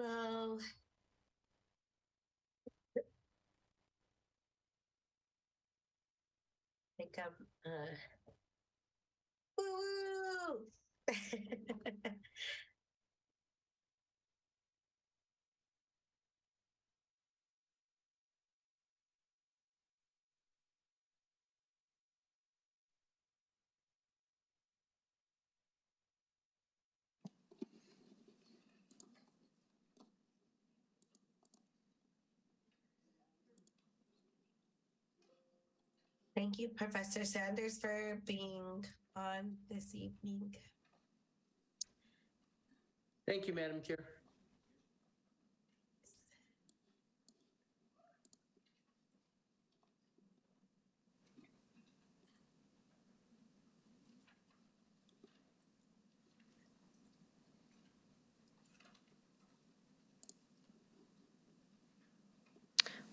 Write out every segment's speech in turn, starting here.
Hello. I think I'm woo. Thank you, Professor Sanders, for being on this evening. Thank you, Madam Chair.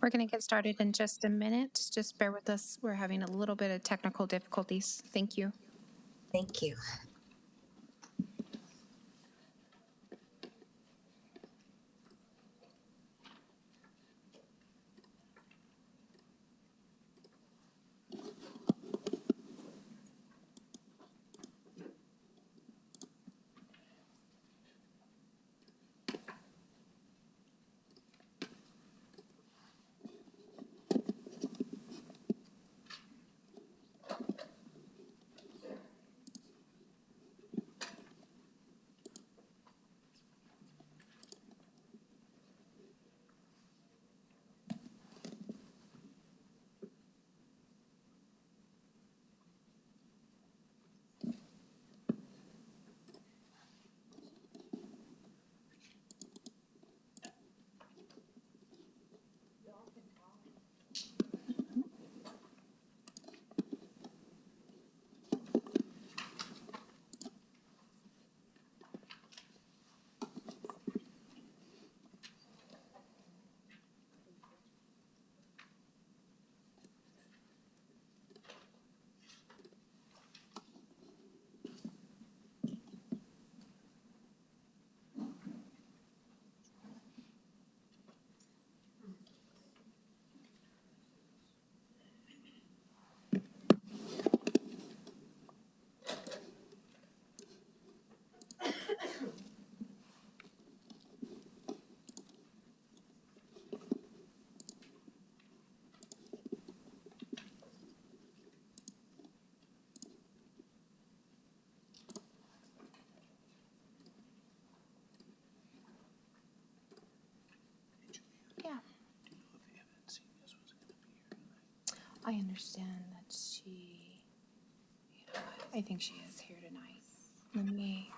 We're going to get started in just a minute. Just bear with us. We're having a little bit of technical difficulties. Thank you. Thank you. Yeah. I understand that she, I think she is here tonight. Let me,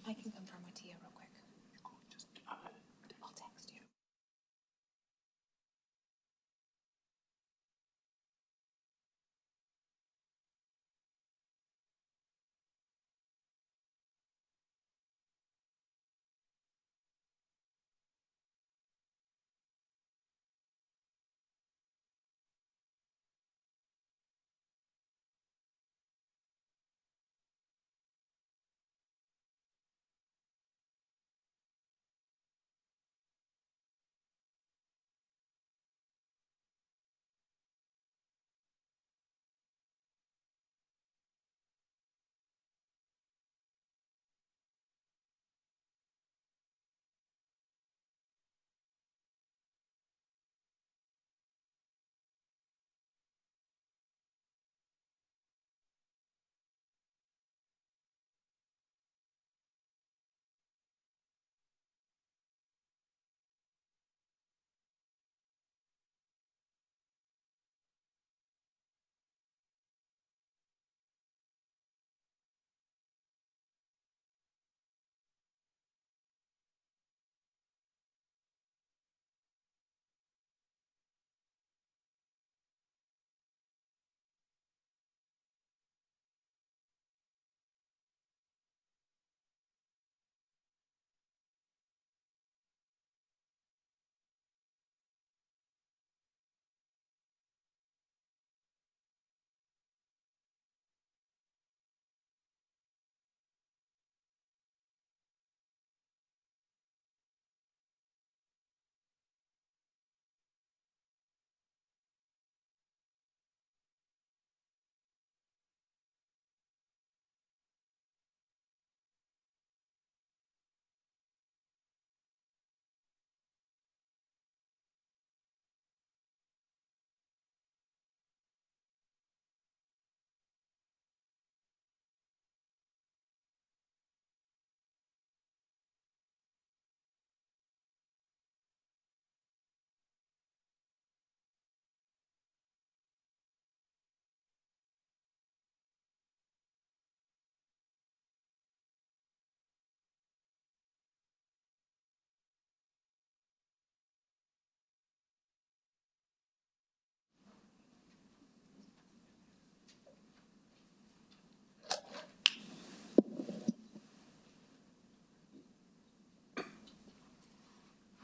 I can confirm with Tia real quick. I'll text you.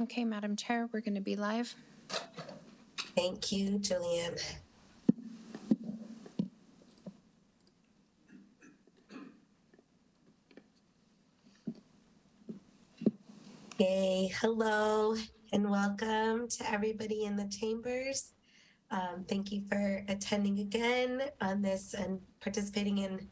Okay, Madam Chair, we're going to be live. Thank you, Julianne. Yay, hello, and welcome to everybody in the chambers. Thank you for attending again on this and participating in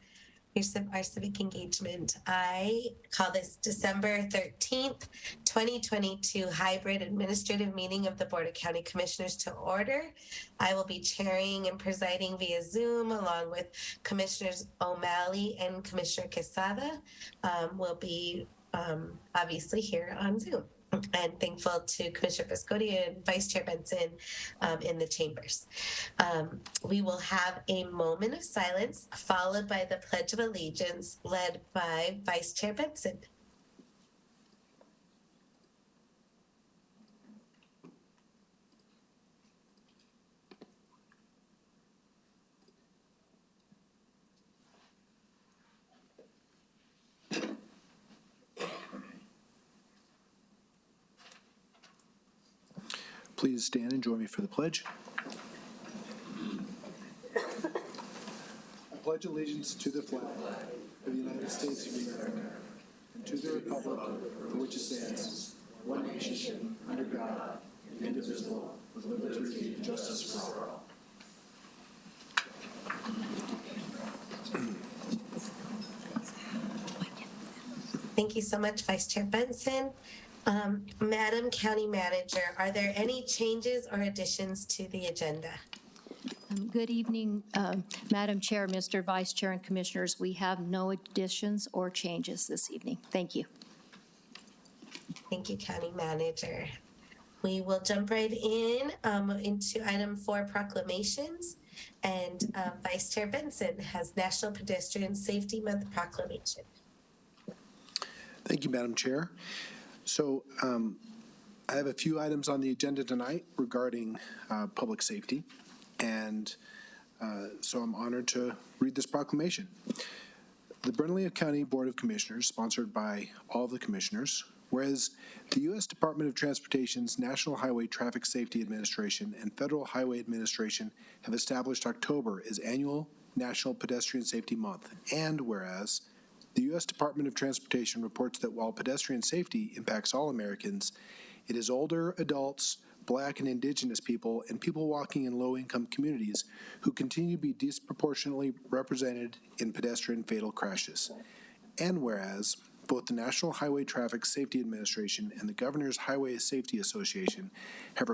our civic engagement. I call this December 13th, 2022 hybrid administrative meeting of the Board of County Commissioners to order. I will be chairing and presiding via Zoom along with Commissioners O'Malley and Commissioner Quesada. We'll be obviously here on Zoom. And thankful to Commissioner Viscotti and Vice Chair Benson in the chambers. We will have a moment of silence followed by the Pledge of Allegiance led by Vice Chair Benson. Please stand and join me for the pledge. I pledge allegiance to the flag of the United States of America and to the republic for which it stands, one nation, under God, indivisible, with liberty and justice for all. Thank you so much, Vice Chair Benson. Madam County Manager, are there any changes or additions to the agenda? Good evening, Madam Chair, Mr. Vice Chair, and Commissioners. We have no additions or changes this evening. Thank you. Thank you, County Manager. We will jump right into item 4, proclamations. And Vice Chair Benson has National Pedestrian Safety Month proclamation. Thank you, Madam Chair. So I have a few items on the agenda tonight regarding public safety, and so I'm honored to read this proclamation. The Bernalillo County Board of Commissioners, sponsored by all the commissioners, whereas the U.S. Department of Transportation's National Highway Traffic Safety Administration and Federal Highway Administration have established October as annual National Pedestrian Safety Month, and whereas the U.S. Department of Transportation reports that while pedestrian safety impacts all Americans, it is older adults, Black and Indigenous people, and people walking in low-income communities who continue to be disproportionately represented in pedestrian fatal crashes. And whereas both the National Highway Traffic Safety Administration and the Governor's Highway Safety Association have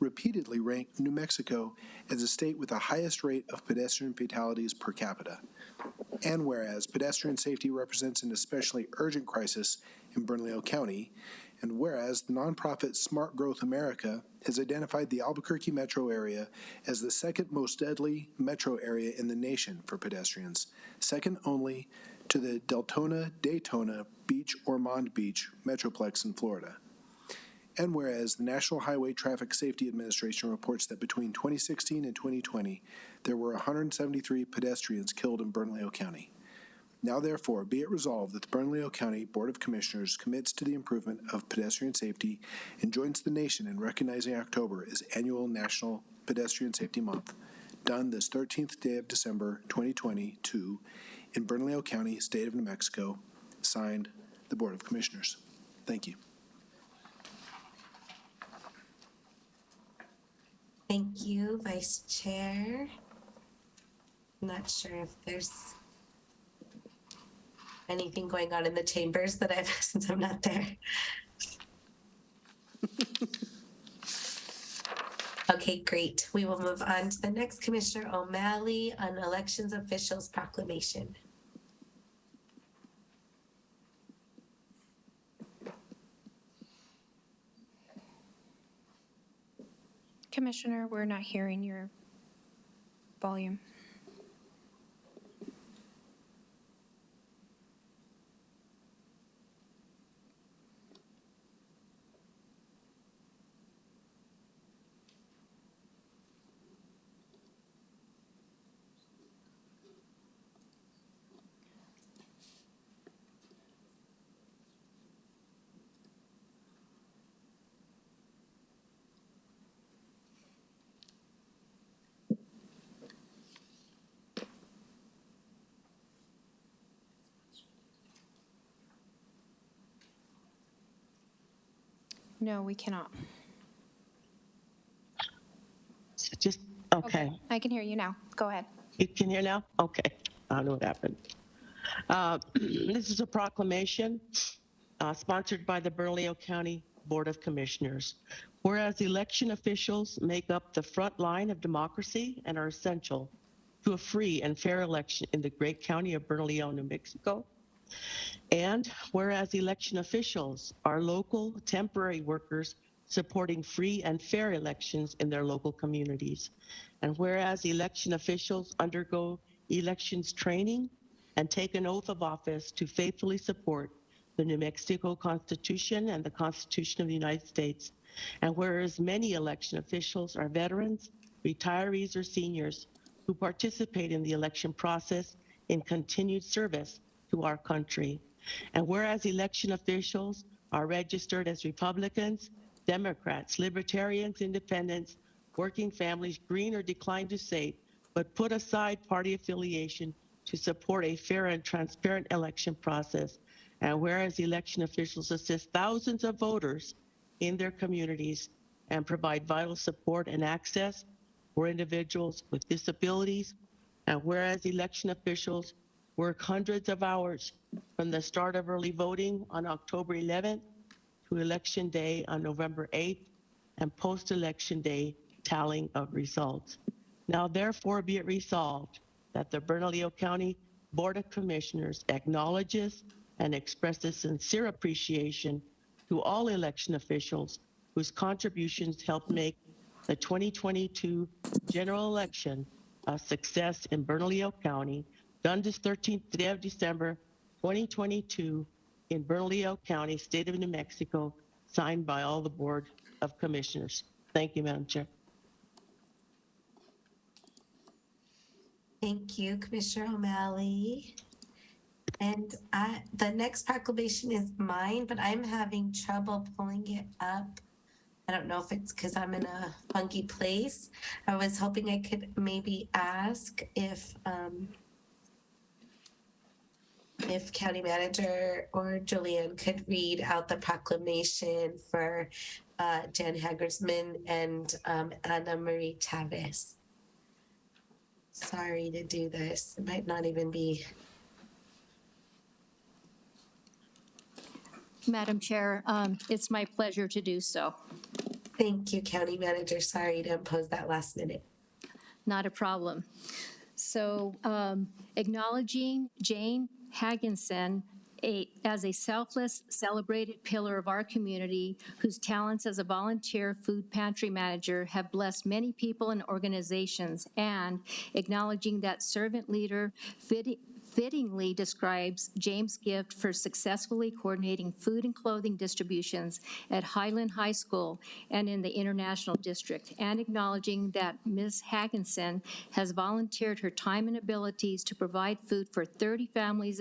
repeatedly ranked New Mexico as a state with the highest rate of pedestrian fatalities per capita. And whereas pedestrian safety represents an especially urgent crisis in Bernalillo County, and whereas the nonprofit Smart Growth America has identified the Albuquerque metro area as the second most deadly metro area in the nation for pedestrians, second only to the Daytona Beach Ormond Beach Metroplex in Florida. And whereas the National Highway Traffic Safety Administration reports that between 2016 and 2020, there were 173 pedestrians killed in Bernalillo County. Now therefore, be it resolved that the Bernalillo County Board of Commissioners commits to the improvement of pedestrian safety and joins the nation in recognizing October as annual National Pedestrian Safety Month, done this 13th day of December 2022 in Bernalillo County, State of New Mexico, signed the Board of Commissioners. Thank you. Thank you, Vice Chair. I'm not sure if there's anything going on in the chambers that I've, since I'm not there. Okay, great. We will move on to the next, Commissioner O'Malley on elections officials proclamation. Commissioner, we're not hearing your volume. No, we cannot. Just, okay. I can hear you now. Go ahead. You can hear now? Okay. I don't know what happened. This is a proclamation sponsored by the Bernalillo County Board of Commissioners. Whereas election officials make up the front line of democracy and are essential to a free and fair election in the great county of Bernalillo, New Mexico. And whereas election officials are local temporary workers supporting free and fair elections in their local communities. And whereas election officials undergo elections training and take an oath of office to faithfully support the New Mexico Constitution and the Constitution of the United States. And whereas many election officials are veterans, retirees, or seniors who participate in the election process in continued service to our country. And whereas election officials are registered as Republicans, Democrats, Libertarians, Independents, working families, green or decline to say, but put aside party affiliation to support a fair and transparent election process. And whereas election officials assist thousands of voters in their communities and provide vital support and access for individuals with disabilities. And whereas election officials work hundreds of hours from the start of early voting on October 11th to Election Day on November 8th and post-election day tallying of results. Now therefore be it resolved that the Bernalillo County Board of Commissioners acknowledges and expresses sincere appreciation to all election officials whose contributions helped make the 2022 general election a success in Bernalillo County, done this 13th day of December 2022 in Bernalillo County, state of New Mexico, signed by all the Board of Commissioners. Thank you, Madam Chair. Thank you, Commissioner O'Malley. And the next proclamation is mine, but I'm having trouble pulling it up. I don't know if it's because I'm in a funky place. I was hoping I could maybe ask if County Manager or Julianne could read out the proclamation for Jan Hagersman and Ana Marie Chavez. Sorry to do this. It might not even be. Madam Chair, it's my pleasure to do so. Thank you, County Manager. Sorry to impose that last minute. Not a problem. So acknowledging Jane Hagenson as a selfless, celebrated pillar of our community whose talents as a volunteer food pantry manager have blessed many people and organizations, and acknowledging that servant leader fittingly describes James' gift for successfully coordinating food and clothing distributions at Highland High School and in the International District, and acknowledging that Ms. Hagenson has volunteered her time and abilities to provide food for 30 families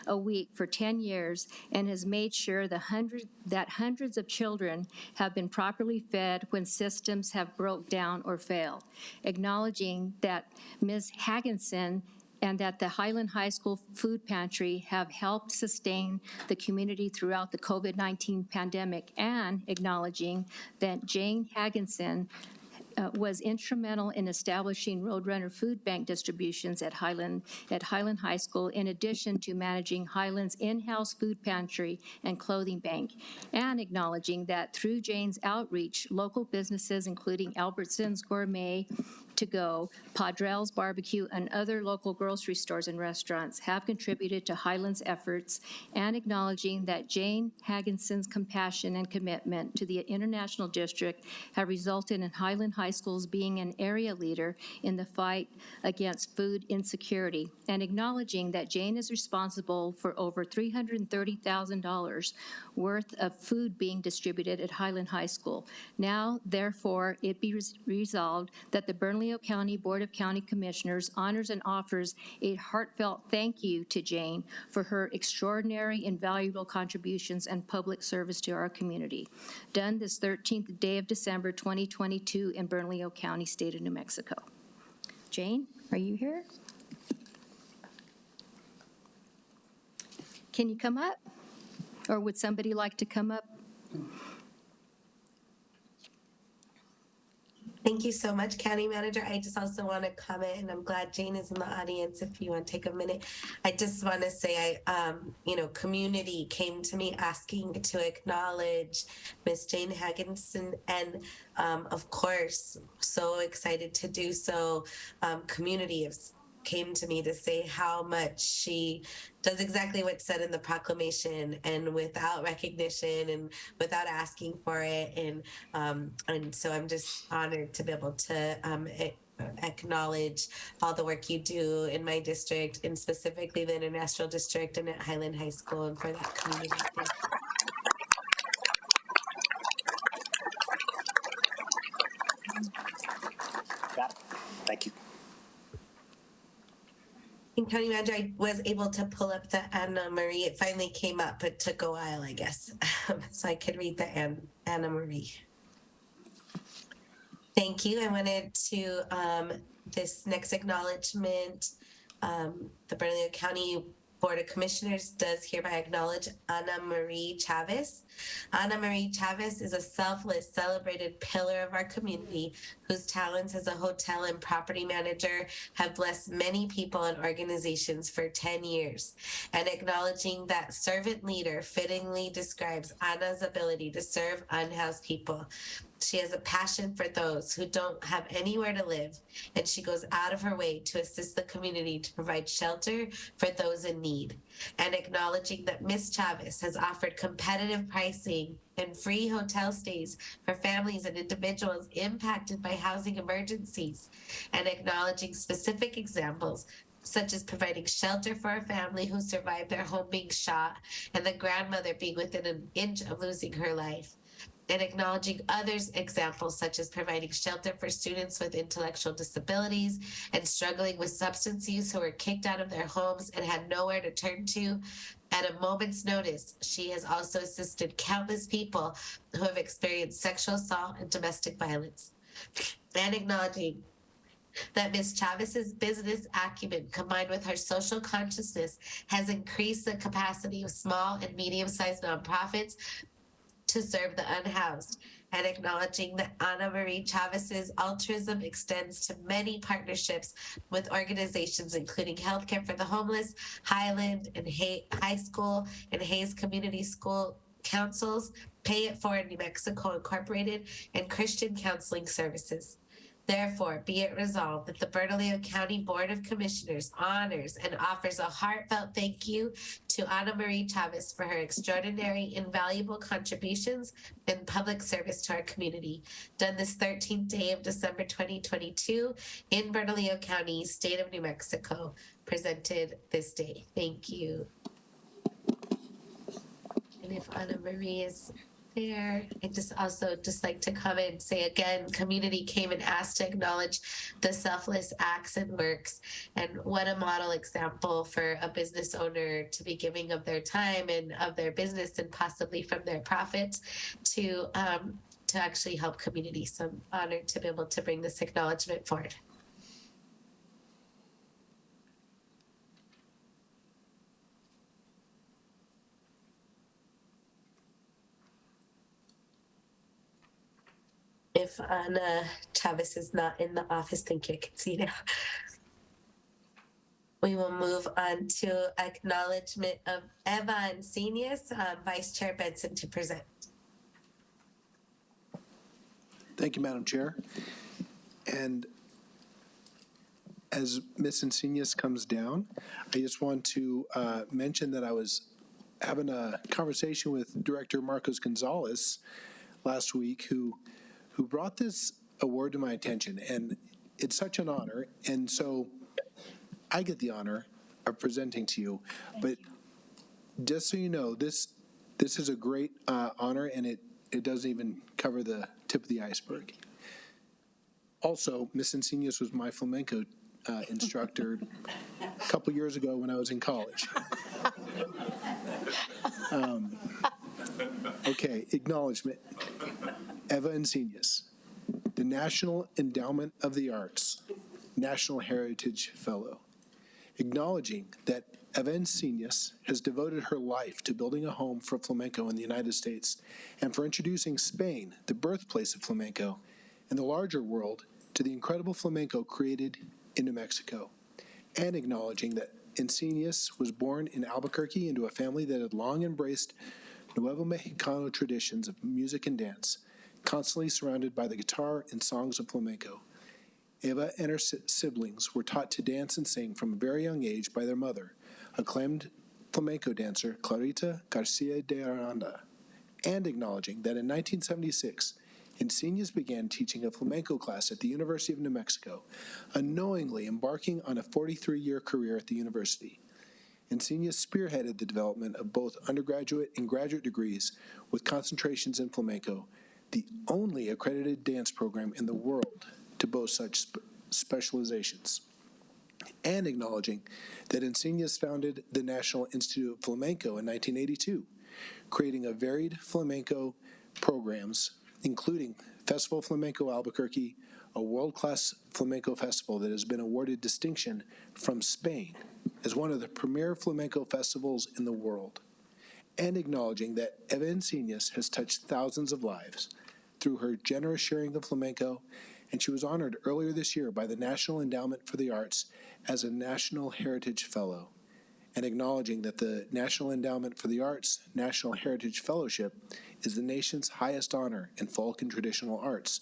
a week for 10 years and has made sure that hundreds of children have been properly fed when systems have broke down or failed. Acknowledging that Ms. Hagenson and that the Highland High School Food Pantry have helped sustain the community throughout the COVID-19 pandemic, and acknowledging that Jane Hagenson was instrumental in establishing Roadrunner Food Bank distributions at Highland High School, in addition to managing Highland's in-house food pantry and clothing bank, and acknowledging that through Jane's outreach, local businesses including Albertsons Gourmet To Go, Padrell's Barbecue, and other local grocery stores and restaurants have contributed to Highland's efforts, and acknowledging that Jane Hagenson's compassion and commitment to the International District have resulted in Highland High Schools being an area leader in the fight against food insecurity, and acknowledging that Jane is responsible for over $330,000 worth of food being distributed at Highland High School. Now, therefore, it be resolved that the Bernalillo County Board of County Commissioners honors and offers a heartfelt thank you to Jane for her extraordinary and valuable contributions and public service to our community. Done this 13th day of December 2022 in Bernalillo County, state of New Mexico. Jane, are you here? Can you come up? Or would somebody like to come up? Thank you so much, County Manager. I just also want to comment, and I'm glad Jane is in the audience if you want to take a minute. I just want to say, community came to me asking to acknowledge Miss Jane Hagginson, and of course, so excited to do so. Community came to me to say how much she does exactly what's said in the proclamation, and without recognition and without asking for it, and so I'm just honored to be able to acknowledge all the work you do in my district, and specifically the International District and at Highland High School, and for that community. Thank you. Got it. Thank you. And County Manager, I was able to pull up the Anna Marie. It finally came up. It took a while, I guess, so I could read the Anna Marie. Thank you. I wanted to, this next acknowledgement, the Bernalillo County Board of Commissioners does hereby acknowledge Ana Marie Chavez. Ana Marie Chavez is a selfless, celebrated pillar of our community whose talents as a hotel and property manager have blessed many people and organizations for 10 years. And acknowledging that servant leader fittingly describes Ana's ability to serve unhoused people. She has a passion for those who don't have anywhere to live, and she goes out of her way to assist the community to provide shelter for those in need. And acknowledging that Ms. Chavez has offered competitive pricing and free hotel stays for families and individuals impacted by housing emergencies. And acknowledging specific examples such as providing shelter for a family who survived their home being shot and the grandmother being within an inch of losing her life. And acknowledging others' examples, such as providing shelter for students with intellectual disabilities and struggling with substance use who were kicked out of their homes and had nowhere to turn to. At a moment's notice, she has also assisted countless people who have experienced sexual assault and domestic violence. And acknowledging that Ms. Chavez's business acumen combined with her social consciousness has increased the capacity of small and medium-sized nonprofits to serve the unhoused, and acknowledging that Ana Marie Chavez's altruism extends to many partnerships with organizations including Healthcare for the Homeless, Highland and High School and Hayes Community School Councils, Pay It Forward New Mexico Incorporated, and Christian Counseling Services. Therefore, be it resolved that the Bernalillo County Board of Commissioners honors and offers a heartfelt thank you to Ana Marie Chavez for her extraordinary, invaluable contributions and public service to our community, done this 13th day of December 2022 in Bernalillo County, state of New Mexico, presented this day. Thank you. And if Ana Marie is there, I just like to come and say again, community came and asked to acknowledge the selfless acts and works, and what a model example for a business owner to be giving of their time and of their business and possibly from their profits to actually help community. So I'm honored to be able to bring this acknowledgement forward. If Ana Chavez is not in the office, thank you, I can see now. We will move on to acknowledgement of Eva Encinias, Vice Chair Benson to present. Thank you, Madam Chair. And as Ms. Encinias comes down, I just want to mention that I was having a conversation with Director Marcos Gonzalez last week, who brought this award to my attention, and it's such an honor. And so I get the honor of presenting to you, but just so you know, this is a great honor, and it doesn't even cover the tip of the iceberg. Also, Ms. Encinias was my flamenco instructor a couple years ago when I was in college. Okay, acknowledgement. Eva Encinias, the National Endowment of the Arts, National Heritage Fellow. Acknowledging that Eva Encinias has devoted her life to building a home for flamenco in the United States and for introducing Spain, the birthplace of flamenco, and the larger world to the incredible flamenco created in New Mexico, and acknowledging that Encinias was born in Albuquerque into a family that had long embraced Nuevo Mexicano traditions of music and dance, constantly surrounded by the guitar and songs of flamenco. Eva and her siblings were taught to dance and sing from a very young age by their mother, acclaimed flamenco dancer Clarita Garcia de Aranda, and acknowledging that in 1976, Encinias began teaching a flamenco class at the University of New Mexico, unknowingly embarking on a 43-year career at the university. Encinias spearheaded the development of both undergraduate and graduate degrees with concentrations in flamenco, the only accredited dance program in the world to boast such specializations. And acknowledging that Encinias founded the National Institute of Flamenco in 1982, creating a varied flamenco programs, including Festival Flamenco Albuquerque, a world-class flamenco festival that has been awarded distinction from Spain as one of the premier flamenco festivals in the world, and acknowledging that Eva Encinias has touched thousands of lives through her generous sharing of flamenco, and she was honored earlier this year by the National Endowment for the Arts as a National Heritage Fellow, and acknowledging that the National Endowment for the Arts National Heritage Fellowship is the nation's highest honor in folk and traditional arts,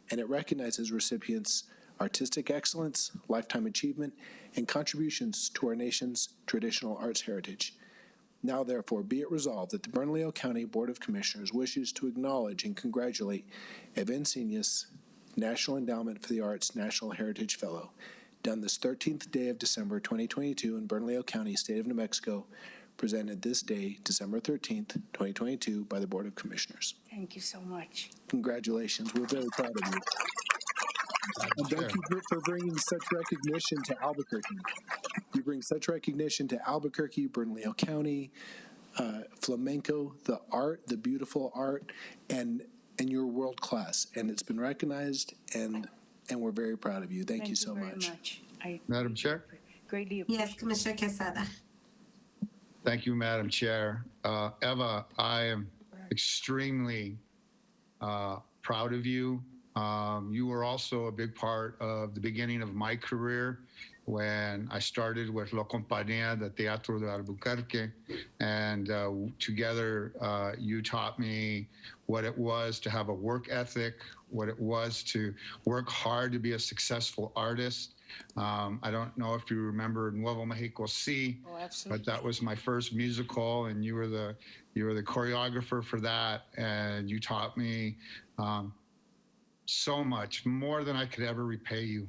and it recognizes recipients' artistic excellence, lifetime achievement, and contributions to our nation's traditional arts heritage. Now, therefore, be it resolved that the Bernalillo County Board of Commissioners wishes to acknowledge and congratulate Eva Encinias, National Endowment for the Arts National Heritage Fellow, done this 13th day of December 2022 in Bernalillo County, State of New Mexico, presented this day, December 13th, 2022, by the Board of Commissioners. Thank you so much. Congratulations. We're very proud of you. And thank you for bringing such recognition to Albuquerque. You bring such recognition to Albuquerque, Bernalillo County, flamenco, the art, the beautiful art, and you're world class. And it's been recognized, and we're very proud of you. Thank you so much. Madam Chair? Greatly appreciate Yes, Commissioner Quesada. Thank you, Madam Chair. Eva, I am extremely proud of you. You were also a big part of the beginning of my career when I started with La Compañía de Teatro de Albuquerque, and together you taught me what it was to have a work ethic, what it was to work hard to be a successful artist. I don't know if you remember Nuevo Mexico C, but that was my first musical, and you were the choreographer for that, and you taught me so much, more than I could ever repay you.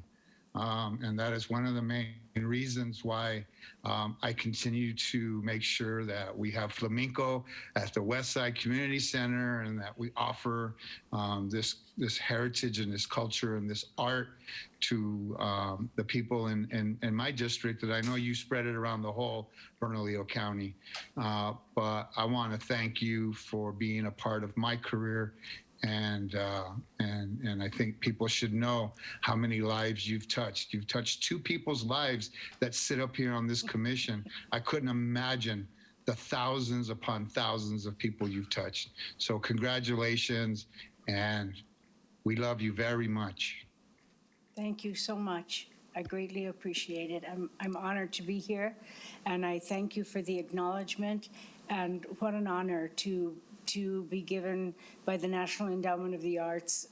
And that is one of the main reasons why I continue to make sure that we have flamenco at the Westside Community Center, and that we offer this heritage and this culture and this art to the people in my district, that I know you spread it around the whole Bernalillo County. But I want to thank you for being a part of my career. And I think people should know how many lives you've touched. You've touched two people's lives that sit up here on this commission. I couldn't imagine the thousands upon thousands of people you've touched. So congratulations, and we love you very much. Thank you so much. I greatly appreciate it. I'm honored to be here, and I thank you for the acknowledgement. And what an honor to be given by the National Endowment of the Arts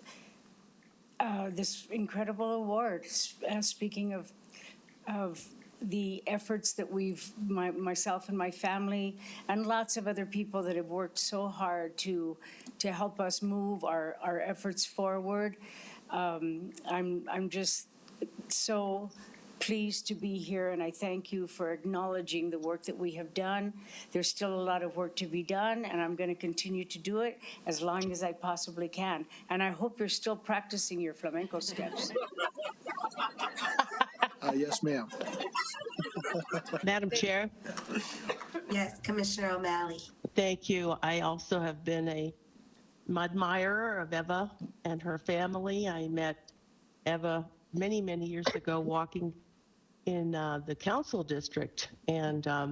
this incredible award. Speaking of the efforts that myself and my family and lots of other people that have worked so hard to help us move our efforts forward. I'm just so pleased to be here, and I thank you for acknowledging the work that we have done. There's still a lot of work to be done, and I'm going to continue to do it as long as I possibly can. And I hope you're still practicing your flamenco steps. Yes, ma'am. Madam Chair, Yes, Commissioner O'Malley. thank you. I also have been an admirer of Eva and her family. I met Eva many, many years ago walking in the council district, and I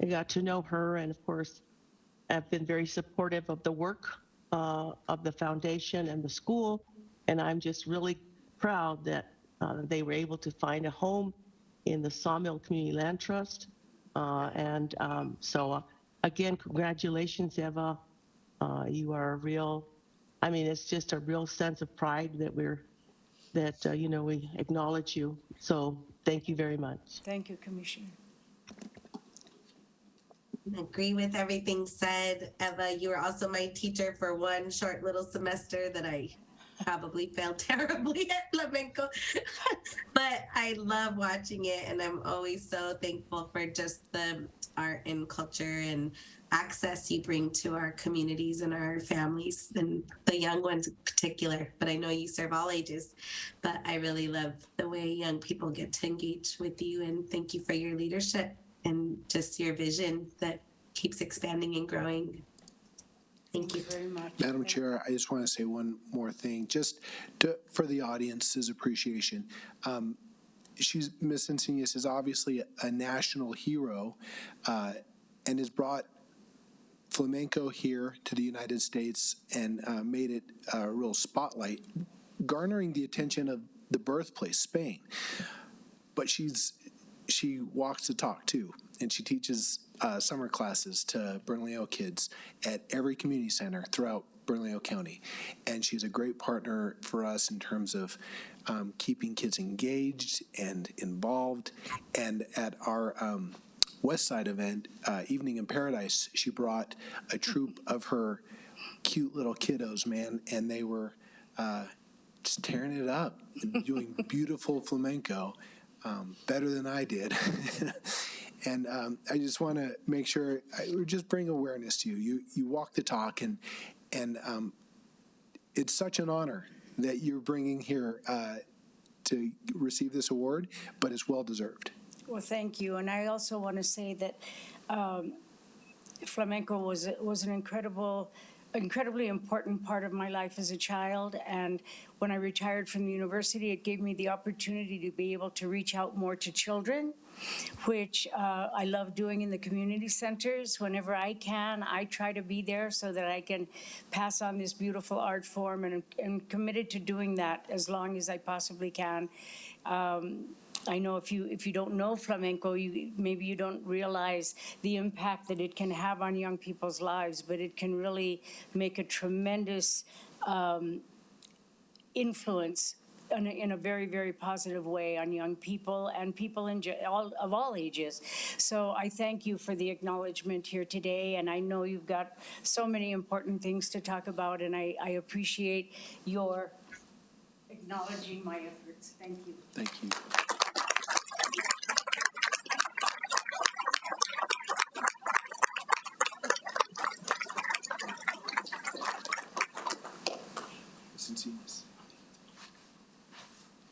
got to know her, and of course I've been very supportive of the work of the foundation and the school, And I'm just really proud that they were able to find a home in the Sawmill Community Land Trust. Again, congratulations, Eva. You are a real, I mean, it's just a real sense of pride that we acknowledge you. So thank you very much. Thank you, Commissioner. Agree with everything said. Eva, you were also my teacher for one short little semester that I probably failed terribly at flamenco. But I love watching it, and I'm always so thankful for just the art and culture and access you bring to our communities and our families, and the young ones in particular. But I know you serve all ages, but I really love the way young people get to engage with you, and thank you for your leadership and just your vision that keeps expanding and growing. Thank you very much. Madam Chair, I just want to say one more thing, for the audience's appreciation. Ms. Encinas is obviously a national hero and has brought flamenco here to the United States and made it a real spotlight, garnering the attention of the birthplace, Spain. But she walks the talk too, and she teaches summer classes to Bernalillo kids at every community center throughout Bernalillo County. And she's a great partner for us in terms of keeping kids engaged and involved. And at our West Side event, Evening in Paradise, she brought a troop of her cute little kiddos, man, and they were just tearing it up, doing beautiful flamenco, better than I did. And I just want to make sure just bring awareness to you. You walk the talk, and it's such an honor that you're bringing here to receive this award, but it's well deserved. Well, thank you. And I also want to say that flamenco was an incredibly important part of my life as a child. And when I retired from the university, it gave me the opportunity to be able to reach out more to children, which I love doing in the community centers. Whenever I can, I try to be there so that I can pass on this beautiful art form, and I'm committed to doing that as long as I possibly can. I know if you don't know flamenco, maybe you don't realize the impact that it can have on young people's lives, but it can really make a tremendous influence in a very, very positive way on young people and people of all ages. So I thank you for the acknowledgement here today, and I know you've got so many important things to talk about, and I appreciate your acknowledging my efforts. Thank you. Thank you.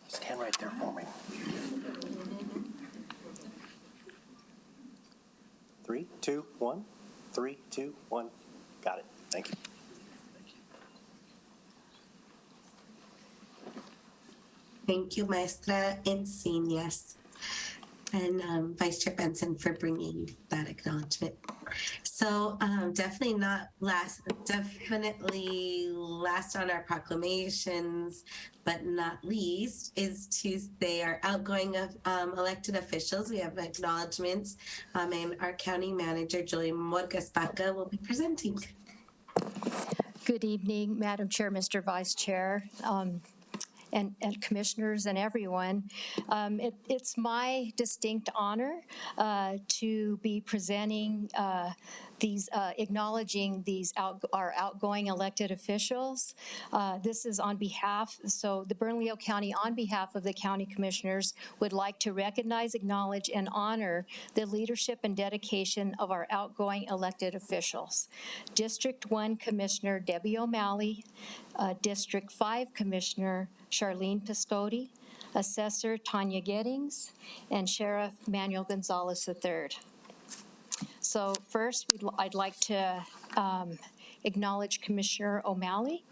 Stand right there for me. 3, 2, 1. 3, 2, 1. Got it. Thank you. Thank you, Maestra Encinas, and Vice Chair Benson for bringing that acknowledgement. So definitely last on our proclamations, but not least, is Tuesday, our outgoing elected officials. We have acknowledgements, and our county manager, Julie Morgaspaca, will be presenting. Good evening, Madam Chair, Mr. Vice Chair, and commissioners and everyone. It's my distinct honor to be presenting acknowledging our outgoing elected officials. This is on behalf, so the Bernalillo County, on behalf of the county commissioners, would like to recognize, acknowledge, and honor the leadership and dedication of our outgoing elected officials. District 1 Commissioner Debbie O'Malley, District 5 Commissioner Charlene Piscotti, Assessor Tanya Gettings, and Sheriff Manuel Gonzalez III. So first, I'd like to acknowledge Commissioner O'Malley.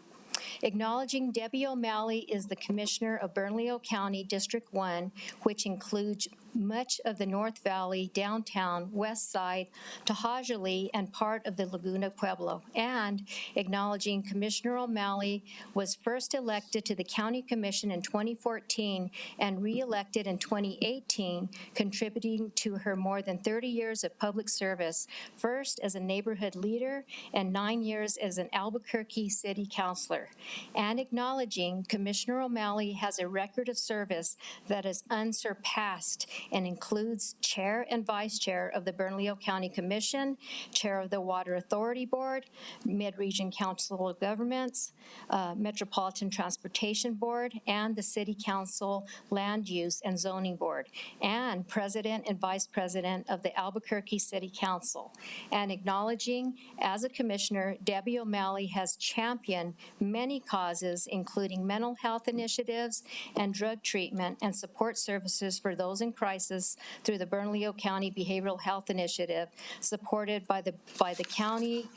Acknowledging Debbie O'Malley is the Commissioner of Bernalillo County District 1, which includes much of the North Valley, downtown, west side, Tahajali, and part of the Laguna Pueblo, and acknowledging Commissioner O'Malley was first elected to the County Commission in 2014 and re-elected in 2018, contributing to her more than 30 years of public service, first as a neighborhood leader and 9 years as an Albuquerque City Councilor, and acknowledging Commissioner O'Malley has a record of service that is unsurpassed and includes Chair and Vice Chair of the Bernalillo County Commission, Chair of the Water Authority Board, Mid-Region Council of Governments, Metropolitan Transportation Board, and the City Council Land Use and Zoning Board, and President and Vice President of the Albuquerque City Council. And acknowledging, as a commissioner, Debbie O'Malley has championed many causes, including mental health initiatives and drug treatment and support services for those in crisis through the Bernalillo County Behavioral Health Initiative, supported by the county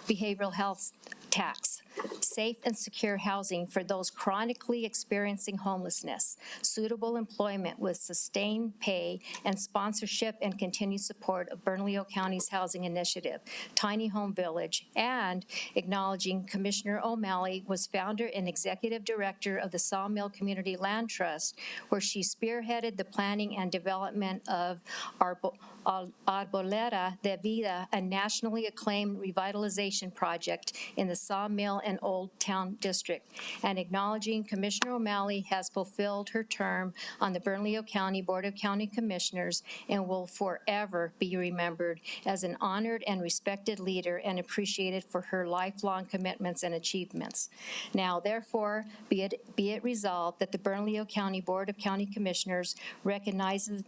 behavioral health tax, safe and secure housing for those chronically experiencing homelessness, suitable employment with sustained pay and sponsorship and continued support of Bernalillo County's housing initiative, Tiny Home Village, and acknowledging Commissioner O'Malley was founder and executive director of the Sawmill Community Land Trust, where she spearheaded the planning and development of Arboleda de Vida, a nationally acclaimed revitalization project in the Sawmill and Old Town District, and acknowledging Commissioner O'Malley has fulfilled her term on the Bernalillo County Board of County Commissioners and will forever be remembered as an honored and respected leader and appreciated for her lifelong commitments and achievements. Now, therefore, be it resolved that the Bernalillo County Board of County Commissioners recognizes,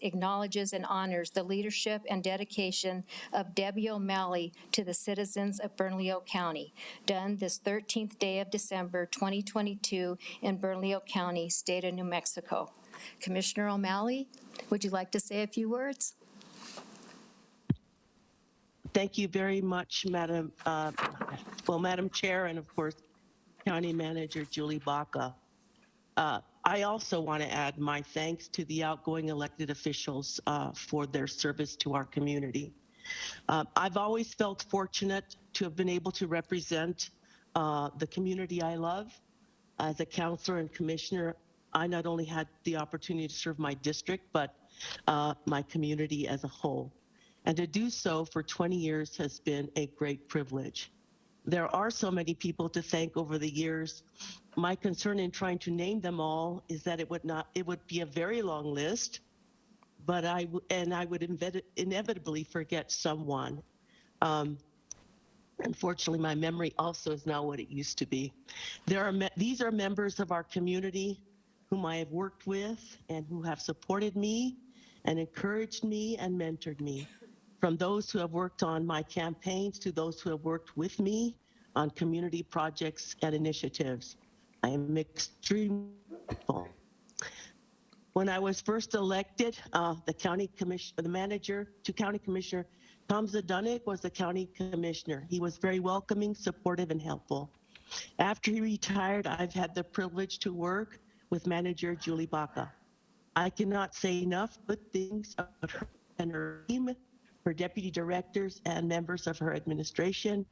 acknowledges, and honors the leadership and dedication of Debbie O'Malley to the citizens of Bernalillo County, done this 13th day of December 2022 in Bernalillo County, state of New Mexico. Commissioner O'Malley, would you like to say a few words? Thank you very much, Madam Chair, and of course, County Manager Julie Baca. I also want to add my thanks to the outgoing elected officials for their service to our community. I've always felt fortunate to have been able to represent the community I love. As a counselor and commissioner, I not only had the opportunity to serve my district, but my community as a whole. And to do so for 20 years has been a great privilege. There are so many people to thank over the years. My concern in trying to name them all is that it would be a very long list, but I would inevitably forget someone. Unfortunately, my memory also is not what it used to be. These are members of our community whom I have worked with and who have supported me and encouraged me and mentored me. From those who have worked on my campaigns to those who have worked with me on community projects and initiatives. I am extremely grateful. When I was first elected, the manager to County Commissioner, Tom Zadanek was the county commissioner. He was very welcoming, supportive, and helpful. After he retired, I've had the privilege to work with Manager Julie Baca. I cannot say enough good things about her and her team, her deputy directors, and members of her administration.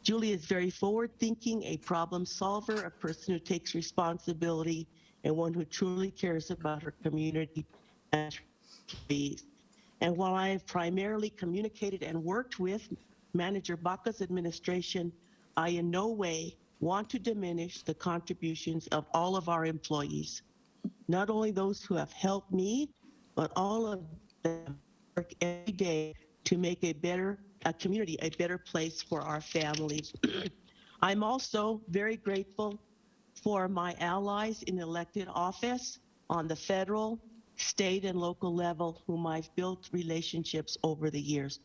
Julie is very forward-thinking, a problem solver, a person who takes responsibility, and one who truly cares about her community and her employees. And while I have primarily communicated and worked with Manager Baca's administration, I in no way want to diminish the contributions of all of our employees, not only those who have helped me, but all of them work every day to make a community a better place for our families. I'm also very grateful for my allies in elected office on the federal, state, and local level whom I've built relationships over the years.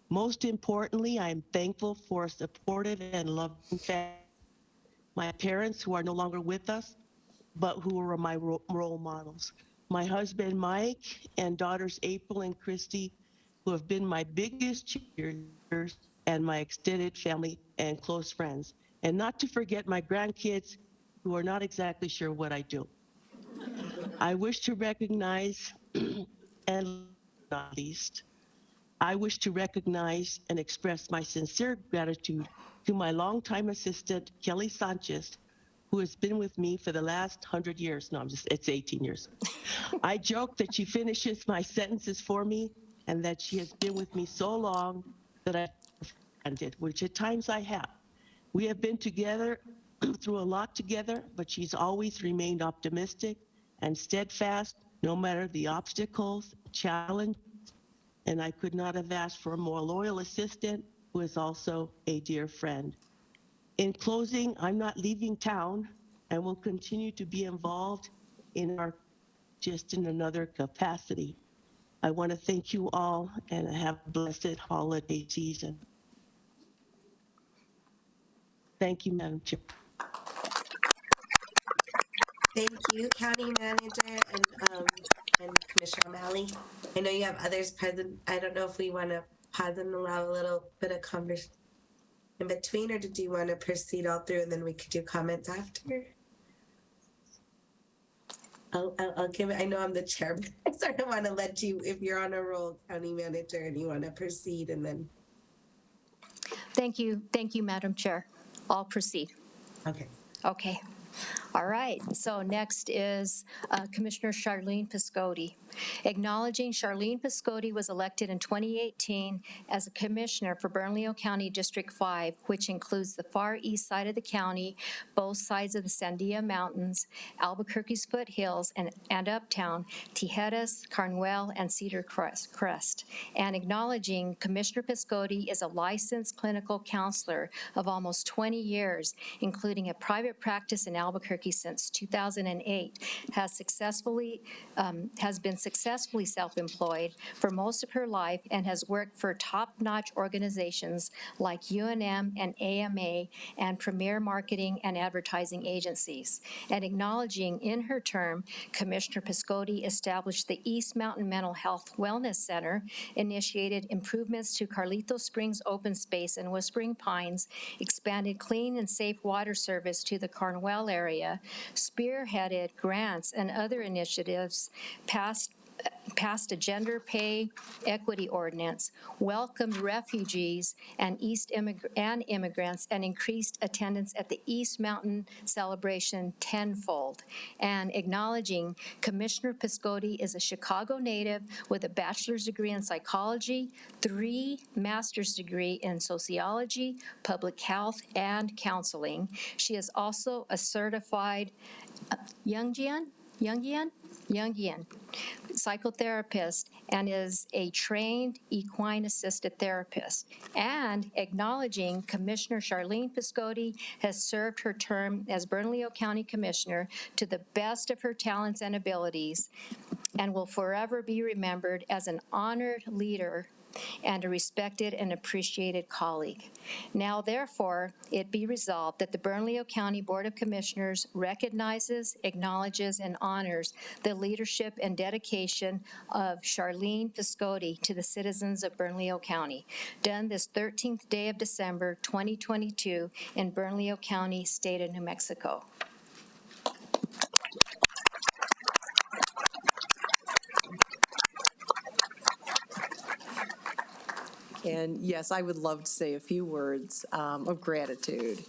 Most importantly, I'm thankful for a supportive and loving family. My parents who are no longer with us, but who were my role models. My husband, Mike, and daughters, April and Christy, who have been my biggest cheerleaders, and my extended family and close friends. And not to forget my grandkids, who are not exactly sure what I do. I wish to recognize, and not least, I wish to recognize and express my sincere gratitude to my longtime assistant, Kelly Sanchez, who has been with me for the last 100 years. No, it's 18 years. I joke that she finishes my sentences for me and that she has been with me so long that I've ended, which at times I have. We have been together through a lot together, but she's always remained optimistic and steadfast, no matter the obstacles, challenge, and I could not have asked for a more loyal assistant who is also a dear friend. In closing, I'm not leaving town and will continue to be involved in our, just in another capacity. I want to thank you all and have a blessed holiday season. Thank you, Madam Chair. Thank you, County Manager and Commissioner O'Malley. I know you have others present. I don't know if we want to pause and allow a little bit of conversation in between, or did you want to proceed all through and then we could do comments after? I'll give it. I know I'm the chair, but I sort of want to let you, if you're on a roll, County Manager, and you want to proceed, and then. Thank you, Madam Chair. I'll proceed. Okay. Okay. All right, so next is Commissioner Charlene Piscotti. Acknowledging Charlene Piscotti was elected in 2018 as a commissioner for Bernalillo County District 5, which includes the far east side of the county, both sides of the Sandia Mountains, Albuquerque's foothills, and uptown, Tijeras, Carnuel, and Cedar Crest. And acknowledging Commissioner Piscotti is a licensed clinical counselor of almost 20 years, including a private practice in Albuquerque since 2008, has been successfully self-employed for most of her life and has worked for top-notch organizations like UNM and AMA and premier marketing and advertising agencies. And acknowledging in her term, Commissioner Piscotti established the East Mountain Mental Health Wellness Center, initiated improvements to Carlitos Springs open space and Whispering Pines, expanded clean and safe water service to the Carnuel area, spearheaded grants and other initiatives, passed a gender pay equity ordinance, welcomed refugees and immigrants, and increased attendance at the East Mountain celebration tenfold. And acknowledging Commissioner Piscotti is a Chicago native with a bachelor's degree in psychology, 3 master's degree in sociology, public health, and counseling. She is also a certified Jungian psychotherapist and is a trained equine assisted therapist. And acknowledging Commissioner Charlene Piscotti has served her term as Bernalillo County Commissioner to the best of her talents and abilities and will forever be remembered as an honored leader and a respected and appreciated colleague. Now, therefore, it be resolved that the Bernalillo County Board of Commissioners recognizes, acknowledges, and honors the leadership and dedication of Charlene Piscotti to the citizens of Bernalillo County, done this 13th day of December, 2022 in Bernalillo County, state of New Mexico. And yes, I would love to say a few words of gratitude.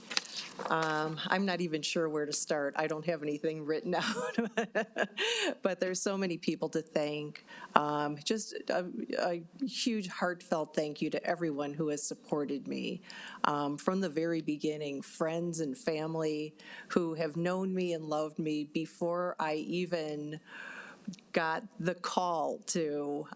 I'm not even sure where to start. I don't have anything written out, but there's so many people to thank. Just a huge heartfelt thank you to everyone who has supported me from the very beginning, friends and family who have known me and loved me before I even got the call to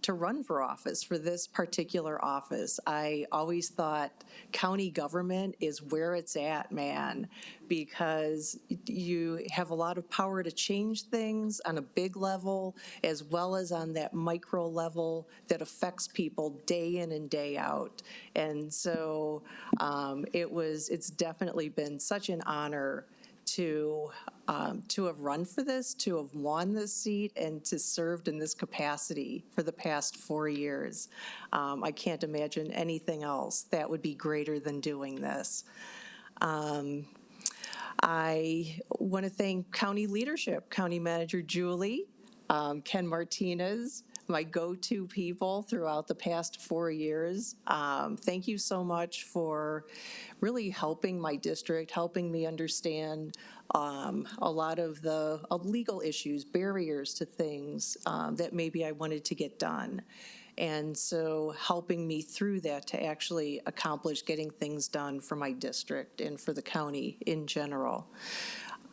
run for office, for this particular office. I always thought county government is where it's at, man, because you have a lot of power to change things on a big level as well as on that micro level that affects people day in and day out. And so it's definitely been such an honor to have run for this, to have won this seat, and to served in this capacity for the past 4 years. I can't imagine anything else that would be greater than doing this. I want to thank county leadership, County Manager Julie, Ken Martinez, my go-to people throughout the past 4 years. Thank you so much for really helping my district, helping me understand a lot of the legal issues, barriers to things that maybe I wanted to get done. And so helping me through that to actually accomplish getting things done for my district and for the county in general.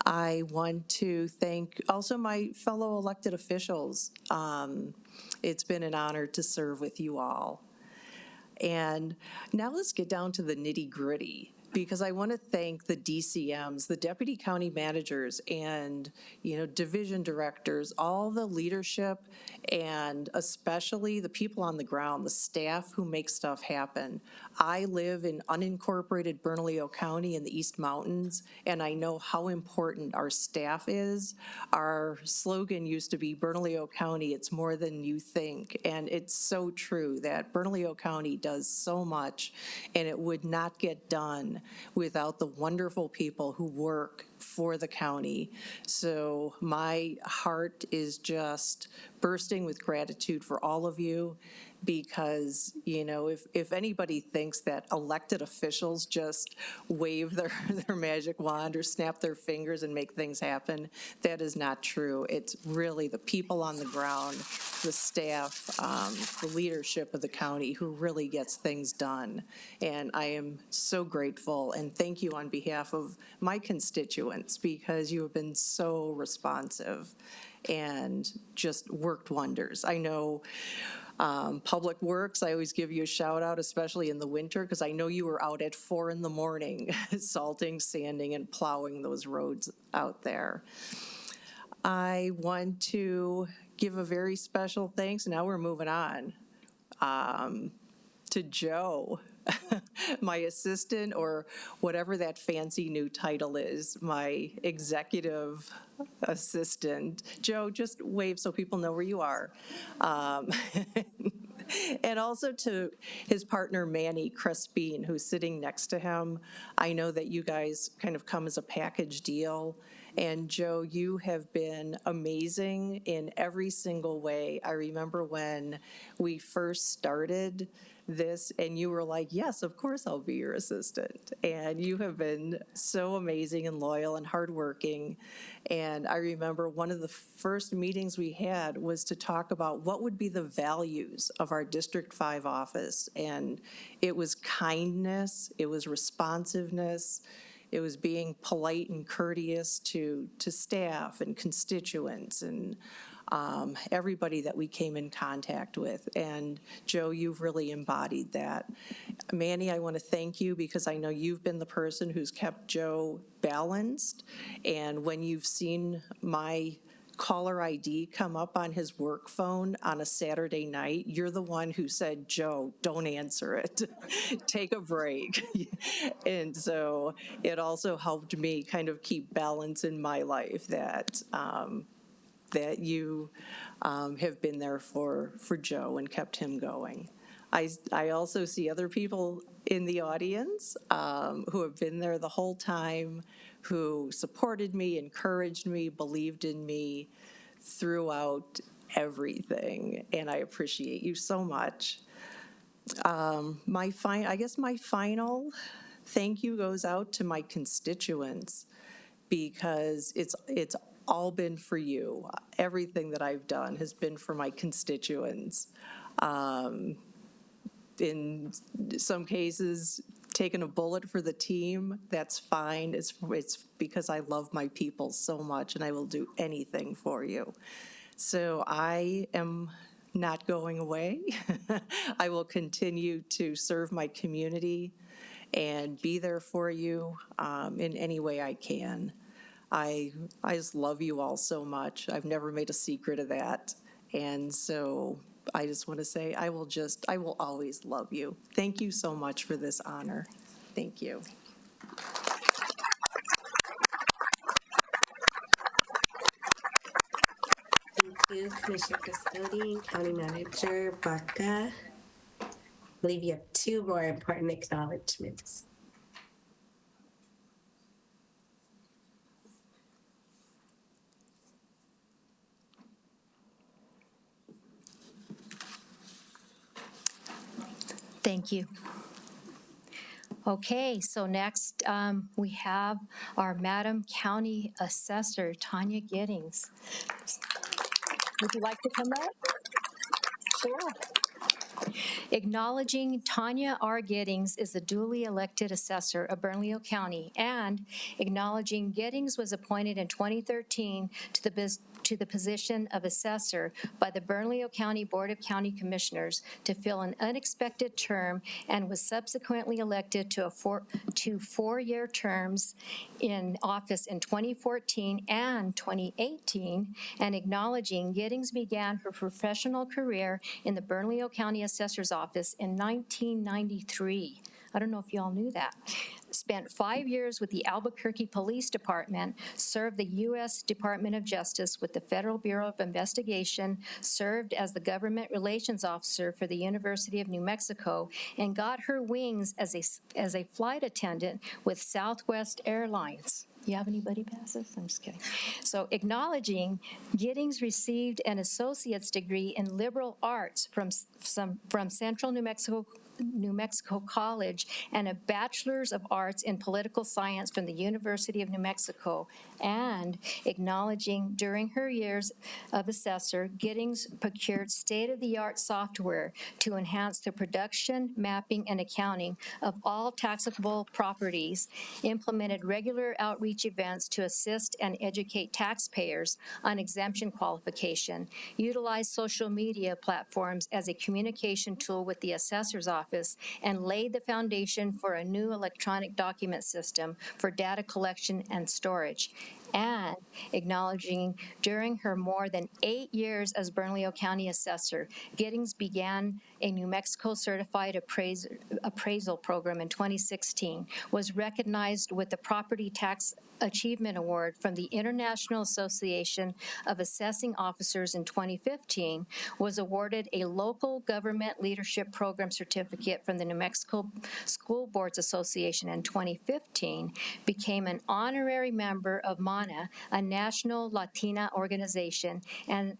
I want to thank also my fellow elected officials. It's been an honor to serve with you all. And now let's get down to the nitty-gritty, because I want to thank the DCMs, the deputy county managers, and, division directors, all the leadership, and especially the people on the ground, the staff who make stuff happen. I live in unincorporated Bernalillo County in the East Mountains, and I know how important our staff is. Our slogan used to be Bernalillo County, it's more than you think, and it's so true that Bernalillo County does so much, and it would not get done without the wonderful people who work for the county. So my heart is just bursting with gratitude for all of you, because, if anybody thinks that elected officials just wave their magic wand or snap their fingers and make things happen, that is not true. It's really the people on the ground, the staff, the leadership of the county who really gets things done. And I am so grateful, and thank you on behalf of my constituents, because you have been so responsive and just worked wonders. I know Public Works, I always give you a shout out, especially in the winter, because I know you were out at 4 a.m. salting, sanding, and plowing those roads out there. I want to give a very special thanks, now we're moving on, to Joe, my assistant, or whatever that fancy new title is, my executive assistant. Joe, just wave so people know where you are. And also to his partner, Manny Crespin, who's sitting next to him. I know that you guys kind of come as a package deal. And Joe, you have been amazing in every single way. I remember when we first started this and you were like, yes, of course I'll be your assistant. And you have been so amazing and loyal and hardworking. And I remember one of the first meetings we had was to talk about what would be the values of our District 5 office. And it was kindness, it was responsiveness, it was being polite and courteous to staff and constituents and everybody that we came in contact with. And Joe, you've really embodied that. Manny, I want to thank you, because I know you've been the person who's kept Joe balanced. And when you've seen my caller ID come up on his work phone on a Saturday night, you're the one who said, Joe, don't answer it. Take a break. And so it also helped me kind of keep balance in my life, that you have been there for Joe and kept him going. I also see other people in the audience who have been there the whole time, who supported me, encouraged me, believed in me throughout everything, and I appreciate you so much. My final thank you goes out to my constituents, because it's all been for you. Everything that I've done has been for my constituents. In some cases, taking a bullet for the team, that's fine. It's because I love my people so much, and I will do anything for you. So I am not going away. I will continue to serve my community and be there for you in any way I can. I just love you all so much. I've never made a secret of that. And so I just want to say I will always love you. Thank you so much for this honor. Thank you. Thank you, Commissioner Custodian, County Manager Baca. I believe you have 2 more important acknowledgements. Thank you. Okay, so next we have our Madam County Assessor, Tanya Giddings. Would you like to come up? Sure. Acknowledging Tanya R. Giddings is the duly elected assessor of Bernalillo County, and acknowledging Giddings was appointed in 2013 to the position of assessor by the Bernalillo County Board of County Commissioners to fill an unexpected term, and was subsequently elected to four-year terms in office in 2014 and 2018, and acknowledging Giddings began her professional career in the Bernalillo County Assessor's Office in 1993. I don't know if you all knew that. Spent 5 years with the Albuquerque Police Department, served the U.S. Department of Justice with the Federal Bureau of Investigation, served as the Government Relations Officer for the University of New Mexico, and got her wings as a flight attendant with Southwest Airlines. You have anybody passes? I'm just kidding. So acknowledging Giddings received an associate's degree in liberal arts from Central New Mexico College and a bachelor's of arts in political science from the University of New Mexico, and acknowledging during her years of assessor, Giddings procured state-of-the-art software to enhance the production, mapping, and accounting of all taxable properties, implemented regular outreach events to assist and educate taxpayers on exemption qualification, utilized social media platforms as a communication tool with the assessor's office, and laid the foundation for a new electronic document system for data collection and storage. And acknowledging during her more than 8 years as Bernalillo County Assessor, Giddings began a New Mexico Certified Appraisal Program in 2016, was recognized with the Property Tax Achievement Award from the International Association of Assessing Officers in 2015, was awarded a Local Government Leadership Program certificate from the New Mexico School Boards Association in 2015, became an honorary member of MANA, a national Latina organization, and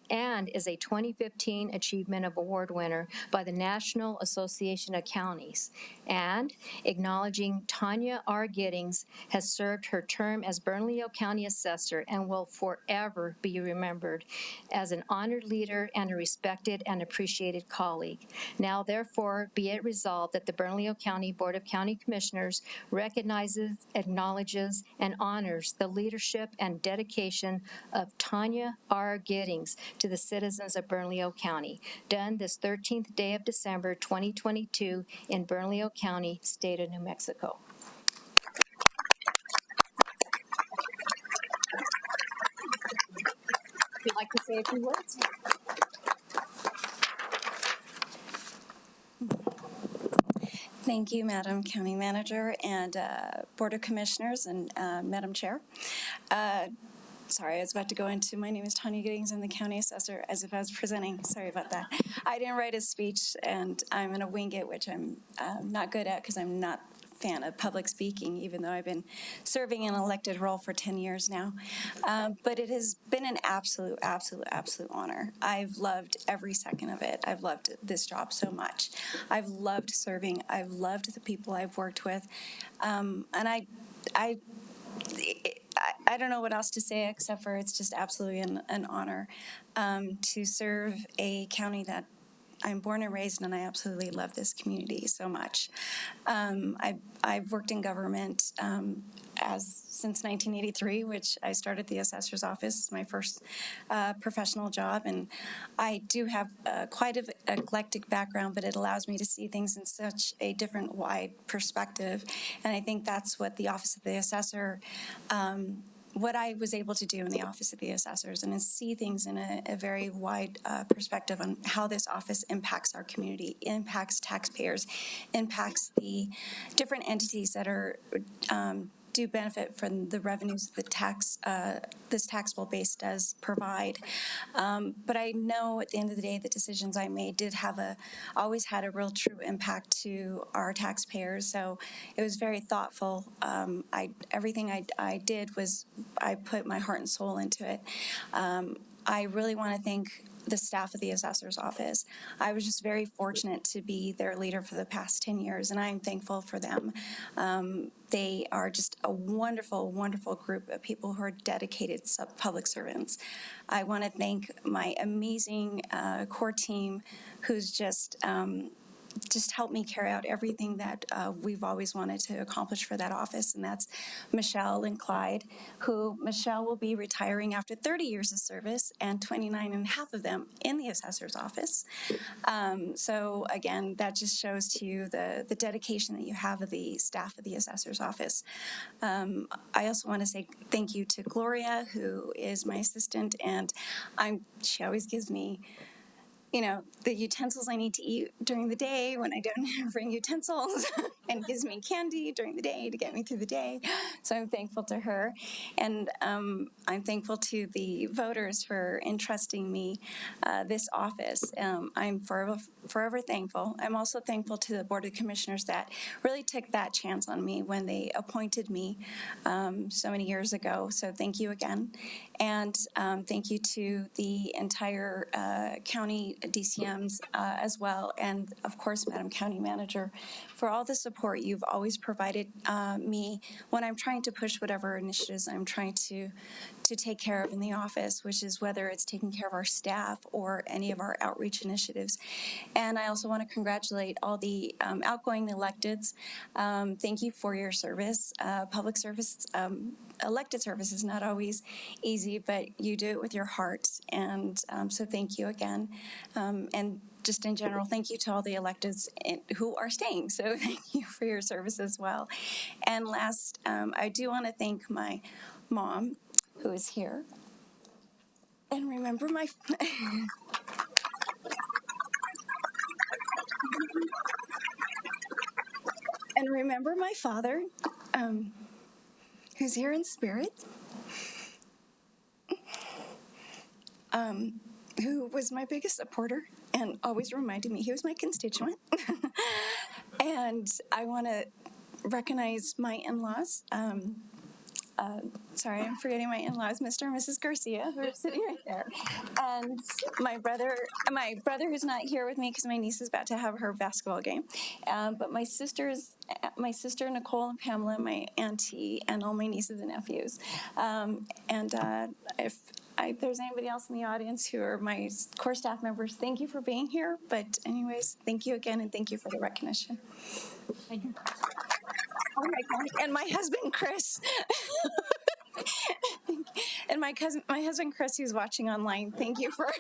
is a 2015 Achievement Award winner by the National Association of Counties. And acknowledging Tanya R. Giddings has served her term as Bernalillo County Assessor and will forever be remembered as an honored leader and a respected and appreciated colleague. Now, therefore, be it resolved that the Bernalillo County Board of County Commissioners recognizes, acknowledges, and honors the leadership and dedication of Tanya R. Giddings to the citizens of Bernalillo County, done this 13th day of December 2022 in Bernalillo County, state of New Mexico. If you'd like to say a few words. Thank you, Madam County Manager and Board of Commissioners and Madam Chair. Sorry, I was about to go into, my name is Tanya Giddings, I'm the County Assessor, as if I was presenting. Sorry about that. I didn't write a speech, and I'm going to wing it, which I'm not good at because I'm not a fan of public speaking, even though I've been serving in an elected role for 10 years now. But it has been an absolute honor. I've loved every second of it. I've loved this job so much. I've loved serving. I've loved the people I've worked with. And I don't know what else to say except for it's just absolutely an honor to serve a county that I'm born and raised in, and I absolutely love this community so much. I've worked in government since 1983, which I started the assessor's office, my first professional job, and I do have quite an eclectic background, but it allows me to see things in such a different, wide perspective, and I think that's what the Office of the Assessor what I was able to do in the Office of the Assessors, and is see things in a very wide perspective on how this office impacts our community, impacts taxpayers, impacts the different entities that are do benefit from the revenues the this taxable base does provide. But I know at the end of the day, the decisions I made did always had a real true impact to our taxpayers. So it was very thoughtful. Everything I did was I put my heart and soul into it. I really want to thank the staff of the assessor's office. I was just very fortunate to be their leader for the past 10 years, and I'm thankful for them. They are just a wonderful, wonderful group of people who are dedicated public servants. I want to thank my amazing core team who's just helped me carry out everything that we've always wanted to accomplish for that office, and that's Michelle and Clyde, who Michelle will be retiring after 30 years of service and 29 and a half of them in the assessor's office. So again, that just shows to you the dedication that you have of the staff of the assessor's office. I also want to say thank you to Gloria, who is my assistant, and she always gives me the utensils I need to eat during the day when I don't bring utensils, and gives me candy during the day to get me through the day. So I'm thankful to her. And I'm thankful to the voters for entrusting me this office. I'm forever thankful. I'm also thankful to the Board of Commissioners that really took that chance on me when they appointed me so many years ago. So thank you again. And thank you to the entire county DCMs as well, and of course, Madam County Manager, for all the support you've always provided me when I'm trying to push whatever initiatives I'm trying to take care of in the office, which is whether it's taking care of our staff or any of our outreach initiatives. And I also want to congratulate all the outgoing electeds. Thank you for your service. Public service, elected service is not always easy, but you do it with your heart. And so thank you again. And just in general, thank you to all the electeds who are staying. So thank you for your service as well. And last, I do want to thank my mom, who is here. And remember my... and remember my father, who's here in spirit, who was my biggest supporter and always reminded me he was my constituent. And I want to recognize my in-laws. Sorry, I'm forgetting my in-laws, Mr. and Mrs. Garcia, who are sitting right there. And my brother who's not here with me because my niece is about to have her basketball game. But my sister Nicole and Pamela, my auntie, and all my nieces and nephews. If there's anybody else in the audience who are my core staff members, thank you for being here. But anyways, thank you again, and thank you for the recognition. Thank you. Oh my God. And my husband, Chris. And my husband, Chris, who's watching online, thank you for...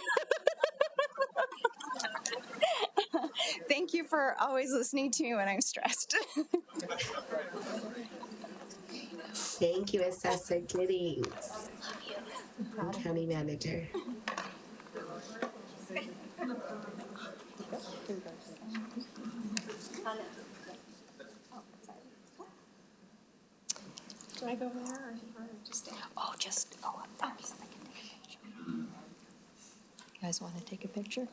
Thank you for always listening to me when I'm stressed. Thank you, Assessor Giddings, and County Manager. Do I go over there or just stay? Oh, just go up there. So I can take a picture. You guys want to take a picture?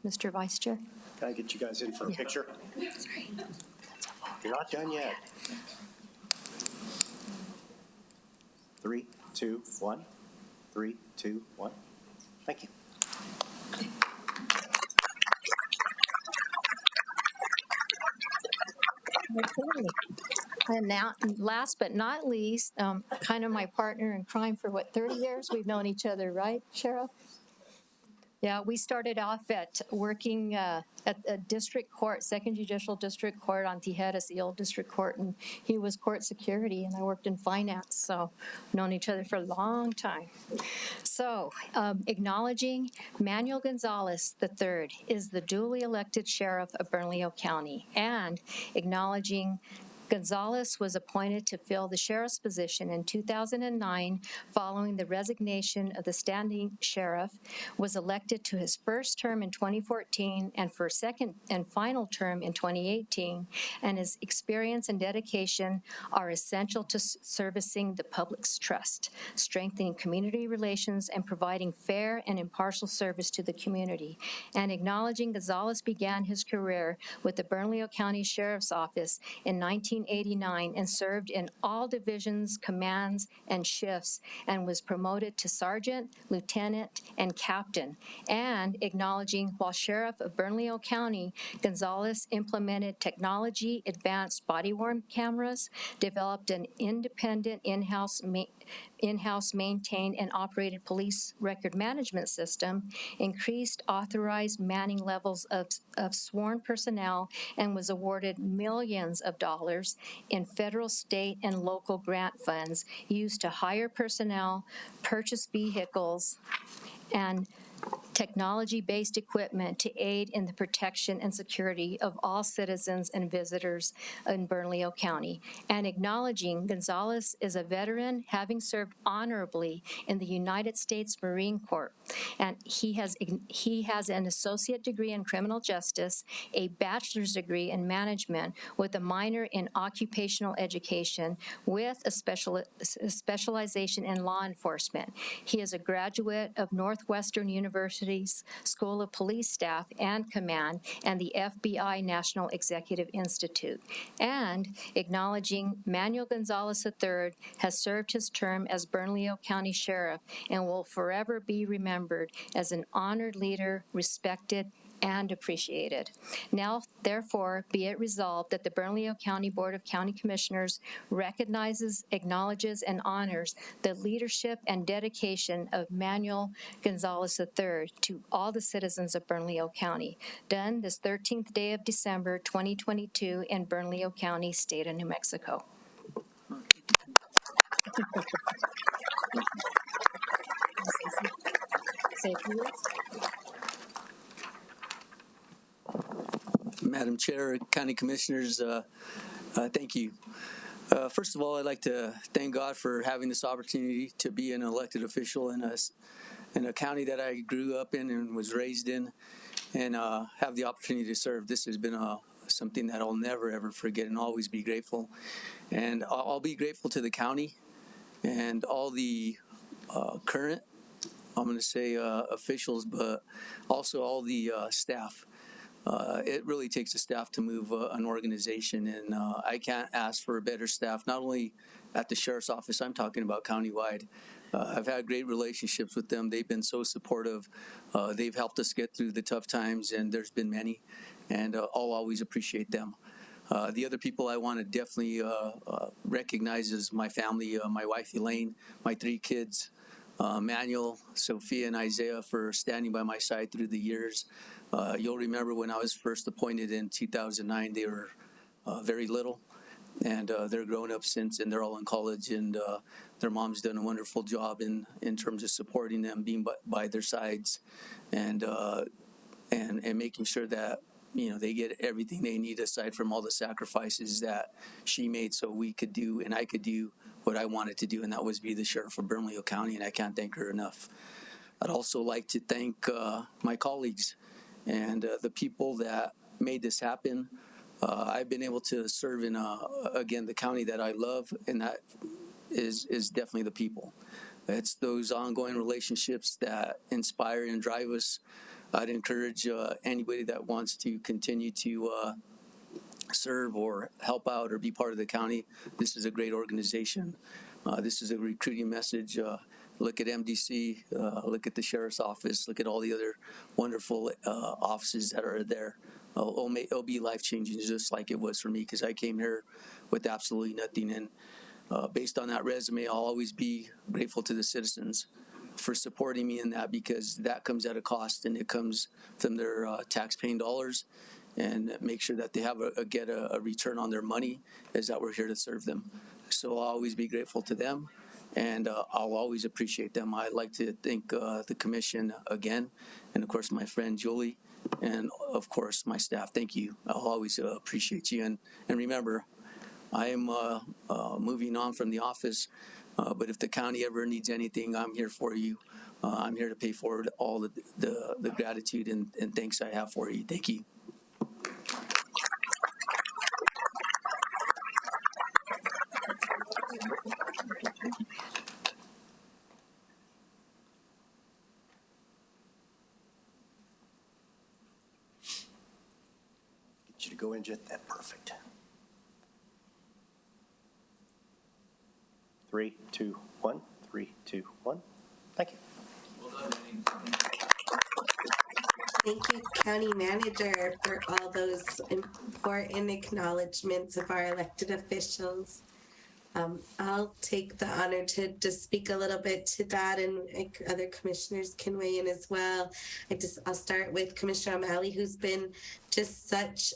Mr. Vice Chair? Can I get you guys in for a picture? Sorry. You're not done yet. 3, 2, 1. 3, 2, 1. Thank you. And now, last but not least, kind of my partner in crime for 30 years? We've known each other, right, Sheriff? Yeah, we started off at working at a district court, Second Judicial District Court on Tijeras, the old district court, and he was court security, and I worked in finance, so known each other for a long time. So, acknowledging Manuel Gonzalez III is the duly elected sheriff of Bernalillo County, and acknowledging Gonzalez was appointed to fill the sheriff's position in 2009 following the resignation of the standing sheriff, was elected to his first term in 2014 and for second and final term in 2018, and his experience and dedication are essential to servicing the public's trust, strengthening community relations, and providing fair and impartial service to the community. And acknowledging Gonzalez began his career with the Bernalillo County Sheriff's Office in 19 1989 and served in all divisions, commands, and shifts, and was promoted to sergeant, lieutenant, and captain. And acknowledging while sheriff of Bernalillo County, Gonzalez implemented technology, advanced body-worn cameras, developed an independent in-house maintained and operated police record management system, increased authorized manning levels of sworn personnel, and was awarded millions of dollars in federal, state, and local grant funds used to hire personnel, purchase vehicles, and technology-based equipment to aid in the protection and security of all citizens and visitors in Bernalillo County, and acknowledging Gonzalez is a veteran having served honorably in the United States Marine Corps, and he has an associate degree in criminal justice, a bachelor's degree in management with a minor in occupational education with a specialization in law enforcement. He is a graduate of Northwestern University's School of Police Staff and Command and the FBI National Executive Institute. And acknowledging Manuel Gonzalez III has served his term as Bernalillo County Sheriff and will forever be remembered as an honored leader, respected, and appreciated. Now, therefore, be it resolved that the Bernalillo County Board of County Commissioners recognizes, acknowledges, and honors the leadership and dedication of Manuel Gonzalez III to all the citizens of Bernalillo County. Done this 13th day of December, 2022 in Bernalillo County, state of New Mexico. Madam Chair, County Commissioners, thank you. First of all, I'd like to thank God for having this opportunity to be an elected official in a county that I grew up in and was raised in, and have the opportunity to serve. This has been something that I'll never, ever forget and always be grateful. And I'll be grateful to the county and all the current, I'm going to say officials, but also all the staff. It really takes a staff to move an organization, and I can't ask for a better staff, not only at the Sheriff's Office, I'm talking about countywide. I've had great relationships with them. They've been so supportive. They've helped us get through the tough times, and there's been many, and I'll always appreciate them. The other people I want to definitely recognize is my family, my wife Elaine, my 3 kids, Manuel, Sophia, and Isaiah, for standing by my side through the years. You'll remember when I was first appointed in 2009, they were very little, and they're grown up since, and they're all in college, and their mom's done a wonderful job in terms of supporting them, being by their sides, and making sure that they get everything they need aside from all the sacrifices that she made so we could do and I could do what I wanted to do, and that was be the sheriff of Bernalillo County, and I can't thank her enough. I'd also like to thank my colleagues and the people that made this happen. I've been able to serve in, again, the county that I love, and that is definitely the people. It's those ongoing relationships that inspire and drive us. I'd encourage anybody that wants to continue to serve or help out or be part of the county. This is a great organization. This is a recruiting message. Look at MDC, look at the Sheriff's Office, look at all the other wonderful offices that are there. It'll be life-changing just like it was for me, because I came here with absolutely nothing. And based on that resume, I'll always be grateful to the citizens for supporting me in that, because that comes at a cost, and it comes from their tax-paying dollars, and make sure that they have get a return on their money, is that we're here to serve them. So I'll always be grateful to them, and I'll always appreciate them. I'd like to thank the commission again, and of course my friend Julie, and of course my staff. Thank you. I'll always appreciate you. And remember, I am moving on from the office, but if the county ever needs anything, I'm here for you. I'm here to pay forward all the gratitude and thanks I have for you. Thank you. Get you to go in, Jet. That perfect. 3, 2, 1. 3, 2, 1. Thank you. Thank you, County Manager, for all those important acknowledgements of our elected officials. I'll take the honor to speak a little bit to that, and other commissioners can weigh in as well. I'll start with Commissioner O'Malley, who's been just such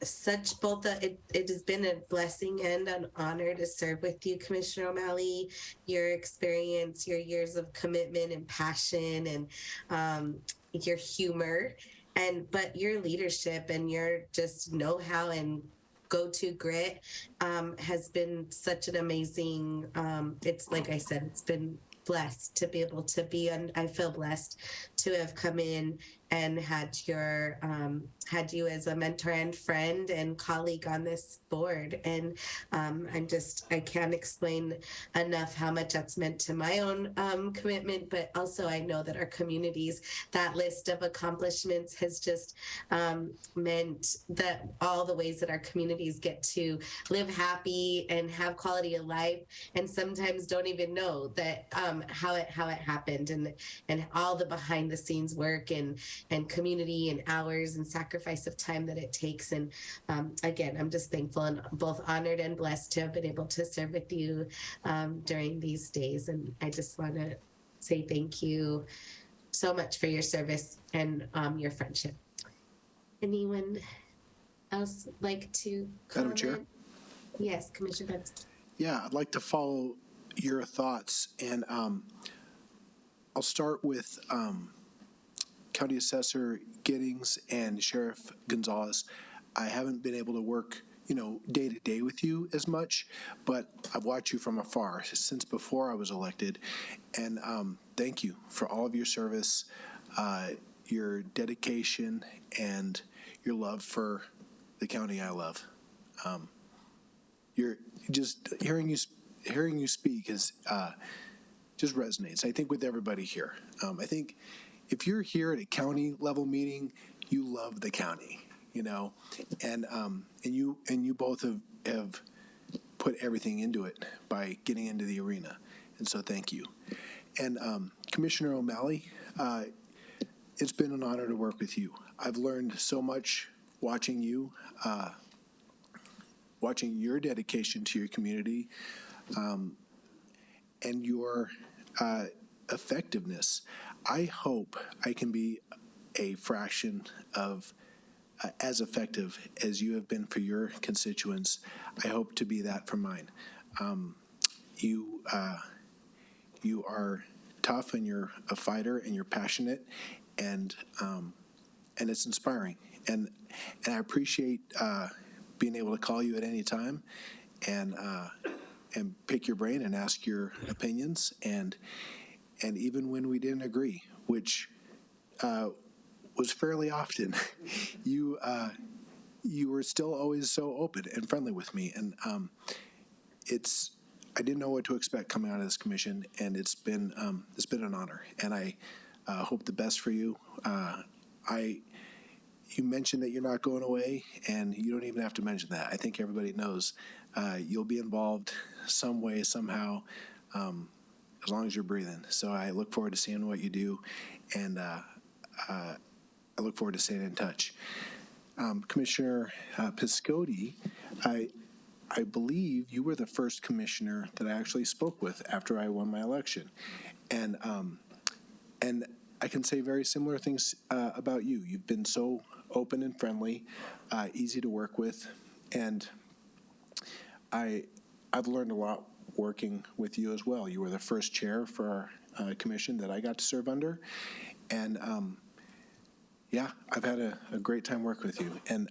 it has been a blessing and an honor to serve with you, Commissioner O'Malley. Your experience, your years of commitment and passion, and your humor, but your leadership and your just know-how and go-to grit has been such an amazing. It's like I said, it's been blessed to be able to be, and I feel blessed to have come in and had you as a mentor and friend and colleague on this board. And I can't explain enough how much that's meant to my own commitment, but also I know that our communities, that list of accomplishments has just meant that all the ways that our communities get to live happy and have quality of life, and sometimes don't even know that how it happened, and all the behind the scenes work and community and hours and sacrifice of time that it takes. And again, I'm just thankful and both honored and blessed to have been able to serve with you during these days. And I just want to say thank you so much for your service and your friendship. Anyone else like to comment? Madam Chair? Yes, Commissioner Bensky. Yeah, I'd like to follow your thoughts, and I'll start with County Assessor Giddings and Sheriff Gonzalez. I haven't been able to work, day to day with you as much, but I've watched you from afar since before I was elected, and thank you for all of your service, your dedication, and your love for the county I love. You're just hearing you speak is just resonates, I think, with everybody here. I think if you're here at a county level meeting, you love the county, and you both have put everything into it by getting into the arena, and so thank you. And Commissioner O'Malley, it's been an honor to work with you. I've learned so much watching you, watching your dedication to your community, and your effectiveness. I hope I can be a fraction of as effective as you have been for your constituents. I hope to be that for mine. You are tough, and you're a fighter, and you're passionate, and it's inspiring. And I appreciate being able to call you at any time and pick your brain and ask your opinions, and even when we didn't agree, which was fairly often, you were still always so open and friendly with me, and I didn't know what to expect coming out of this commission, and it's been an honor, and I hope the best for you. You mentioned that you're not going away, and you don't even have to mention that. I think everybody knows you'll be involved some way, somehow, as long as you're breathing. So I look forward to seeing what you do, and I look forward to staying in touch. Commissioner Piscotti, I believe you were the first commissioner that I actually spoke with after I won my election, and I can say very similar things about you. You've been so open and friendly, easy to work with, and I've learned a lot working with you as well. You were the first chair for our commission that I got to serve under, and I've had a great time working with you. And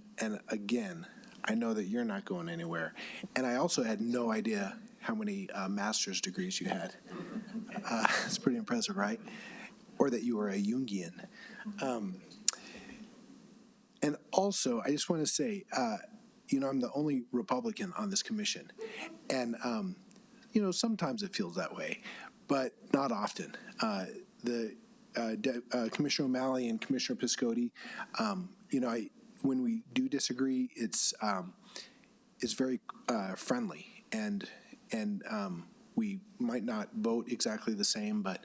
again, I know that you're not going anywhere, and I also had no idea how many master's degrees you had. It's pretty impressive, right? Or that you were a Jungian. And also, I just want to say, I'm the only Republican on this commission. And, sometimes it feels that way, but not often. Commissioner O'Malley and Commissioner Piscotti, when we do disagree, it's very friendly, and and we might not vote exactly the same, but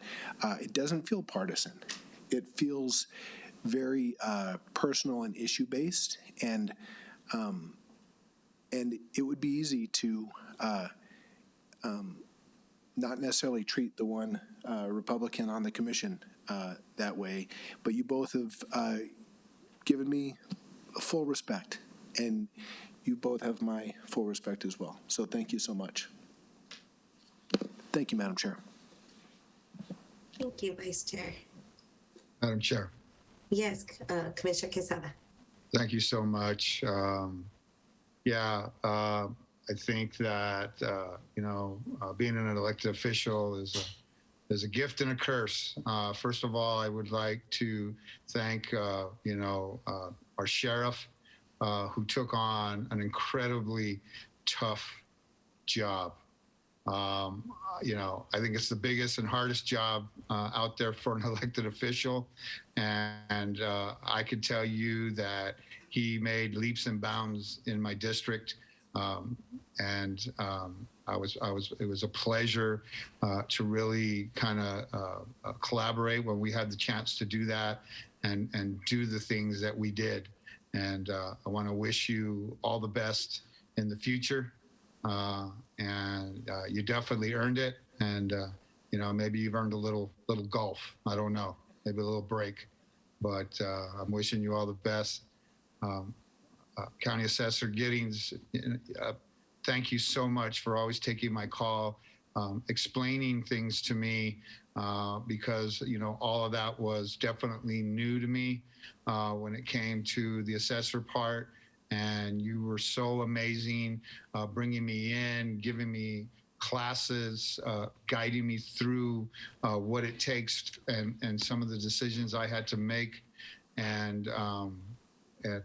it doesn't feel partisan. It feels very personal and issue-based, and it would be easy to not necessarily treat the one Republican on the commission that way, but you both have given me full respect, and you both have my full respect as well. So thank you so much. Thank you, Madam Chair. Thank you, Vice Chair. Madam Chair, Yes, Commissioner Quesada. thank you so much. I think that, being an elected official is a gift and a curse. First of all, I would like to thank, our sheriff, who took on an incredibly tough job. I think it's the biggest and hardest job out there for an elected official. And I can tell you that he made leaps and bounds in my district. It was a pleasure to really kind of collaborate when we had the chance to do that and do the things that we did. And I want to wish you all the best in the future. You definitely earned it. And, maybe you've earned a little golf. I don't know, maybe a little break. But I'm wishing you all the best. County Assessor Giddings, thank you so much for always taking my call, explaining things to me, because, all of that was definitely new to me when it came to the assessor part. And you were so amazing, bringing me in, giving me classes, guiding me through what it takes and some of the decisions I had to make. And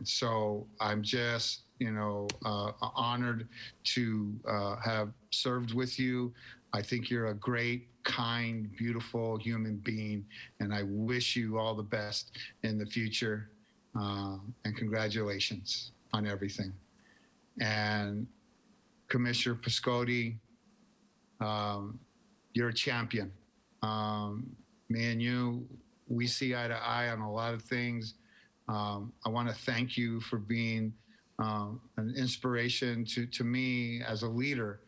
so I'm just, honored to have served with you. I think you're a great, kind, beautiful human being, and I wish you all the best in the future. And congratulations on everything. And Commissioner Piscotti, you're a champion. Me and you, we see eye to eye on a lot of things. I want to thank you for being an inspiration to me as a leader,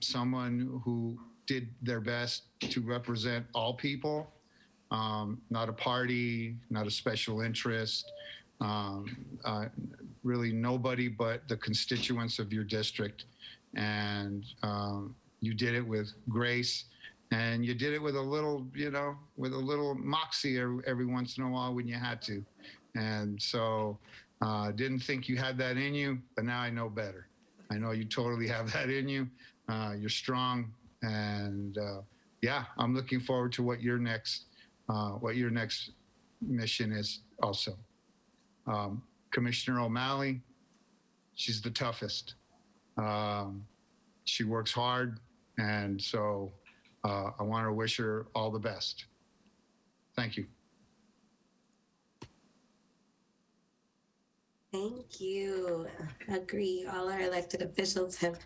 someone who did their best to represent all people, not a party, not a special interest, really nobody but the constituents of your district. And you did it with grace, and you did it with a little, with a little moxie every once in a while when you had to. And so didn't think you had that in you, but now I know better. I know you totally have that in you. You're strong. And I'm looking forward to what your next mission is also. Commissioner O'Malley, she's the toughest. She works hard. And so I want to wish her all the best. Thank you. Thank you. Agree. All our elected officials have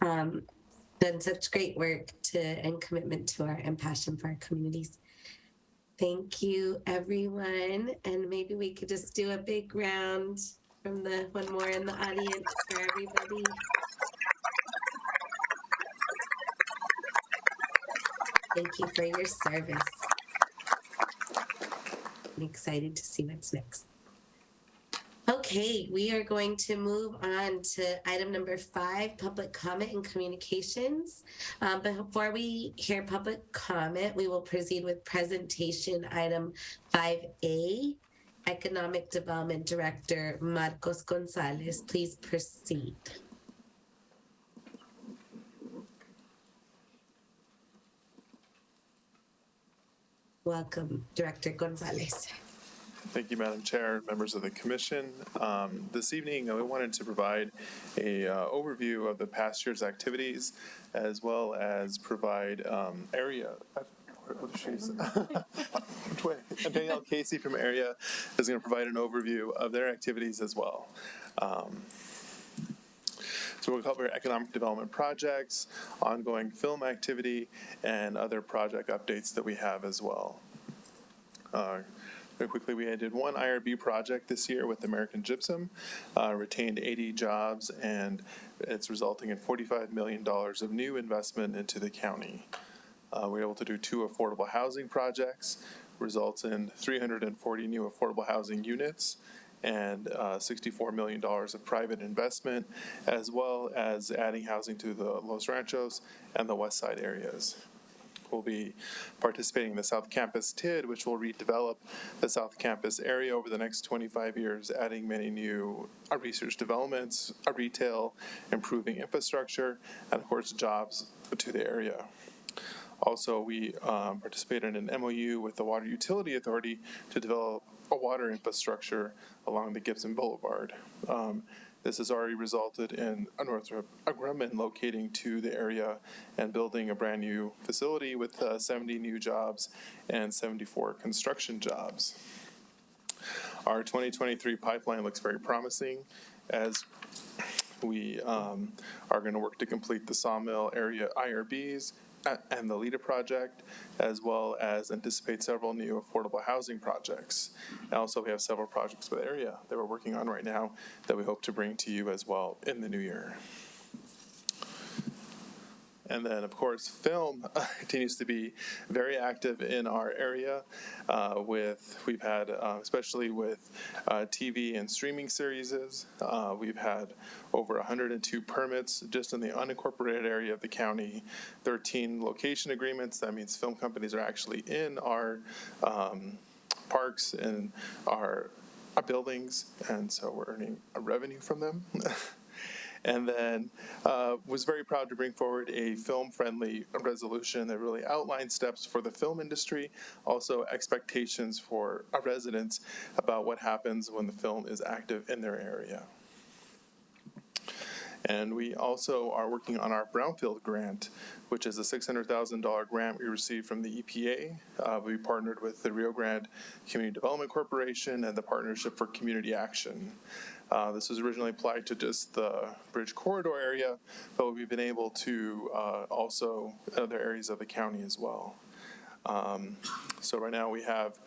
done such great work and commitment to our and passion for our communities. Thank you, everyone. And maybe we could just do a big round from the one more in the audience for everybody. Thank you for your service. I'm excited to see what's next. Okay, we are going to move on to item number 5, public comment and communications. But before we hear public comment, we will proceed with presentation item 5A. Economic Development Director Marcos Gonzalez, please proceed. Welcome, Director Gonzalez. Thank you, Madam Chair, members of the Commission. This evening, we wanted to provide a overview of the past year's activities, as well as provide area. Which way? And Danielle Casey from Area is going to provide an overview of their activities as well. We'll cover economic development projects, ongoing film activity, and other project updates that we have as well. Very quickly, we did one IRB project this year with American Gypsum, retained 80 jobs, and it's resulting in $45 million of new investment into the county. We were able to do 2 affordable housing projects, results in 340 new affordable housing units, and $64 million of private investment, as well as adding housing to the Los Ranchos and the West Side areas. We'll be participating in the South Campus TID, which will redevelop the South Campus area over the next 25 years, adding many new research developments, retail, improving infrastructure, and of course jobs to the area. Also, we participated in an MOU with the Water Utility Authority to develop a water infrastructure along the Gibson Boulevard. This has already resulted in Northrop Grumman locating to the area and building a brand new facility with 70 new jobs and 74 construction jobs. Our 2023 pipeline looks very promising as we are going to work to complete the Sawmill area IRBs and the LEDA project, as well as anticipate several new affordable housing projects. And also, we have several projects with the area that we're working on right now that we hope to bring to you as well in the new year. And then, of course, film continues to be very active in our area. We've had, especially with TV and streaming series, we've had over 102 permits just in the unincorporated area of the county, 13 location agreements. That means film companies are actually in our parks and our buildings, and so we're earning a revenue from them. And then was very proud to bring forward a film-friendly resolution that really outlines steps for the film industry, also expectations for our residents about what happens when the film is active in their area. And we also are working on our Brownfield grant, which is a $600,000 grant we received from the EPA. We partnered with the Rio Grande Community Development Corporation and the Partnership for Community Action. This was originally applied to just the Bridge Corridor area, but we've been able to also other areas of the county as well. So right now we have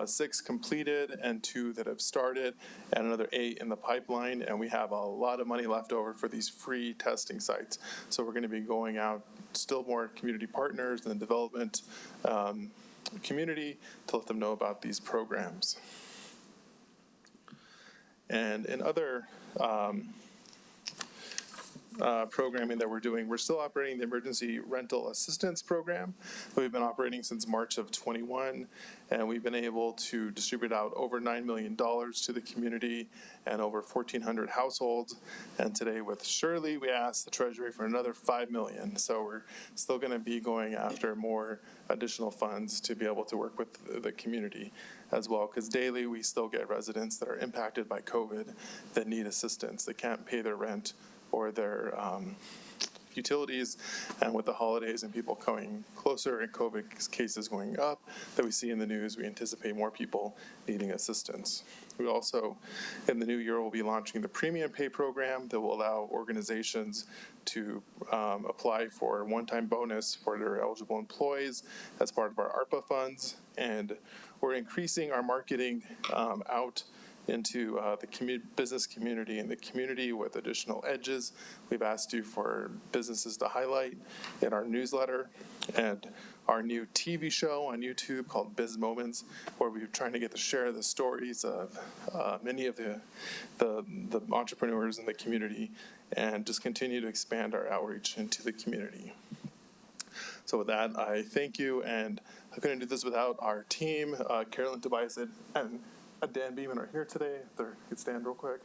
6 completed and 2 that have started, and another 8 in the pipeline, and we have a lot of money left over for these free testing sites. So we're going to be going out still more community partners and development community to let them know about these programs. And in other programming that we're doing, we're still operating the Emergency Rental Assistance Program that we've been operating since March of 21, and we've been able to distribute out over $9 million to the community and over 1,400 households. And today with Shirley, we asked the Treasury for another $5 million. So we're still going to be going after more additional funds to be able to work with the community as well, because daily we still get residents that are impacted by COVID that need assistance. They can't pay their rent or their utilities, and with the holidays and people coming closer and COVID cases going up that we see in the news, we anticipate more people needing assistance. We also, in the new year, will be launching the Premium Pay program that will allow organizations to apply for a one-time bonus for their eligible employees as part of our ARPA funds, and we're increasing our marketing out into the business community and the community with additional edges. We've asked you for businesses to highlight in our newsletter and our new TV show on YouTube called Biz Moments, where we're trying to get to share the stories of many of the entrepreneurs in the community and just continue to expand our outreach into the community. So with that, I thank you, and I couldn't do this without our team. Carolyn Tobias and Dan Beeman are here today. If they could stand real quick.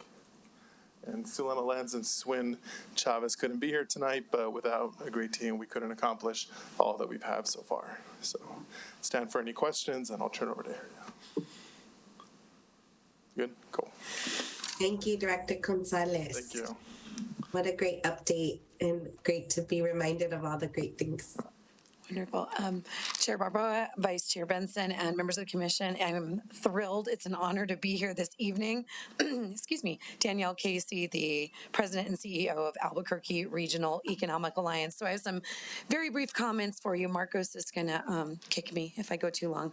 And Sulema Lenz and Swin Chavez couldn't be here tonight, but without a great team, we couldn't accomplish all that we've had so far. So stand for any questions, and I'll turn it over to Harry. Good? Cool. Thank you, Director Gonzalez. Thank you. What a great update, and great to be reminded of all the great things. Wonderful. Chair Barbara, Vice Chair Benson, and members of the commission, I'm thrilled. It's an honor to be here this evening. Excuse me, Danielle Casey, the President and CEO of Albuquerque Regional Economic Alliance. So I have some very brief comments for you. Marcos is going to kick me if I go too long.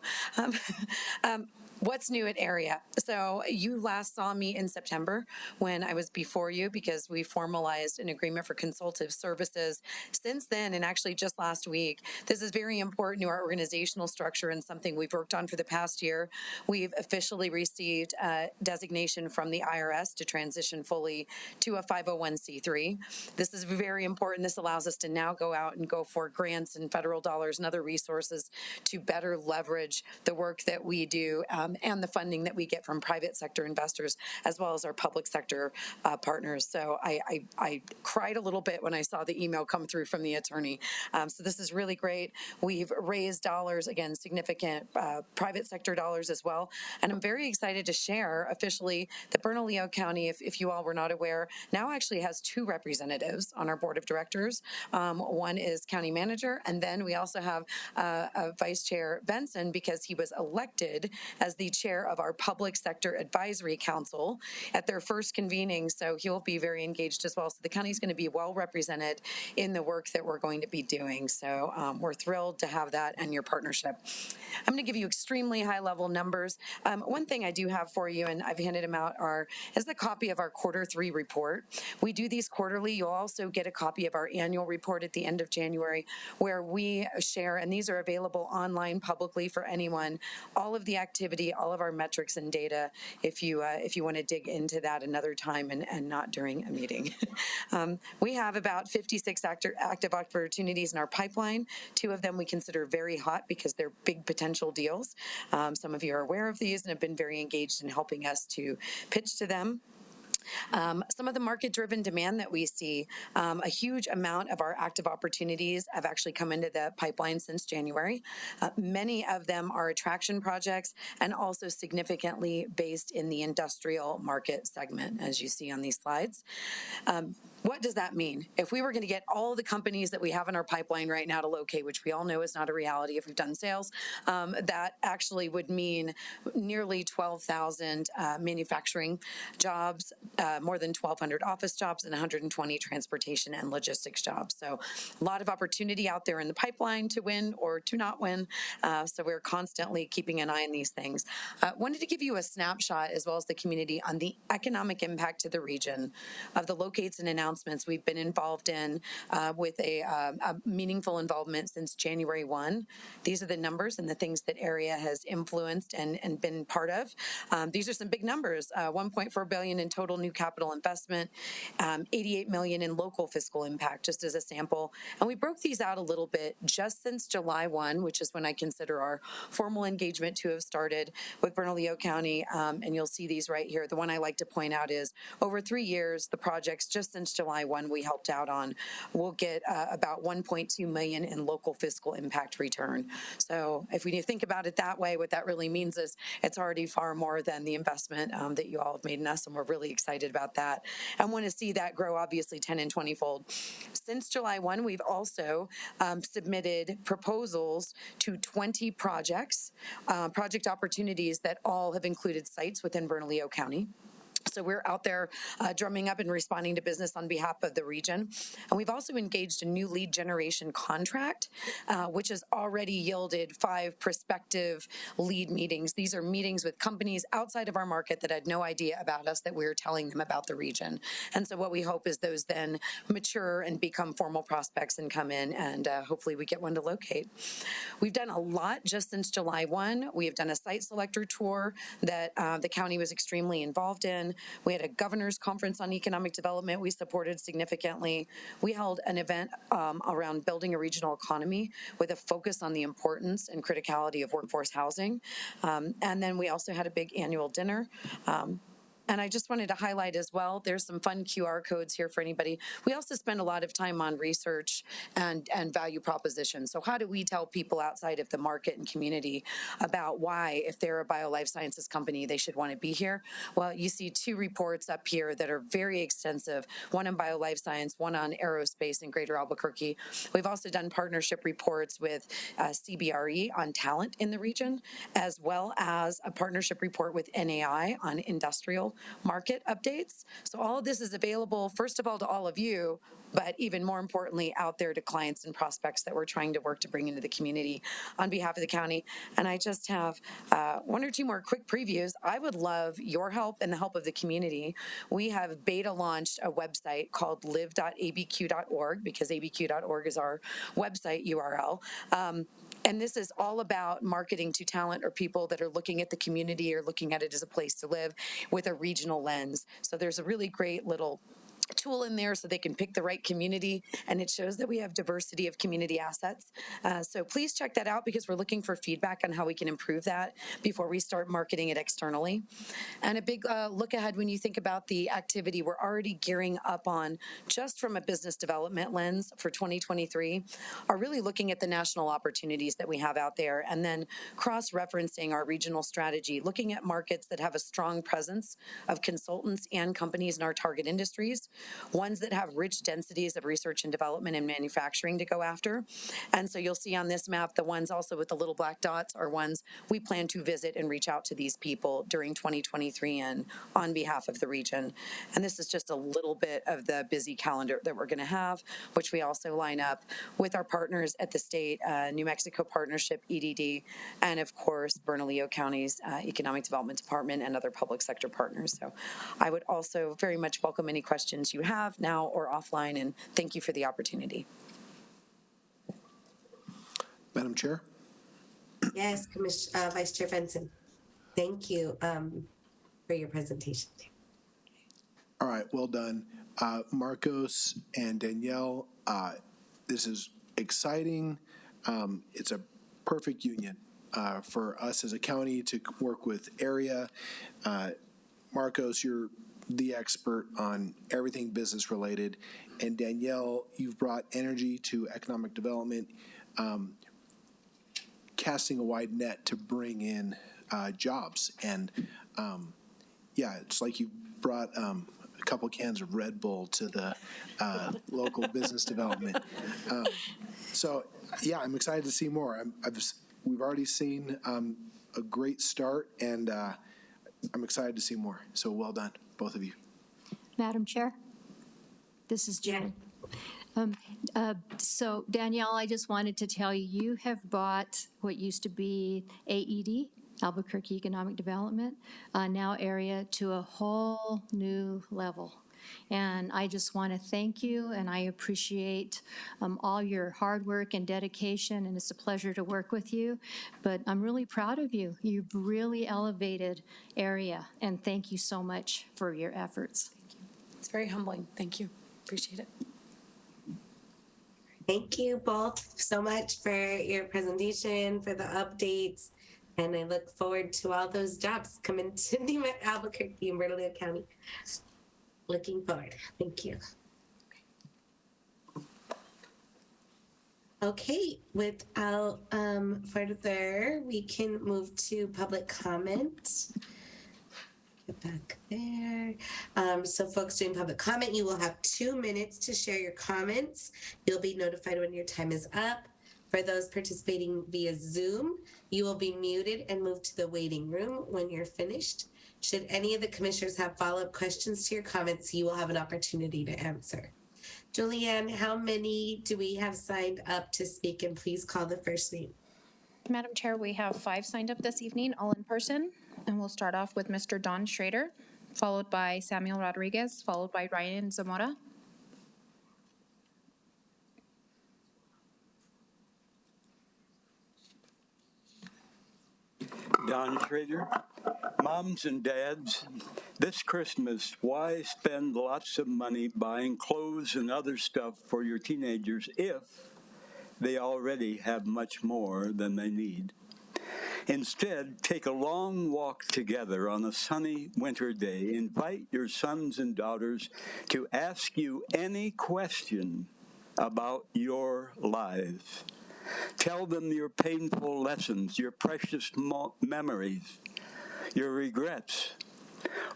What's new at Area? So you last saw me in September when I was before you because we formalized an agreement for consultative services. Since then, and actually just last week, this is very important to our organizational structure and something we've worked on for the past year. We've officially received a designation from the IRS to transition fully to a 501c3. This is very important. This allows us to now go out and go for grants and federal dollars and other resources to better leverage the work that we do and the funding that we get from private sector investors as well as our public sector partners. So I cried a little bit when I saw the email come through from the attorney. So this is really great. We've raised dollars, again, significant private sector dollars as well. And I'm very excited to share officially that Bernalillo County, if you all were not aware, now actually has 2 representatives on our board of directors. One is county manager, and then we also have Vice Chair Benson because he was elected as the chair of our Public Sector Advisory Council at their first convening. So he'll be very engaged as well. So the county is going to be well represented in the work that we're going to be doing. So we're thrilled to have that and your partnership. I'm going to give you extremely high level numbers. One thing I do have for you, and I've handed them out, is the copy of our Q3 report. We do these quarterly. You'll also get a copy of our annual report at the end of January where we share, and these are available online publicly for anyone, all of the activity, all of our metrics and data if you want to dig into that another time and not during a meeting. We have about 56 active opportunities in our pipeline. 2 of them we consider very hot because they're big potential deals. Some of you are aware of these and have been very engaged in helping us to pitch to them. Some of the market-driven demand that we see, a huge amount of our active opportunities have actually come into the pipeline since January. Many of them are attraction projects and also significantly based in the industrial market segment, as you see on these slides. What does that mean? If we were going to get all the companies that we have in our pipeline right now to locate, which we all know is not a reality if we've done sales, that actually would mean nearly 12,000 manufacturing jobs, more than 1,200 office jobs, and 120 transportation and logistics jobs. So a lot of opportunity out there in the pipeline to win or to not win. So we're constantly keeping an eye on these things. Wanted to give you a snapshot as well as the community on the economic impact to the region of the locates and announcements we've been involved in with a meaningful involvement since January 1. These are the numbers and the things that Area has influenced and been part of. These are some big numbers, $1.4 billion in total new capital investment, $88 million in local fiscal impact, just as a sample. And we broke these out a little bit just since July 1, which is when I consider our formal engagement to have started with Bernalillo County. And you'll see these right here. The one I like to point out is over 3 years, the projects just since July 1 we helped out on will get about $1.2 million in local fiscal impact return. So if we think about it that way, what that really means is it's already far more than the investment that you all have made in us, and we're really excited about that and want to see that grow obviously 10 and 20-fold. Since July 1, we've also submitted proposals to 20 projects, project opportunities that all have included sites within Bernalillo County. So we're out there drumming up and responding to business on behalf of the region. And we've also engaged a new lead generation contract, which has already yielded 5 prospective lead meetings. These are meetings with companies outside of our market that had no idea about us, that we were telling them about the region. And so what we hope is those then mature and become formal prospects and come in, and hopefully we get one to locate. We've done a lot just since July 1. We have done a site selector tour that the county was extremely involved in. We had a governor's conference on economic development we supported significantly. We held an event around building a regional economy with a focus on the importance and criticality of workforce housing. And then we also had a big annual dinner. And I just wanted to highlight as well, there's some fun QR codes here for anybody. We also spend a lot of time on research and value propositions. So how do we tell people outside of the market and community about why, if they're a bio-life sciences company, they should want to be here? Well, you see two reports up here that are very extensive, one on bio-life science, one on aerospace in Greater Albuquerque. We've also done partnership reports with CBRE on talent in the region, as well as a partnership report with NAI on industrial market updates. So all of this is available, first of all, to all of you, but even more importantly, out there to clients and prospects that we're trying to work to bring into the community on behalf of the county. And I just have one or two more quick previews. I would love your help and the help of the community. We have beta launched a website called live.abq.org, because abq.org is our website URL. And this is all about marketing to talent or people that are looking at the community or looking at it as a place to live with a regional lens. So there's a really great little tool in there so they can pick the right community, and it shows that we have diversity of community assets. So please check that out, because we're looking for feedback on how we can improve that before we start marketing it externally. And a big look ahead when you think about the activity we're already gearing up on, just from a business development lens for 2023, are really looking at the national opportunities that we have out there, and then cross-referencing our regional strategy, looking at markets that have a strong presence of consultants and companies in our target industries, ones that have rich densities of research and development and manufacturing to go after. And so you'll see on this map, the ones also with the little black dots are ones we plan to visit and reach out to these people during 2023 and on behalf of the region. And this is just a little bit of the busy calendar that we're going to have, which we also line up with our partners at the state, New Mexico Partnership, EDD, and of course, Bernalillo County's Economic Development Department and other public sector partners. So I would also very much welcome any questions you have now or offline, and thank you for the opportunity. Madam Chair? Yes, Vice Chair Benson. Thank you for your presentation. All right, well done. Marcos and Danielle, this is exciting. It's a perfect union for us as a county to work with area. Marcos, you're the expert on everything business related. And Danielle, you've brought energy to economic development, casting a wide net to bring in jobs. And yeah, it's like you brought a couple cans of Red Bull to the local business development. So yeah, I'm excited to see more. We've already seen a great start, and I'm excited to see more. So well done, both of you. Madam Chair, this is Jen. So Danielle, I just wanted to tell you, you have brought what used to be AED, Albuquerque Economic Development, now area, to a whole new level. And I just want to thank you, and I appreciate all your hard work and dedication, and it's a pleasure to work with you. But I'm really proud of you. You've really elevated area, and thank you so much for your efforts. Thank you. It's very humbling. Thank you. Appreciate it. Thank you both so much for your presentation, for the updates, and I look forward to all those jobs coming to New Albuquerque and Bernalillo County. Looking forward. Thank you. Okay, without further, we can move to public comment. Get back there. So folks doing public comment, you will have 2 minutes to share your comments. You'll be notified when your time is up. For those participating via Zoom, you will be muted and moved to the waiting room when you're finished. Should any of the commissioners have follow-up questions to your comments, you will have an opportunity to answer. Julianne, how many do we have signed up to speak? And please call the first name. Madam Chair, we have 5 signed up this evening, all in person. And we'll start off with Mr. Don Schrader, followed by Samuel Rodriguez, followed by Ryan Zamora. Don Schrader. Moms and dads, this Christmas, why spend lots of money buying clothes and other stuff for your teenagers if they already have much more than they need? Instead, take a long walk together on a sunny winter day. Invite your sons and daughters to ask you any question about your lives. Tell them your painful lessons, your precious memories, your regrets.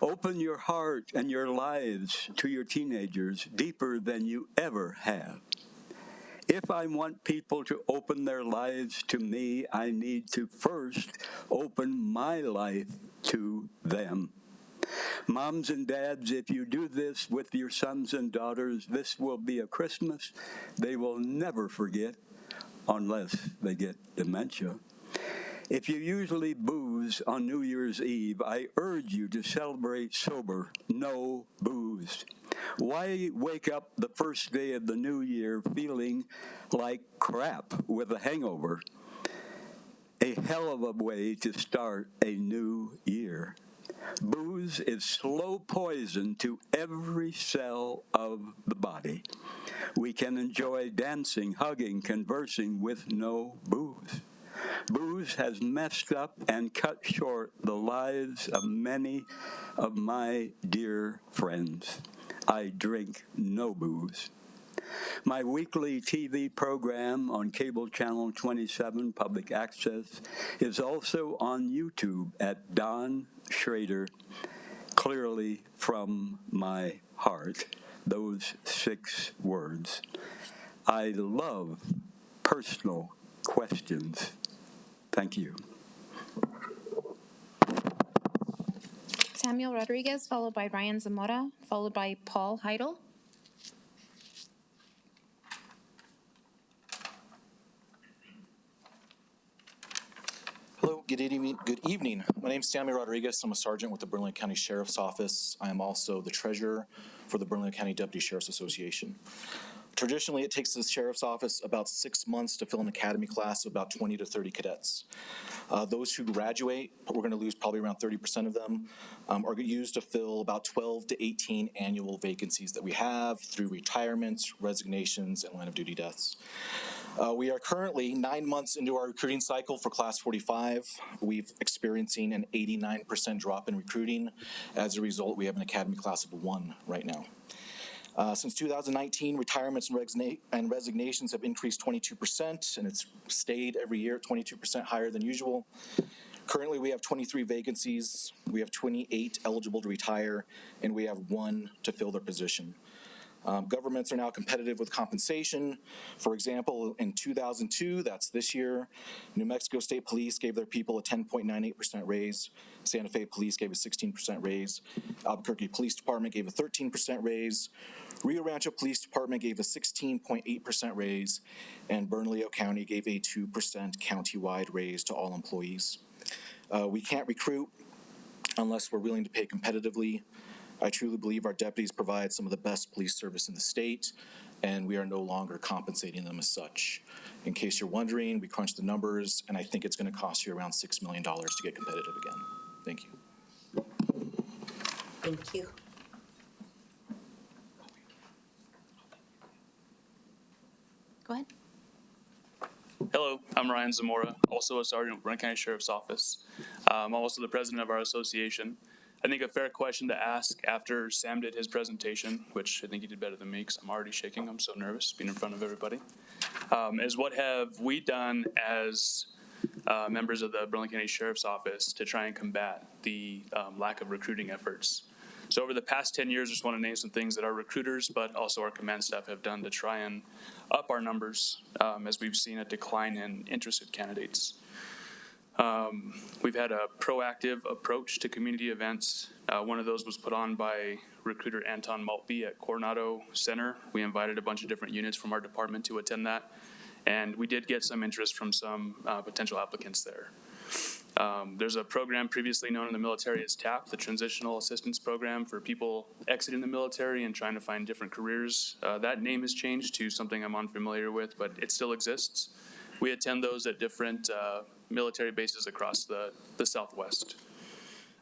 Open your heart and your lives to your teenagers deeper than you ever have. If I want people to open their lives to me, I need to first open my life to them. Moms and dads, if you do this with your sons and daughters, this will be a Christmas they will never forget unless they get dementia. If you usually booze on New Year's Eve, I urge you to celebrate sober, no booze. Why wake up the first day of the new year feeling like crap with a hangover? A hell of a way to start a new year. Booze is slow poison to every cell of the body. We can enjoy dancing, hugging, conversing with no booze. Booze has messed up and cut short the lives of many of my dear friends. I drink no booze. My weekly TV program on cable channel 27 public access is also on YouTube at Don Schrader, clearly from my heart. Those 6 words. I love personal questions. Thank you. Samuel Rodriguez, followed by Ryan Zamora, followed by Paul Heidel. Hello, good evening. My name is Samuel Rodriguez. I'm a sergeant with the Bernalillo County Sheriff's Office. I am also the treasurer for the Bernalillo County Deputy Sheriff's Association. Traditionally, it takes the Sheriff's Office about 6 months to fill an academy class of about 20 to 30 cadets. Those who graduate, we're going to lose probably around 30% of them, are used to fill about 12 to 18 annual vacancies that we have through retirements, resignations, and line of duty deaths. We are currently 9 months into our recruiting cycle for Class 45. We've experiencing an 89% drop in recruiting. As a result, we have an academy class of 1 right now. Since 2019, retirements and resignations have increased 22%, and it's stayed every year 22% higher than usual. Currently, we have 23 vacancies, we have 28 eligible to retire, and we have 1 to fill their position. Governments are now competitive with compensation. For example, in 2002, that's this year, New Mexico State Police gave their people a 10.98% raise. Santa Fe Police gave a 16% raise. Albuquerque Police Department gave a 13% raise. Rio Rancho Police Department gave a 16.8% raise. And Bernalillo County gave a 2% countywide raise to all employees. We can't recruit unless we're willing to pay competitively. I truly believe our deputies provide some of the best police service in the state, and we are no longer compensating them as such. In case you're wondering, we crunched the numbers, and I think it's going to cost you around $6 million to get competitive again. Thank you. Thank you. Go ahead. Hello, I'm Ryan Zamora, also a sergeant with Bernalillo County Sheriff's Office. I'm also the president of our association. I think a fair question to ask after Sam did his presentation, which I think he did better than me because I'm already shaking. I'm so nervous being in front of everybody, is what have we done as members of the Bernalillo County Sheriff's Office to try and combat the lack of recruiting efforts. So over the past 10 years, I just want to name some things that our recruiters, but also our command staff have done to try and up our numbers as we've seen a decline in interested candidates. We've had a proactive approach to community events. One of those was put on by recruiter Anton Maltby at Coronado Center. We invited a bunch of different units from our department to attend that, and we did get some interest from some potential applicants there. There's a program previously known in the military as TAP, the Transitional Assistance Program for people exiting the military and trying to find different careers. That name has changed to something I'm unfamiliar with, but it still exists. We attend those at different military bases across the Southwest.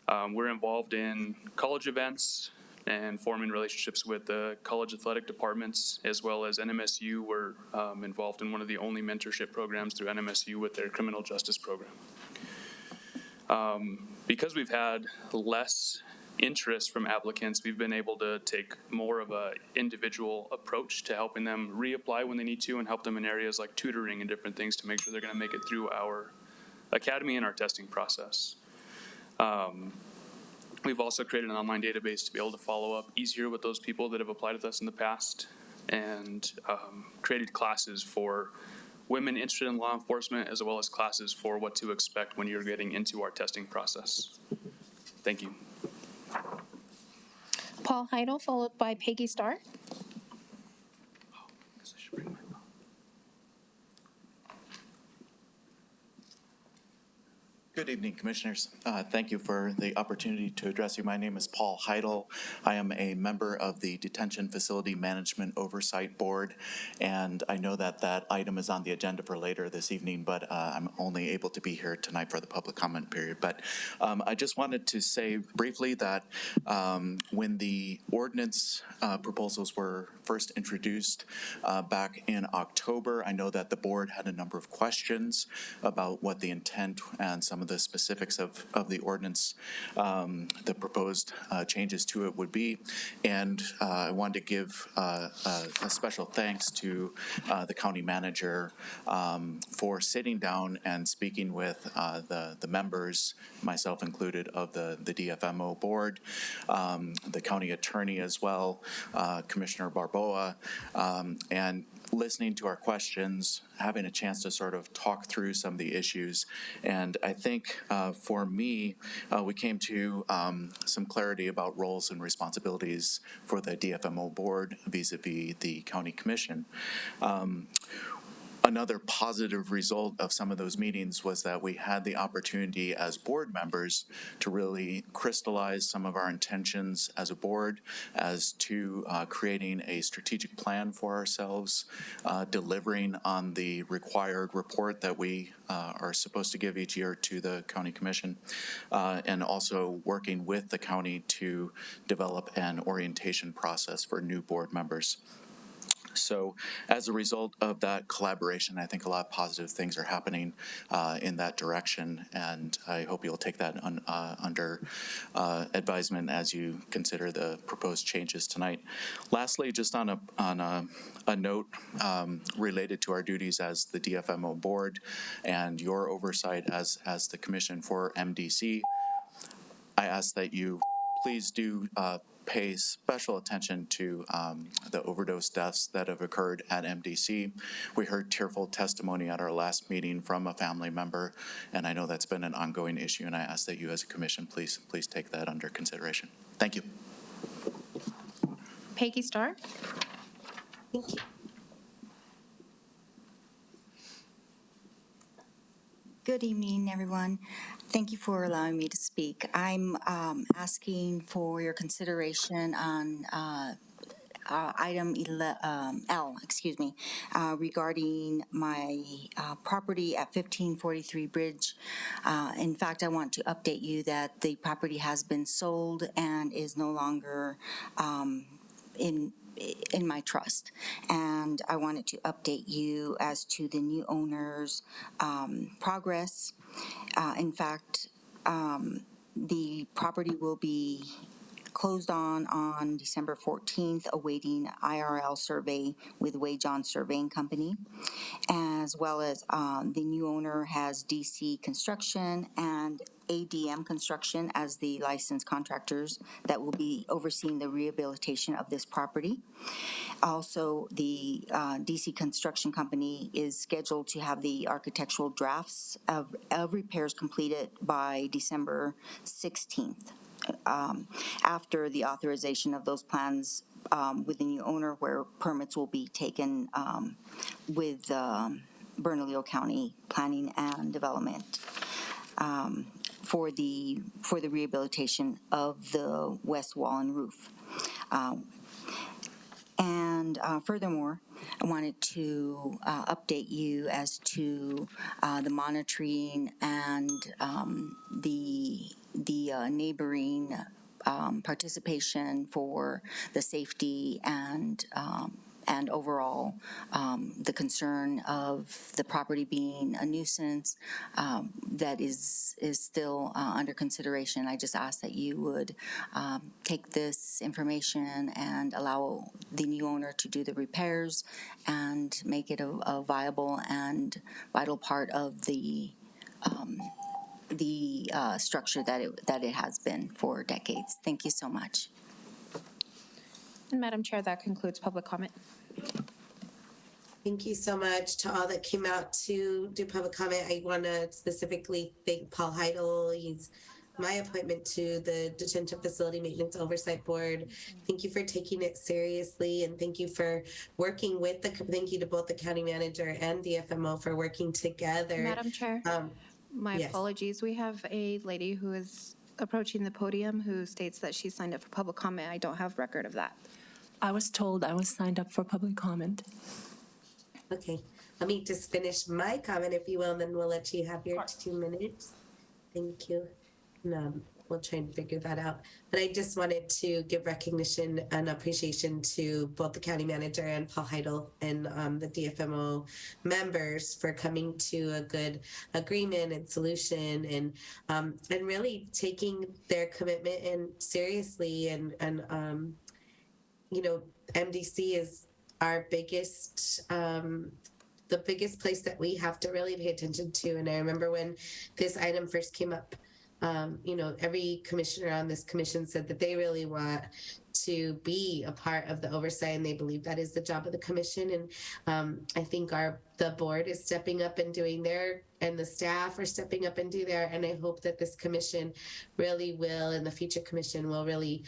We're involved in college events and forming relationships with the college athletic departments, as well as NMSU. We're involved in one of the only mentorship programs through NMSU with their criminal justice program. Because we've had less interest from applicants, we've been able to take more of a individual approach to helping them reapply when they need to and help them in areas like tutoring and different things to make sure they're going to make it through our academy and our testing process. We've also created an online database to be able to follow up easier with those people that have applied with us in the past, and created classes for women interested in law enforcement, as well as classes for what to expect when you're getting into our testing process. Thank you. Paul Heidel, followed by Peggy Starr. Good evening, Commissioners. Thank you for the opportunity to address you. My name is Paul Heidel. I am a member of the Detention Facility Management Oversight Board, and I know that that item is on the agenda for later this evening, but I'm only able to be here tonight for the public comment period. But I just wanted to say briefly that when the ordinance proposals were first introduced back in October, I know that the board had a number of questions about what the intent and some of the specifics of the ordinance, the proposed changes to it would be. And I wanted to give a special thanks to the county manager for sitting down and speaking with the members, myself included, of the DFMO board, the county attorney as well, Commissioner Barboa, and listening to our questions, having a chance to sort of talk through some of the issues. And I think for me, we came to some clarity about roles and responsibilities for the DFMO board vis-a-vis the county commission. Another positive result of some of those meetings was that we had the opportunity as board members to really crystallize some of our intentions as a board as to creating a strategic plan for ourselves, delivering on the required report that we are supposed to give each year to the county commission, and also working with the county to develop an orientation process for new board members. So as a result of that collaboration, I think a lot of positive things are happening in that direction, and I hope you'll take that under advisement as you consider the proposed changes tonight. Lastly, just on a note related to our duties as the DFMO board and your oversight as the Commission for MDC, I ask that you please do pay special attention to the overdose deaths that have occurred at MDC. We heard tearful testimony at our last meeting from a family member, and I know that's been an ongoing issue, and I ask that you as a commission please take that under consideration. Thank you. Peggy Starr. Thank you. Good evening, everyone. Thank you for allowing me to speak. I'm asking for your consideration on item L, regarding my property at 1543 Bridge. In fact, I want to update you that the property has been sold and is no longer in my trust, and I wanted to update you as to the new owner's progress. In fact, the property will be closed on December 14th, awaiting IRL survey with Wade-John Surveying Company, as well as the new owner has DC Construction and ADM Construction as the licensed contractors that will be overseeing the rehabilitation of this property. Also, the DC Construction Company is scheduled to have the architectural drafts of repairs completed by December 16th. After the authorization of those plans with the new owner, where permits will be taken with Bernalillo County Planning and Development for the rehabilitation of the west wall and roof. And furthermore, I wanted to update you as to the monitoring and the neighboring participation for the safety and and overall the concern of the property being a nuisance that is still under consideration. I just ask that you would take this information and allow the new owner to do the repairs and make it a viable and vital part of the structure that it has been for decades. Thank you so much. And Madam Chair, that concludes public comment. Thank you so much to all that came out to do public comment. I want to specifically thank Paul Heidel. He's my appointment to the Detention Facility Maintenance Oversight Board. Thank you for taking it seriously, and thank you for working with thank you to both the county manager and the FMO for working together. Madam Chair, my yes. apologies. We have a lady who is approaching the podium who states that she signed up for public comment. I don't have record of that. I was told I was signed up for public comment. Okay, let me just finish my comment, if you will, and then we'll let you have your 2 minutes. Thank you. And, we'll try and figure that out. But I just wanted to give recognition and appreciation to both the county manager and Paul Heidel and the DFMO members for coming to a good agreement and solution, and really taking their commitment and seriously. And you know, MDC is our biggest, the biggest place that we have to really pay attention to. And I remember when this item first came up, you know, every commissioner on this commission said that they really want to be a part of the oversight, and they believe that is the job of the commission. And I think the board is stepping up and doing their, and the staff are stepping up and do their, and I hope that this commission really will, and the future commission will really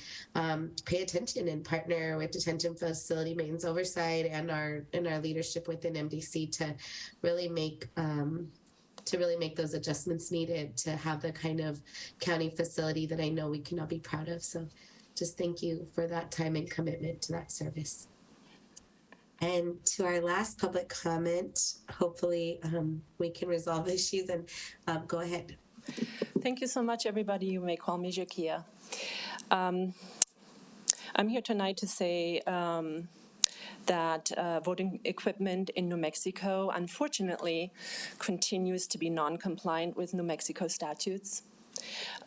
pay attention and partner with Detention Facility Maintenance Oversight and our leadership within MDC to really make those adjustments needed to have the kind of county facility that I know we can all be proud of. So just thank you for that time and commitment to that service. And to our last public comment, hopefully we can resolve issues, and go ahead. Thank you so much, everybody. You may call me Jakia. I'm here tonight to say that voting equipment in New Mexico, unfortunately, continues to be non-compliant with New Mexico statutes.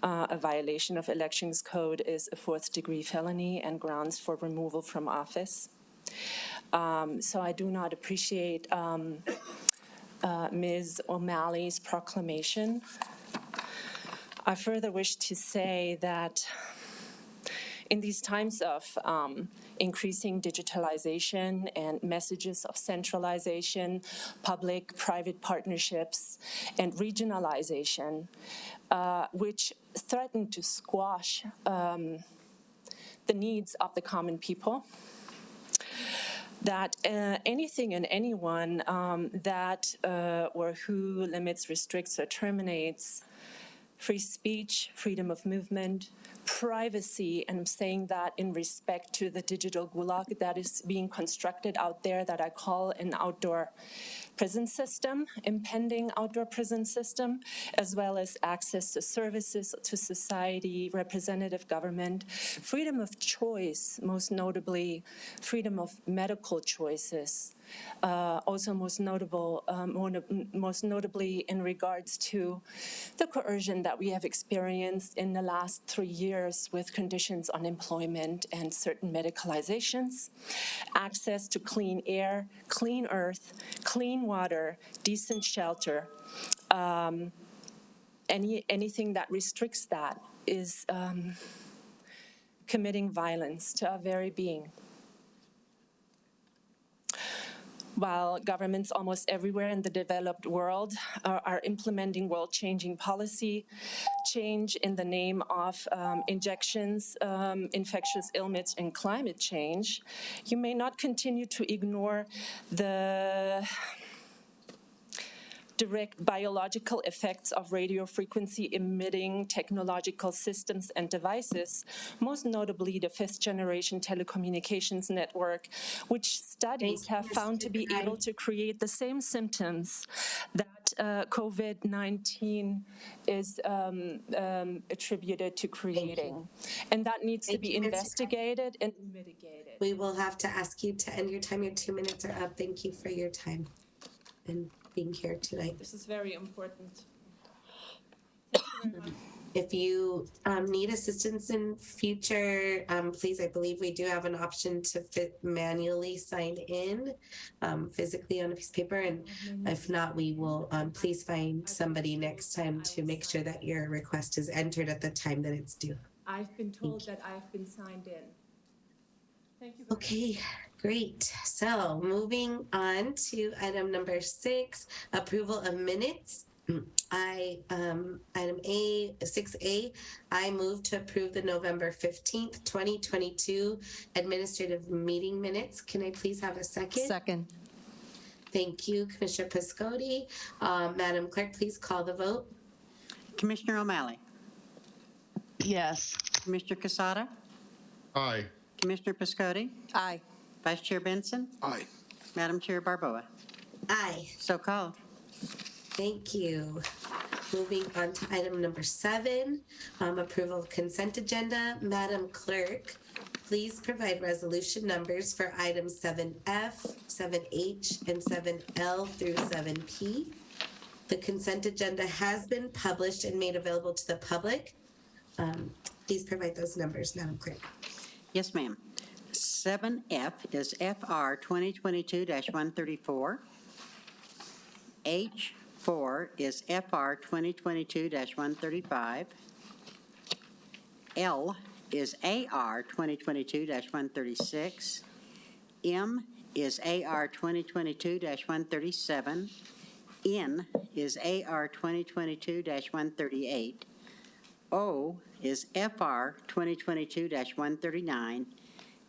A violation of elections code is a 4th-degree felony and grounds for removal from office. So I do not appreciate Ms. O'Malley's proclamation. I further wish to say that in these times of increasing digitalization and messages of centralization, public-private partnerships, and regionalization, which threaten to squash the needs of the common people, that anything and anyone that or who limits, restricts, or terminates free speech, freedom of movement, privacy, and I'm saying that in respect to the digital gulag that is being constructed out there that I call an outdoor prison system, impending outdoor prison system, as well as access to services, to society, representative government, freedom of choice, most notably freedom of medical choices, also most notably in regards to the coercion that we have experienced in the last 3 years with conditions on employment and certain medicalizations, access to clean air, clean earth, clean water, decent shelter. Anything that restricts that is committing violence to our very being. While governments almost everywhere in the developed world are implementing world-changing policy change in the name of injections, infectious illness, and climate change, you may not continue to ignore the direct biological effects of radio frequency emitting technological systems and devices, most notably the fifth generation telecommunications network, which studies have found to be able to create the same symptoms that COVID-19 is attributed to creating. And that needs to be investigated and mitigated. We will have to ask you to end your time. Your 2 minutes are up. Thank you for your time and being here tonight. This is very important. If you need assistance in future, please, I believe we do have an option to manually sign in physically on a piece of paper. And if not, we will please find somebody next time to make sure that your request is entered at the time that it's due. I've been told that I've been signed in. Thank you. Okay, great. So moving on to item number 6, approval of minutes. Item 6A, I move to approve the November 15th, 2022 administrative meeting minutes. Can I please have a second? Second. Thank you, Commissioner Piscotti. Madam Clerk, please call the vote. Commissioner O'Malley. Yes. Commissioner Casada. Aye. Commissioner Piscotti. Aye. Vice Chair Benson. Aye. Madam Chair Barboa. Aye. So called. Thank you. Moving on to item number 7, approval of consent agenda. Madam Clerk, please provide resolution numbers for items 7F, 7H, and 7L through 7P. The consent agenda has been published and made available to the public. Please provide those numbers, Madam Clerk. Yes, ma'am. 7F is FR 2022-134. H4 is FR 2022-135. L is AR 2022-136. M is AR 2022-137. N is AR 2022-138. O is FR 2022-139.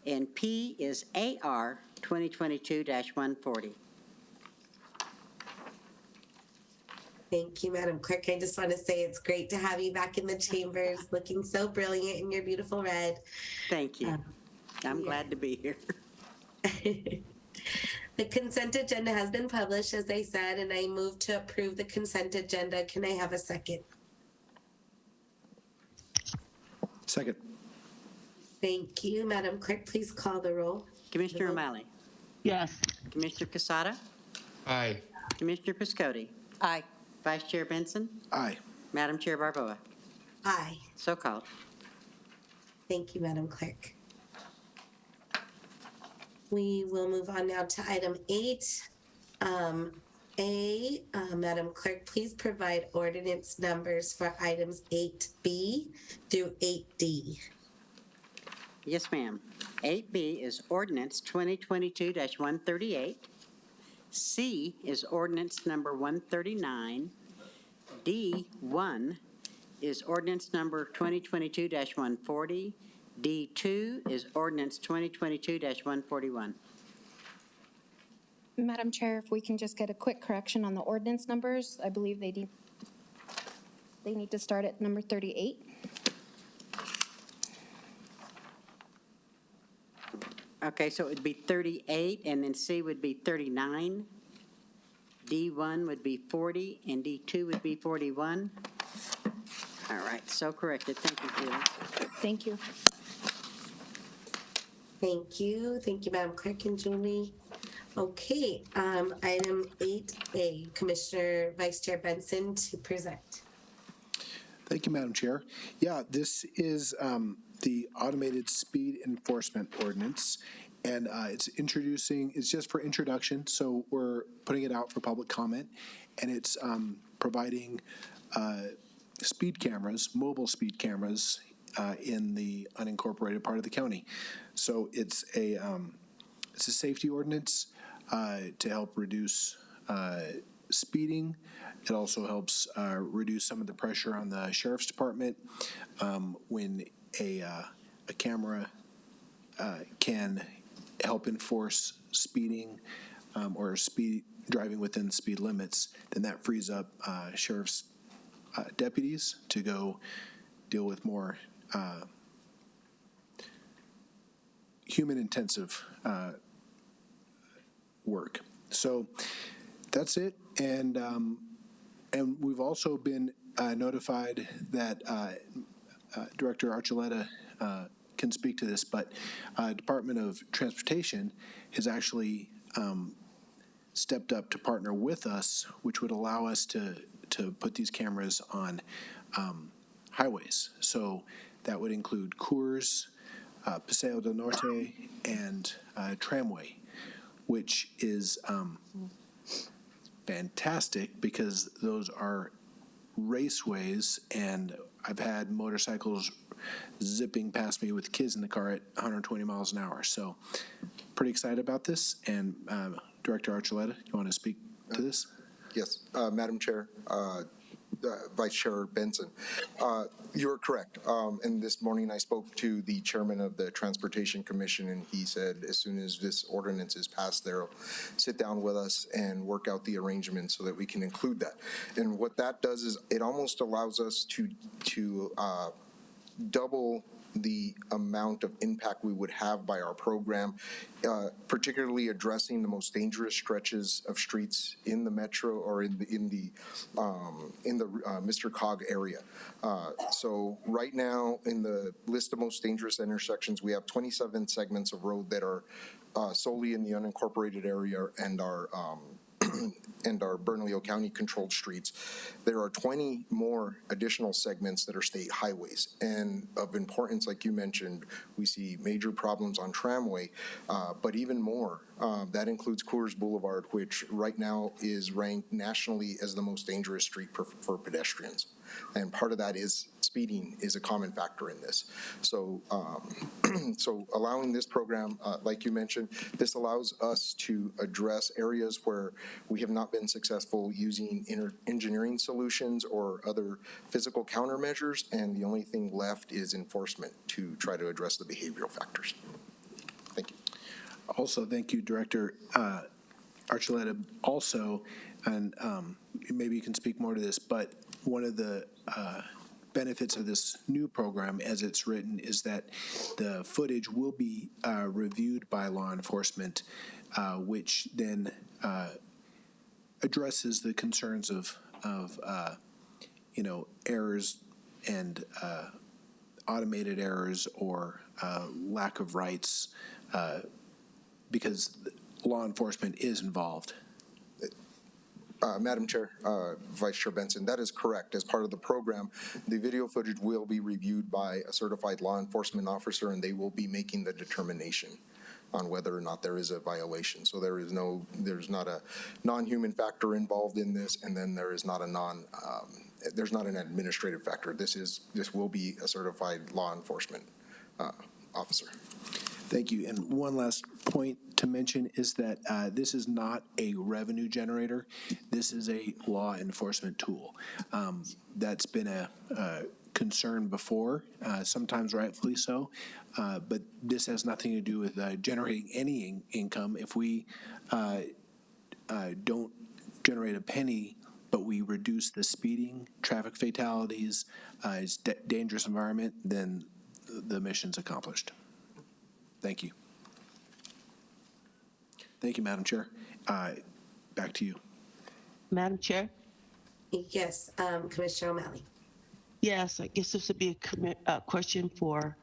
And P is AR 2022-140. Thank you, Madam Clerk. I just want to say it's great to have you back in the chambers, looking so brilliant in your beautiful red. Thank you. I'm glad to be here. The consent agenda has been published, as I said, and I move to approve the consent agenda. Can I have a second? Second. Thank you. Madam Clerk, please call the roll. Commissioner O'Malley. Yes. Commissioner Casada. Aye. Commissioner Piscotti. Aye. Vice Chair Benson. Aye. Madam Chair Barboa. Aye. So called. Thank you, Madam Clerk. We will move on now to item 8. Madam Clerk, please provide ordinance numbers for items 8B through 8D. Yes, ma'am. 8B is ordinance 2022-138. C is ordinance number 139. D1 is ordinance number 2022-140. D2 is ordinance 2022-141. Madam Chair, if we can just get a quick correction on the ordinance numbers, I believe they need to start at number 38. Okay, so it would be 38, and then C would be 39. D1 would be 40, and D2 would be 41. All right, so corrected. Thank you, Julie. Thank you. Thank you. Thank you, Madam Clerk and Julie. Okay, item 8A, Commissioner Vice Chair Benson to present. Thank you, Madam Chair. Yeah, this is the automated speed enforcement ordinance, and it's just for introduction, so we're putting it out for public comment, and it's providing speed cameras, mobile speed cameras in the unincorporated part of the county. So it's a safety ordinance to help reduce speeding. It also helps reduce some of the pressure on the sheriff's department when a camera can help enforce speeding or driving within speed limits, then that frees up sheriff's deputies to go deal with more human-intensive work. So that's it, and we've also been notified that Director Archuleta can speak to this, but Department of Transportation has actually stepped up to partner with us, which would allow us to put these cameras on highways. So that would include Coors, Paseo del Norte, and Tramway, which is fantastic because those are raceways, and I've had motorcycles zipping past me with kids in the car at 120 miles an hour. So pretty excited about this. And Director Archuleta, you want to speak to this? Yes, Madam Chair, Vice Chair Benson, you're correct. And this morning I spoke to the chairman of the Transportation Commission, and he said as soon as this ordinance is passed, they'll sit down with us and work out the arrangement so that we can include that. And what that does is it almost allows us to double the amount of impact we would have by our program, particularly addressing the most dangerous stretches of streets in the metro or in the Mr. Cog area. So right now, in the list of most dangerous intersections, we have 27 segments of road that are solely in the unincorporated area and are and our Bernalillo County controlled streets. There are 20 more additional segments that are state highways. And of importance, like you mentioned, we see major problems on Tramway, but even more, that includes Coors Boulevard, which right now is ranked nationally as the most dangerous street for pedestrians. And part of that is speeding is a common factor in this. So, so allowing this program, like you mentioned, this allows us to address areas where we have not been successful using engineering solutions or other physical countermeasures, and the only thing left is enforcement to try to address the behavioral factors. Thank you. Also, thank you, Director Archuleta. Also, and maybe you can speak more to this, but one of the benefits of this new program as it's written is that the footage will be reviewed by law enforcement, which then addresses the concerns of errors and automated errors or lack of rights because law enforcement is involved. Madam Chair, Vice Chair Benson, that is correct. As part of the program, the video footage will be reviewed by a certified law enforcement officer, and they will be making the determination on whether or not there is a violation. So there's not a non-human factor involved in this, and then there is not there's not an administrative factor. This will be a certified law enforcement officer. Thank you. And one last point to mention is that this is not a revenue generator. This is a law enforcement tool. That's been a concern before, sometimes rightfully so, but this has nothing to do with generating any income. If we don't generate a penny, but we reduce the speeding, traffic fatalities, dangerous environment, then the mission's accomplished. Thank you. Thank you, Madam Chair. Back to you. Madam Chair? Yes, Commissioner O'Malley. Yes, I guess this would be a question for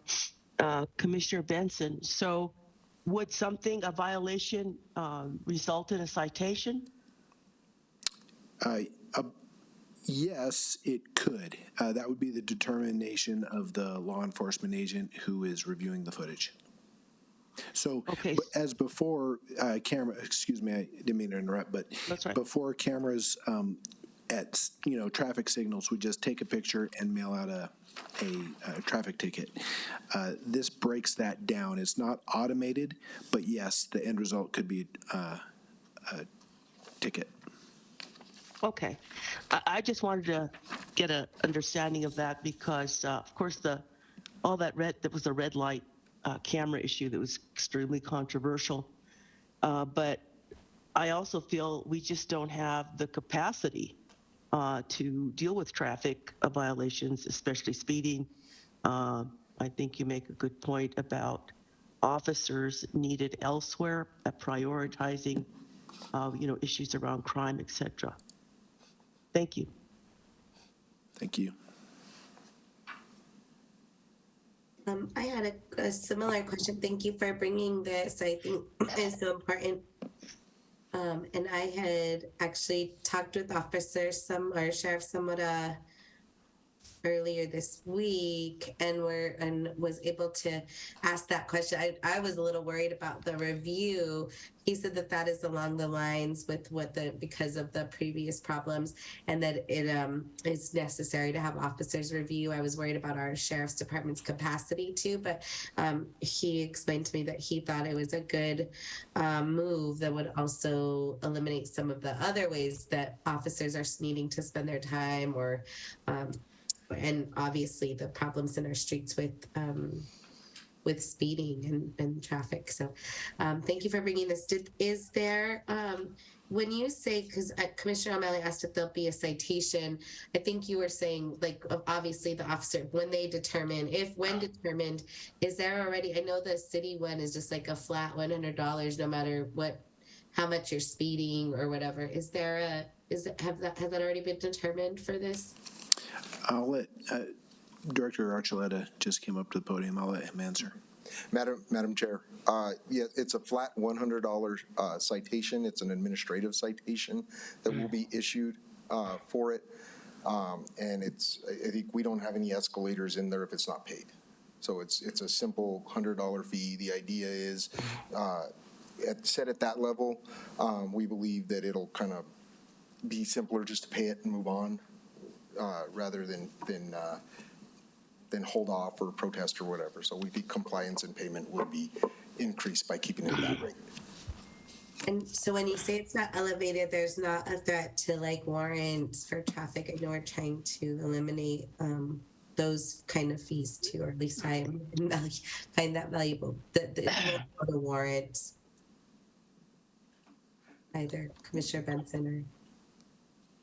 Commissioner Benson. So would a violation, result in a citation? Yes, it could. That would be the determination of the law enforcement agent who is reviewing the footage. So, okay. As before, excuse me, I didn't mean to interrupt, but that's right. Before cameras at traffic signals would just take a picture and mail out a traffic ticket. This breaks that down. It's not automated, but yes, the end result could be a ticket. Okay. I just wanted to get an understanding of that because, of course, there was a red light camera issue that was extremely controversial. But I also feel we just don't have the capacity to deal with traffic violations, especially speeding. I think you make a good point about officers needed elsewhere at prioritizing, issues around crime, etc. Thank you. Thank you. I had a similar question. Thank you for bringing this. I think it's so important. And I had actually talked with Sheriff Zamora earlier this week and was able to ask that question. I was a little worried about the review. He said that is along the lines with because of the previous problems, and that it is necessary to have officers review. I was worried about our sheriff's department's capacity too, but he explained to me that he thought it was a good move that would also eliminate some of the other ways that officers are needing to spend their time, or and obviously the problems in our streets with speeding and traffic. So thank you for bringing this. Is there, when you say, because Commissioner O'Malley asked if there'll be a citation, I think you were saying, like, obviously the officer, when determined, is there already, I know the city one is just like a flat $100 no matter how much you're speeding or whatever. Has that already been determined for this? I'll let Director Archuleta just came up to the podium. I'll let him answer. Madam Chair, yeah, it's a flat $100 citation. It's an administrative citation that will be issued for it. And I think we don't have any escalators in there if it's not paid. So it's a simple $100 fee. The idea is set at that level. We believe that it'll kind of be simpler just to pay it and move on. Rather than hold off or protest or whatever. So we think compliance and payment will be increased by keeping it at that rate. And so when you say it's not elevated, there's not a threat to like warrants for traffic. I know we're trying to eliminate those kind of fees too, or at least I find that valuable. The warrants, either Commissioner Benson or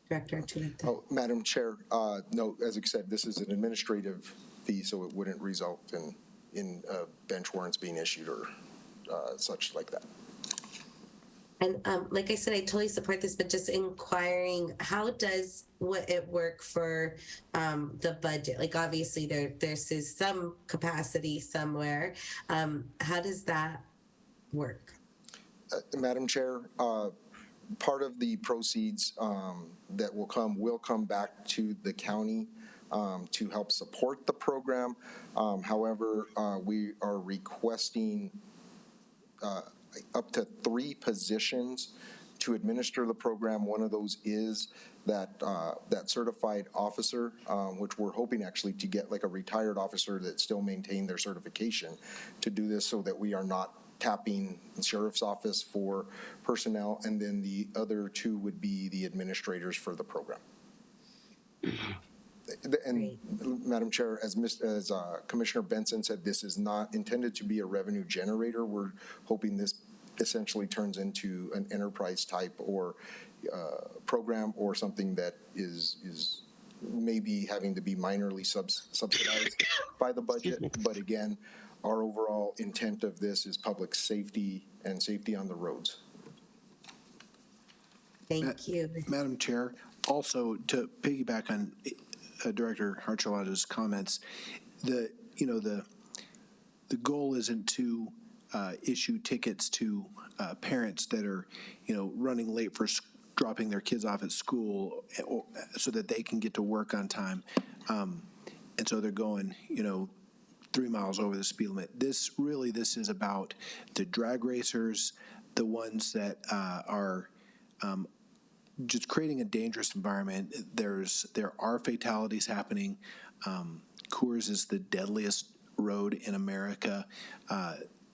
Director Archuleta. Oh, Madam Chair, no, as I said, this is an administrative fee, so it wouldn't result in bench warrants being issued or such like that. And like I said, I totally support this, but just inquiring, how does it work for the budget? Like obviously there's some capacity somewhere. How does that work? Madam Chair, part of the proceeds that will come back to the county to help support the program. However, we are requesting up to 3 positions to administer the program. One of those is that certified officer, which we're hoping actually to get like a retired officer that still maintain their certification to do this, so that we are not tapping the sheriff's office for personnel, and then the other 2 would be the administrators for the program. And Madam Chair, as Commissioner Benson said, this is not intended to be a revenue generator. We're hoping this essentially turns into an enterprise type or program, or something that is maybe having to be minorly subsidized by the budget. But again, our overall intent of this is public safety and safety on the roads. Thank you. Madam Chair, also to piggyback on Director Archuleta's comments, the goal isn't to issue tickets to parents that are, running late for dropping their kids off at school so that they can get to work on time. And so they're going, 3 miles over the speed limit. This is about the drag racers, the ones that are just creating a dangerous environment. There are fatalities happening. Coors is the deadliest road in America.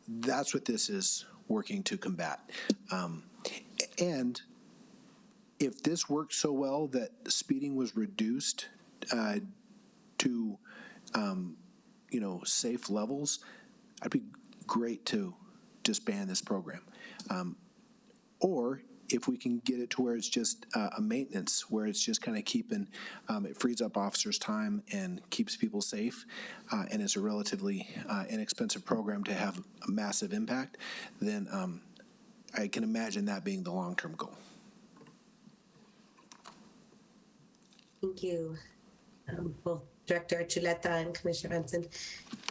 That's what this is working to combat. And if this worked so well that speeding was reduced to safe levels, I'd be great to disband this program. Or if we can get it to where it's just a maintenance, where it's just kind of keeping, it frees up officers' time and keeps people safe, and it's a relatively inexpensive program to have a massive impact, then I can imagine that being the long-term goal. Thank you, both Director Archuleta and Commissioner Benson.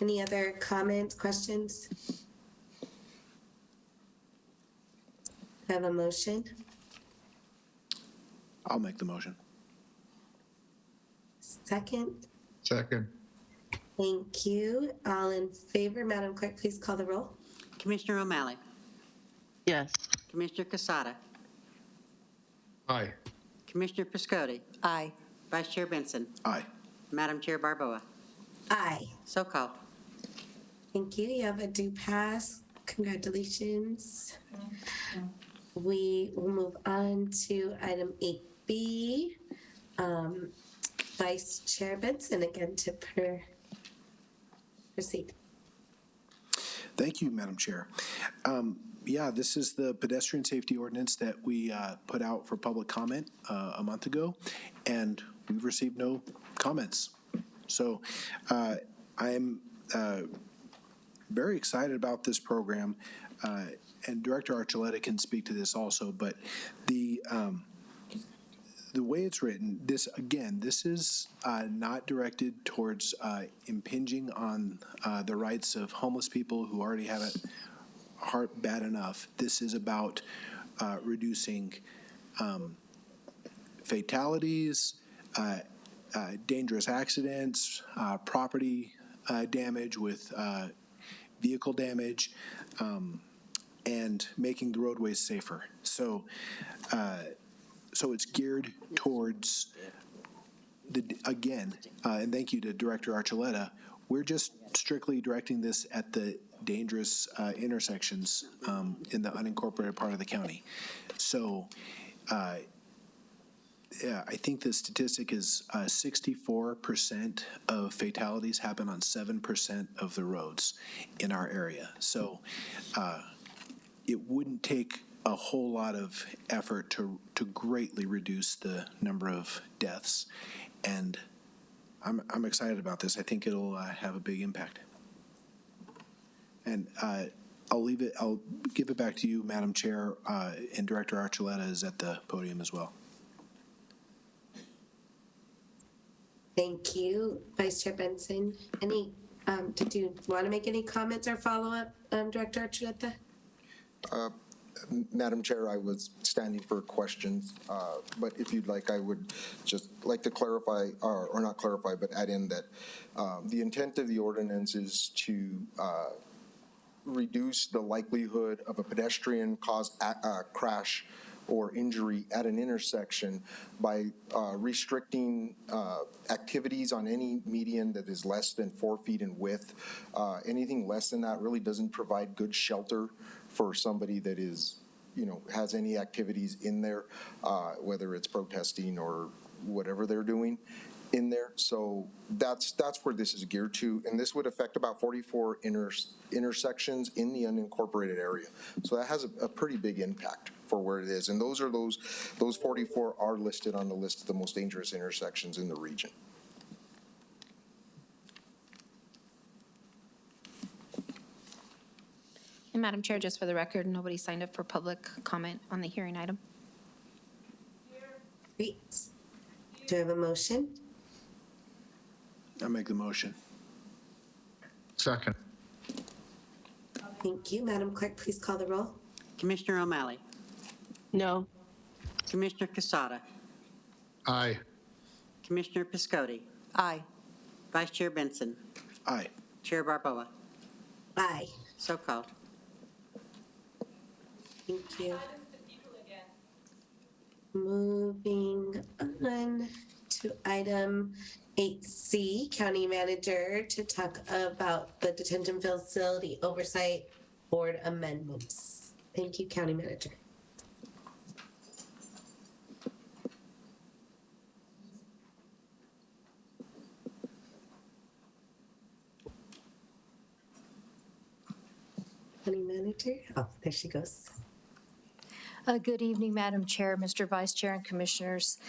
Any other comments, questions? I have a motion. I'll make the motion. Second. Second. Thank you. All in favor, Madam Clerk, please call the roll. Commissioner O'Malley, Yes. Commissioner Casada, Aye. Commissioner Piscotti. Aye. Vice Chair Benson, Aye. Madam Chair Barboa. Aye. So called. Thank you. You have a due pass. Congratulations. We will move on to item 8B. Vice Chair Benson, again to proceed. Thank you, Madam Chair. Yeah, this is the pedestrian safety ordinance that we put out for public comment a month ago, and we've received no comments. So I'm very excited about this program, and Director Archuleta can speak to this also, but the way it's written, this is not directed towards impinging on the rights of homeless people who already have it bad enough. This is about reducing fatalities, dangerous accidents, property damage with vehicle damage, and making the roadways safer. So it's geared towards and thank you to Director Archuleta, we're just strictly directing this at the dangerous intersections in the unincorporated part of the county. So yeah, I think the statistic is 64% of fatalities happen on 7% of the roads in our area. So it wouldn't take a whole lot of effort to greatly reduce the number of deaths. And I'm excited about this. I think it'll have a big impact. And I'll give it back to you, Madam Chair, and Director Archuleta is at the podium as well. Thank you, Vice Chair Benson. Did you want to make any comments or follow-up, Director Archuleta? Madam Chair, I was standing for questions, but if you'd like, I would just like to clarify, or not clarify, but add in that the intent of the ordinance is to reduce the likelihood of a pedestrian-caused crash or injury at an intersection by restricting activities on any median that is less than 4 feet in width. Anything less than that really doesn't provide good shelter for somebody that is, has any activities in there, whether it's protesting or whatever they're doing in there. So that's where this is geared to, and this would affect about 44 intersections in the unincorporated area. So that has a pretty big impact for where it is, and those 44 are listed on the list of the most dangerous intersections in the region. And Madam Chair, just for the record, nobody signed up for public comment on the hearing item. Great. Do I have a motion? I'll make the motion. Second. Thank you. Madam Clerk, please call the roll. Commissioner O'Malley, No. Commissioner Casada, Aye. Commissioner Piscotti. Aye. Vice Chair Benson, Aye. Chair Barboa. Aye. So called. Thank you. Moving on to item 8C, County Manager to talk about the Detention Facility Oversight Board amendments. Thank you, County Manager. County Manager? Oh, there she goes. Good evening, Madam Chair, Mr. Vice Chair, and Commissioners.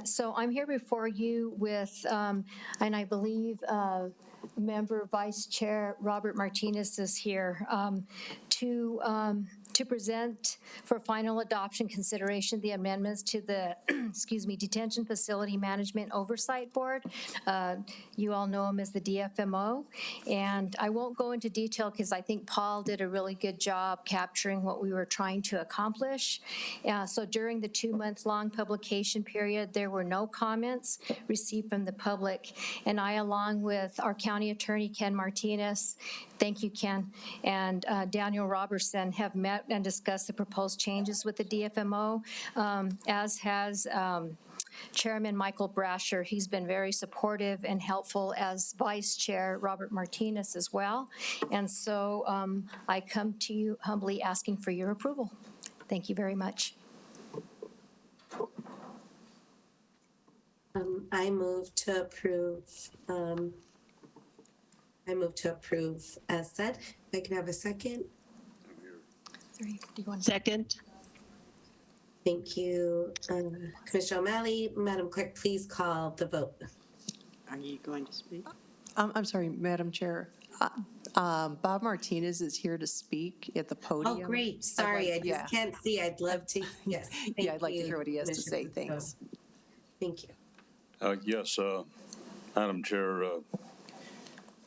So I'm here before you with, and I believe Member Vice Chair Robert Martinez is here to present for final adoption consideration the amendments to the, excuse me, Detention Facility Management Oversight Board. You all know him as the DFMO. And I won't go into detail because I think Paul did a really good job capturing what we were trying to accomplish. So during the 2-month-long publication period, there were no comments received from the public. And I, along with our County Attorney, Ken Martinez, thank you, Ken, and Daniel Robertson, have met and discussed the proposed changes with the DFMO, as has Chairman Michael Brasher. He's been very supportive and helpful, as Vice Chair Robert Martinez as well. And so I come to you humbly asking for your approval. Thank you very much. I move to approve. I move to approve as said. If I can have a second. Second. Thank you, Commissioner O'Malley. Madam Clerk, please call the vote. Are you going to speak? I'm sorry, Madam Chair. Bob Martinez is here to speak at the podium. Oh, great. Sorry, I just can't see. I'd love to. Yes. Yeah, I'd like to hear what he has to say. Thanks. Thank you. Yes, Madam Chair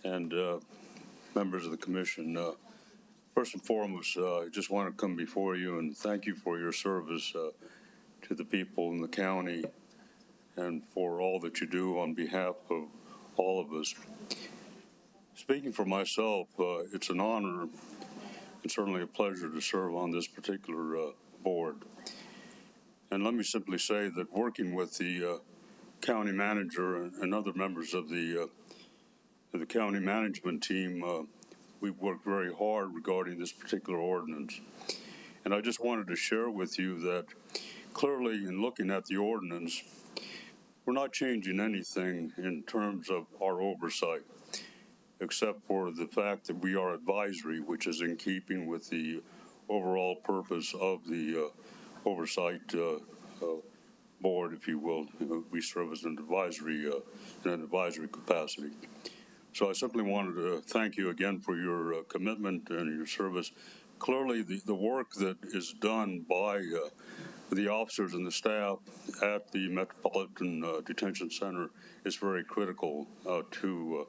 and members of the commission, first and foremost, I just want to come before you and thank you for your service to the people in the county and for all that you do on behalf of all of us. Speaking for myself, it's an honor and certainly a pleasure to serve on this particular board. And let me simply say that working with the county manager and other members of the county management team, we've worked very hard regarding this particular ordinance. And I just wanted to share with you that clearly in looking at the ordinance, we're not changing anything in terms of our oversight, except for the fact that we are advisory, which is in keeping with the overall purpose of the oversight board, if you will. We serve as an advisory capacity. So I simply wanted to thank you again for your commitment and your service. Clearly, the work that is done by the officers and the staff at the Metropolitan Detention Center is very critical to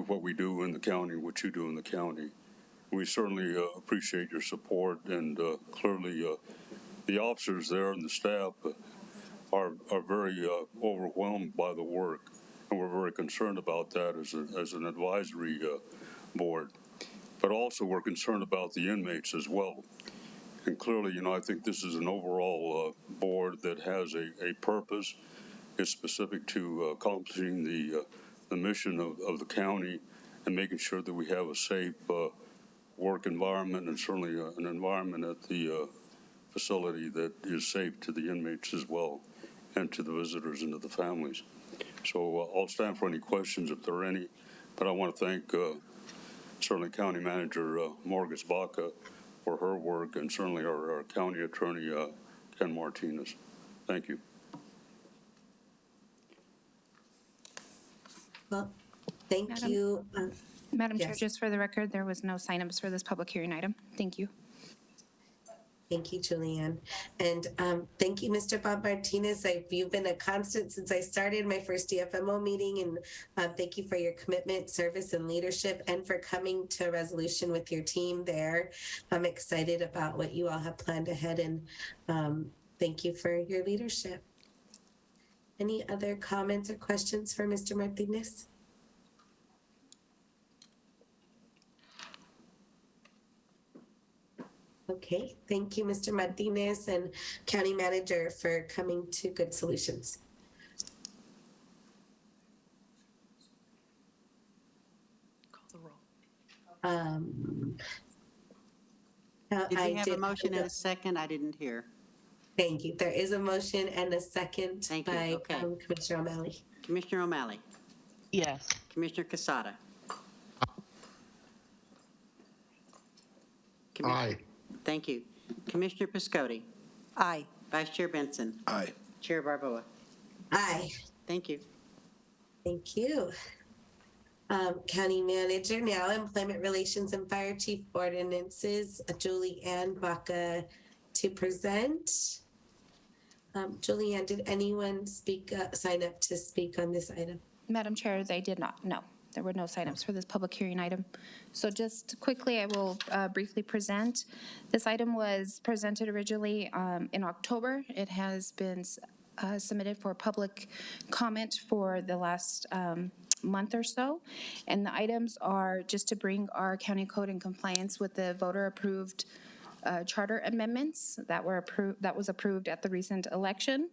what we do in the county, what you do in the county. We certainly appreciate your support, and clearly the officers there and the staff are very overwhelmed by the work, and we're very concerned about that as an advisory board. But also we're concerned about the inmates as well. And clearly, I think this is an overall board that has a purpose. It's specific to accomplishing the mission of the county and making sure that we have a safe work environment, and certainly an environment at the facility that is safe to the inmates as well, and to the visitors and to the families. So I'll stand for any questions if there are any, but I want to thank certainly County Manager Morgus Baca for her work, and certainly our County Attorney Ken Martinez. Thank you. Well, thank you. Madam Chair, yes. just for the record, there was no sign-ups for this public hearing item. Thank you. Thank you, Julianne. And thank you, Mr. Bob Martinez. You've been a constant since I started my first DFMO meeting, and thank you for your commitment, service, and leadership, and for coming to a resolution with your team there. I'm excited about what you all have planned ahead, and thank you for your leadership. Any other comments or questions for Mr. Martinez? Okay, thank you, Mr. Martinez and County Manager, for coming to good solutions. Call the roll. Did we have a motion and a second? I didn't hear. Thank you. There is a motion and a second by Okay. Commissioner O'Malley. Commissioner O'Malley. Yes. Commissioner Casada. Aye. Thank you. Commissioner Piscotti. Aye. Vice Chair Benson. Aye. Chair Barboa. Aye. Thank you. Thank you. County Manager now, Employment Relations and Fire Chief Ordinances, Julie Ann Baca to present. Julie Ann, did anyone sign up to speak on this item? Madam Chair, they did not. No, there were no sign-ups for this public hearing item. So just quickly, I will briefly present. This item was presented originally in October. It has been submitted for public comment for the last month or so. And the items are just to bring our county code in compliance with the voter-approved charter amendments that was approved at the recent election,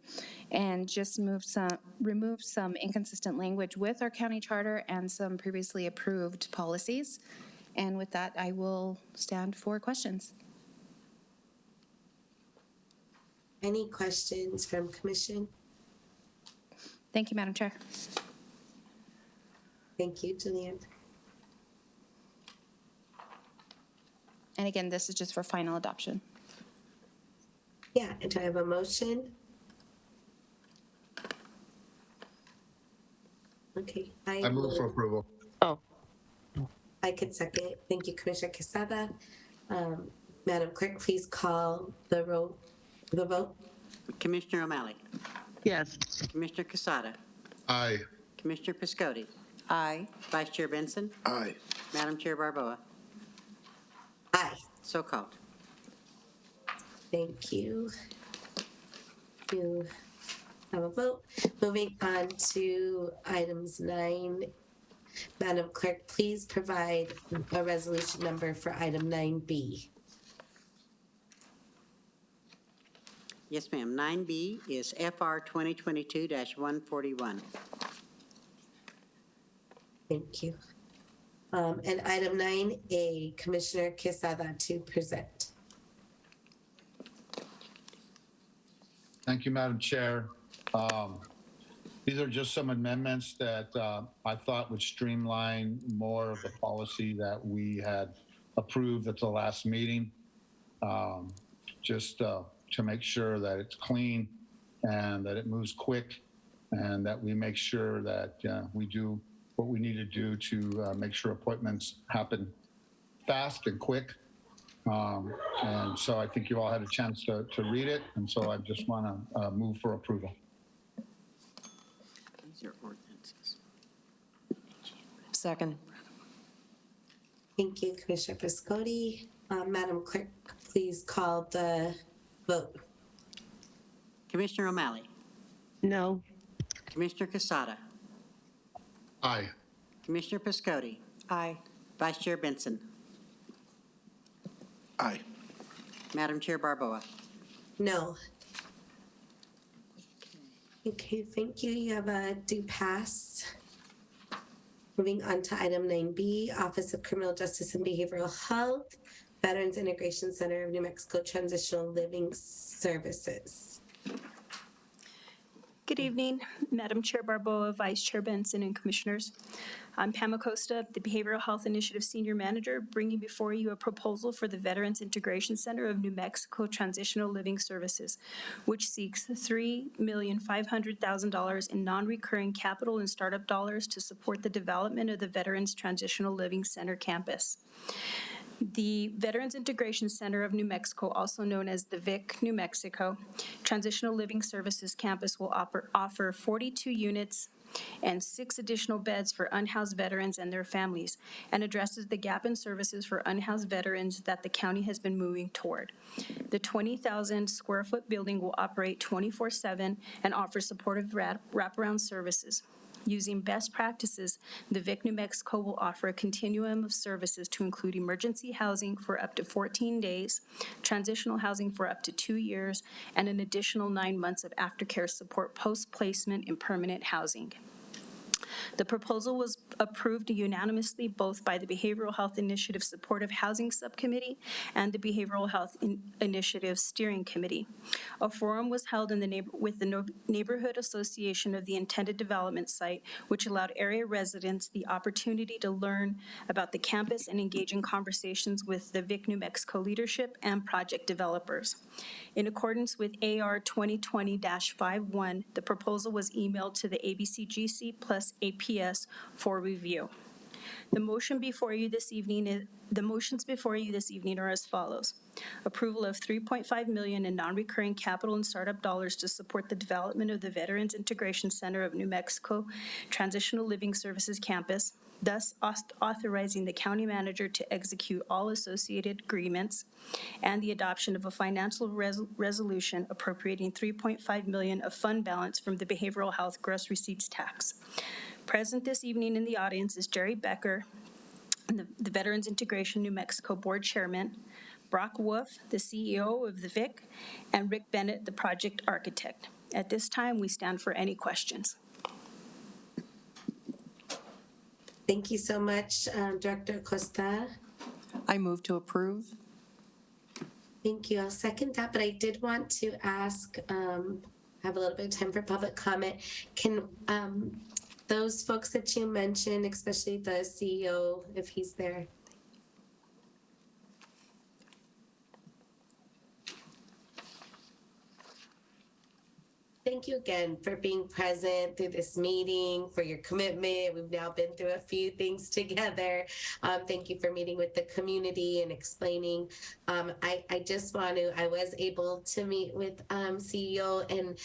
and just remove some inconsistent language with our county charter and some previously approved policies. And with that, I will stand for questions. Any questions from Commission? Thank you, Madam Chair. Thank you, Julianne. And again, this is just for final adoption. Yeah, and do I have a motion? Okay. I move for approval. Oh, I could second. Thank you, Commissioner Quesada. Madam Clerk, please call the vote. Commissioner O'Malley. yes. Commissioner Quesada. Aye. Commissioner Piscotti. Aye. Vice Chair Benson. Aye. Madam Chair Barboa. Aye. So called. Thank you. You have a vote. Moving on to items 9. Madam Clerk, please provide a resolution number for item 9B. Yes, ma'am. 9B is FR 2022-141. Thank you. And item 9A, Commissioner Quesada to present. Thank you, Madam Chair. These are just some amendments that I thought would streamline more of the policy that we had approved at the last meeting, just to make sure that it's clean and that it moves quick, and that we make sure that we do what we need to do to make sure appointments happen fast and quick. And so I think you all had a chance to read it, and so I just want to move for approval. These are ordinances. Second. Thank you, Commissioner Piscotti. Madam Clerk, please call the vote. Commissioner O'Malley. No. Commissioner Quesada. Aye. Commissioner Piscotti. Aye. Vice Chair Benson. Aye. Madam Chair Barboa. No. Okay, thank you. You have a do pass. Moving on to item 9B, Office of Criminal Justice and Behavioral Health, Veterans Integration Center of New Mexico Transitional Living Services. Good evening, Madam Chair Barboa, Vice Chair Benson, and Commissioners. I'm Pam Acosta, the Behavioral Health Initiative Senior Manager, bringing before you a proposal for the Veterans Integration Center of New Mexico Transitional Living Services, which seeks $3,500,000 in non-recurring capital and startup dollars to support the development of the Veterans Transitional Living Center campus. The Veterans Integration Center of New Mexico, also known as the VIC New Mexico Transitional Living Services Campus, will offer 42 units and 6 additional beds for unhoused veterans and their families, and addresses the gap in services for unhoused veterans that the county has been moving toward. The 20,000 square foot building will operate 24/7 and offer supportive wraparound services. Using best practices, the VIC New Mexico will offer a continuum of services to include emergency housing for up to 14 days, transitional housing for up to 2 years, and an additional 9 months of aftercare support post-placement in permanent housing. The proposal was approved unanimously both by the Behavioral Health Initiative Supportive Housing Subcommittee and the Behavioral Health Initiative Steering Committee. A forum was held in the with the Neighborhood Association of the intended development site, which allowed area residents the opportunity to learn about the campus and engage in conversations with the VIC New Mexico leadership and project developers. In accordance with AR 2020-51, the proposal was emailed to the ABCGC plus APS for review. The motions before you this evening are as follows. Approval of $3.5 million in non-recurring capital and startup dollars to support the development of the Veterans Integration Center of New Mexico Transitional Living Services Campus, thus authorizing the county manager to execute all associated agreements, and the adoption of a financial resolution appropriating $3.5 million of fund balance from the Behavioral Health Gross Receipts Tax. Present this evening in the audience is Jerry Becker, the Veterans Integration New Mexico Board Chairman, Brock Wolf, the CEO of the VIC, and Rick Bennett, the project architect. At this time, we stand for any questions. Thank you so much, Director Costa. I move to approve. Thank you. I'll second that, but I did want to ask, have a little bit of time for public comment. Can those folks that you mentioned, especially the CEO, if he's there? Thank you again for being present through this meeting, for your commitment. We've now been through a few things together. Thank you for meeting with the community and explaining. I just want to, I was able to meet with CEO and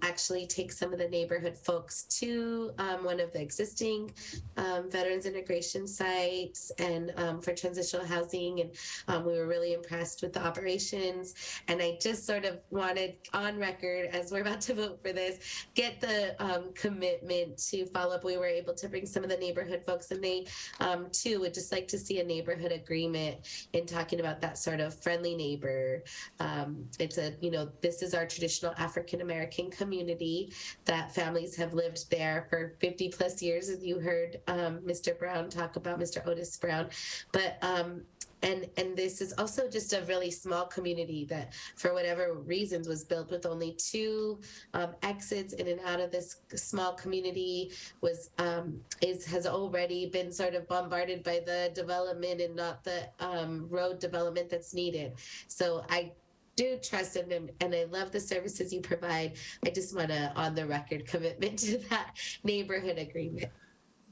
actually take some of the neighborhood folks to one of the existing veterans integration sites and for transitional housing. And we were really impressed with the operations. And I just sort of wanted on record, as we're about to vote for this, get the commitment to follow up. We were able to bring some of the neighborhood folks, and they too would just like to see a neighborhood agreement in talking about that sort of friendly neighbor. It's a, you know, this is our traditional African-American community that families have lived there for 50 plus years, as you heard Mr. Brown talk about, Mr. Otis Brown. But and this is also just a really small community that, for whatever reasons, was built with only 2 exits in and out of this small community. Has already been sort of bombarded by the development and not the road development that's needed. So I do trust them, and I love the services you provide. I just want a on the record commitment to that neighborhood agreement.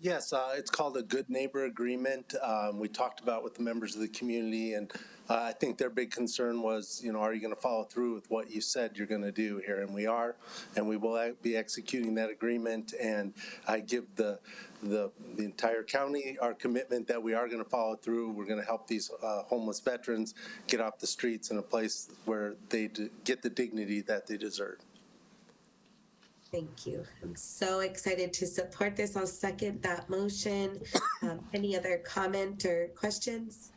Yes, it's called a Good Neighbor Agreement. We talked about with the members of the community, and I think their big concern was, you know, are you going to follow through with what you said you're going to do here? And we are, and we will be executing that agreement. And I give the entire county our commitment that we are going to follow through. We're going to help these homeless veterans get off the streets in a place where they get the dignity that they deserve. Thank you. I'm so excited to support this. I'll second that motion. Any other comment or questions?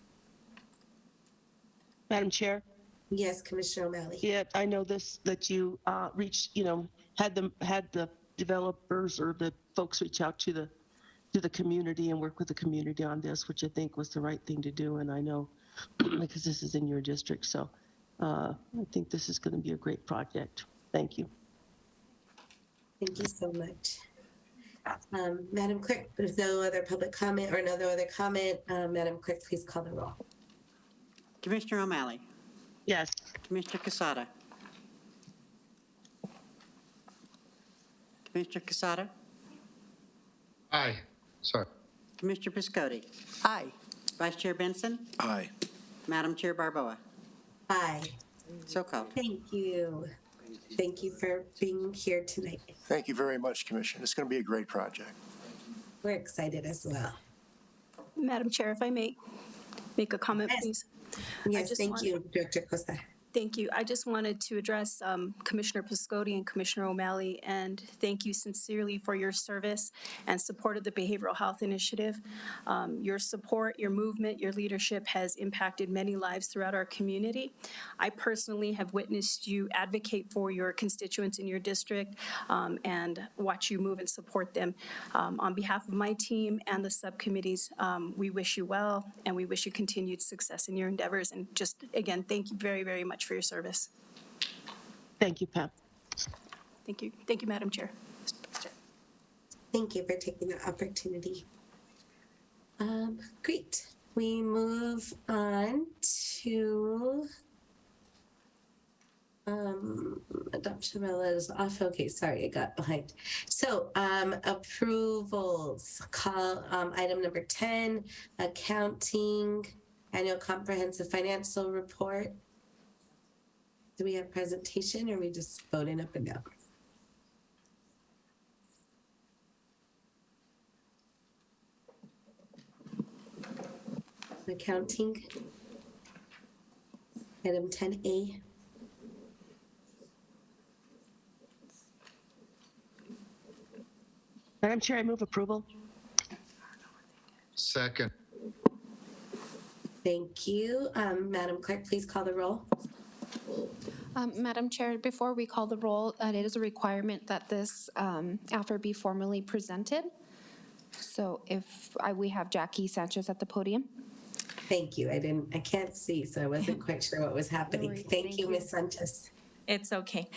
Madam Chair? Yes, Commissioner O'Malley. Yeah, I know this, that you reached, you know, had the developers or the folks reach out to the community and work with the community on this, which I think was the right thing to do. And I know because this is in your district. So I think this is going to be a great project. Thank you. Thank you so much. Madam Clerk, there's no other public comment or no other comment. Madam Clerk, please call the roll. Commissioner O'Malley. Yes. Commissioner Casada. Commissioner Casada. Aye. Sorry. Commissioner Piscotti. Aye. Vice Chair Benson. Aye. Madam Chair Barboa. Aye. So called. Thank you. Thank you for being here tonight. Thank you very much, Commissioner. It's going to be a great project. We're excited as well. Madam Chair, if I may make a comment, please. Yes, thank you, Director Costa. Thank you. I just wanted to address Commissioner Piscotti and Commissioner O'Malley, and thank you sincerely for your service and support of the Behavioral Health Initiative. Your support, your movement, your leadership has impacted many lives throughout our community. I personally have witnessed you advocate for your constituents in your district and watch you move and support them. On behalf of my team and the subcommittees, we wish you well, and we wish you continued success in your endeavors. And just, again, thank you very, very much for your service. Thank you, Pam. Thank you. Thank you, Madam Chair. Thank you for taking the opportunity. Great. We move on to adoption is off. Okay, sorry, I got behind. So approvals. Call item number 10, accounting, annual comprehensive financial report. Do we have presentation or are we just voting up and down? Accounting. Item 10A. Madam Chair, I move approval. Second. Thank you. Madam Clerk, please call the roll. Madam Chair, before we call the roll, it is a requirement that this offer be formally presented. So if we have Jackie Sanchez at the podium. Thank you. I can't see, so I wasn't quite sure what was happening. worries. Thank you, Ms. Sanchez. It's okay.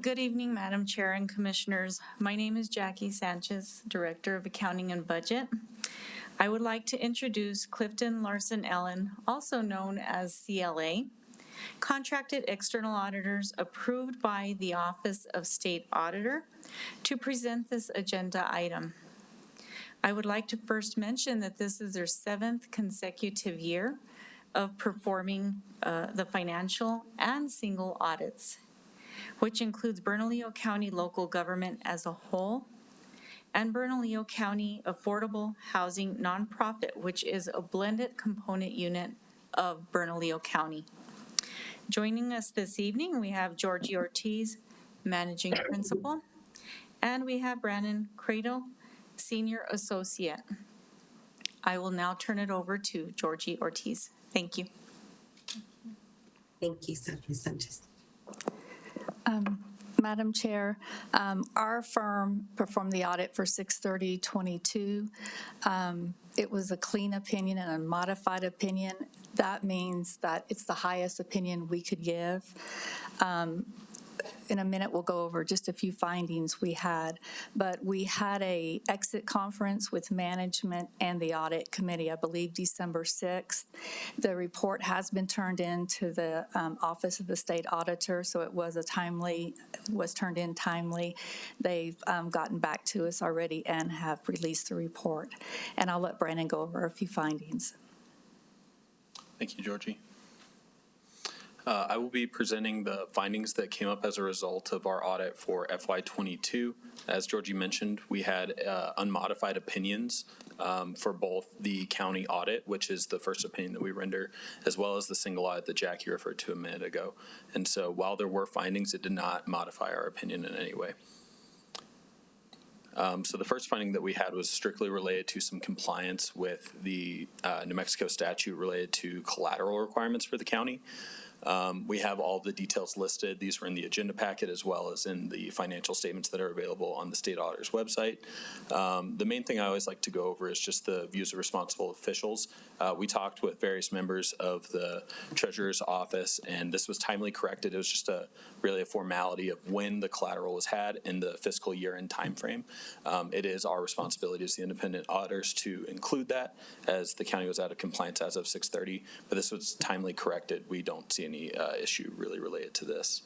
Good evening, Madam Chair and Commissioners. My name is Jackie Sanchez, Director of Accounting and Budget. I would like to introduce Clifton Larson Ellen, also known as CLA, contracted external auditors approved by the Office of State Auditor, to present this agenda item. I would like to first mention that this is their 7th consecutive year of performing the financial and single audits, which includes Bernalillo County local government as a whole and Bernalillo County Affordable Housing Nonprofit, which is a blended component unit of Bernalillo County. Joining us this evening, we have Georgie Ortiz, Managing Principal, and we have Brandon Cradle, Senior Associate. I will now turn it over to Georgie Ortiz. Thank you. Thank you, Ms. Sanchez. Madam Chair, our firm performed the audit for 6/30/22. It was a clean opinion and a modified opinion. That means that it's the highest opinion we could give. In a minute, we'll go over just a few findings we had, but we had a exit conference with management and the audit committee, I believe December 6th. The report has been turned in to the Office of the State Auditor, so it was turned in timely. They've gotten back to us already and have released the report. And I'll let Brandon go over a few findings. Thank you, Georgie. I will be presenting the findings that came up as a result of our audit for FY22. As Georgie mentioned, we had unmodified opinions for both the county audit, which is the first opinion that we render, as well as the single audit that Jackie referred to a minute ago. And so while there were findings, it did not modify our opinion in any way. So the first finding that we had was strictly related to some compliance with the New Mexico statute related to collateral requirements for the county. We have all the details listed. These were in the agenda packet as well as in the financial statements that are available on the state auditor's website. The main thing I always like to go over is just the views of responsible officials. We talked with various members of the treasurer's office, and this was timely corrected. It was just really a formality of when the collateral was had in the fiscal year and time frame. It is our responsibility as the independent auditors to include that, as the county was out of compliance as of 6/30, but this was timely corrected. We don't see any issue really related to this.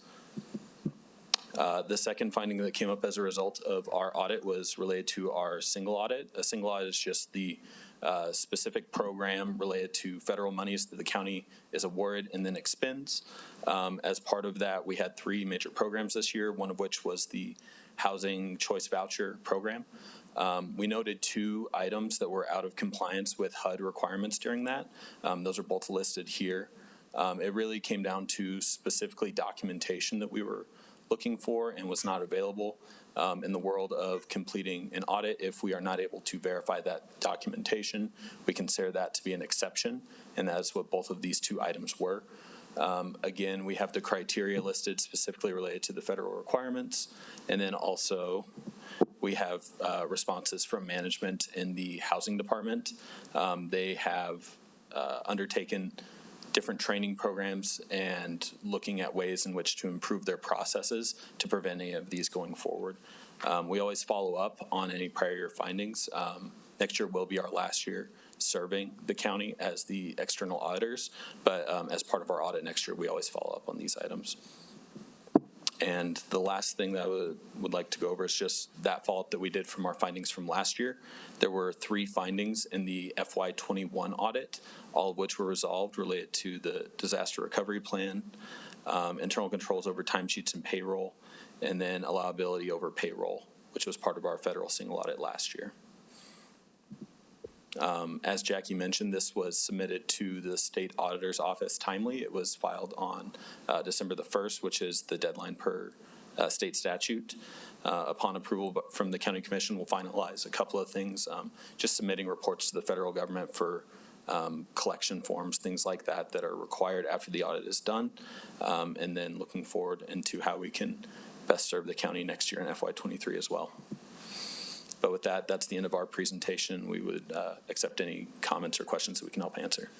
The second finding that came up as a result of our audit was related to our single audit. A single audit is just the specific program related to federal monies that the county is awarded and then expends. As part of that, we had 3 major programs this year, one of which was the Housing Choice Voucher Program. We noted 2 items that were out of compliance with HUD requirements during that. Those are both listed here. It really came down to specifically documentation that we were looking for and was not available in the world of completing an audit. If we are not able to verify that documentation, we consider that to be an exception, and that's what both of these two items were. Again, we have the criteria listed specifically related to the federal requirements, and then also we have responses from management in the housing department. They have undertaken different training programs and looking at ways in which to improve their processes to prevent any of these going forward. We always follow up on any prior year findings. Next year will be our last year serving the county as the external auditors, but as part of our audit next year, we always follow up on these items. And the last thing that I would like to go over is just that follow-up that we did from our findings from last year. There were 3 findings in the FY21 audit, all of which were resolved related to the disaster recovery plan, internal controls over timesheets and payroll, and then allowability over payroll, which was part of our federal single audit last year. As Jackie mentioned, this was submitted to the state auditor's office timely. It was filed on December the 1st, which is the deadline per state statute. Upon approval from the county commission, we'll finalize a couple of things, just submitting reports to the federal government for collection forms, things like that, that are required after the audit is done, and then looking forward into how we can best serve the county next year in FY23 as well. But with that, that's the end of our presentation. We would accept any comments or questions that we can help answer.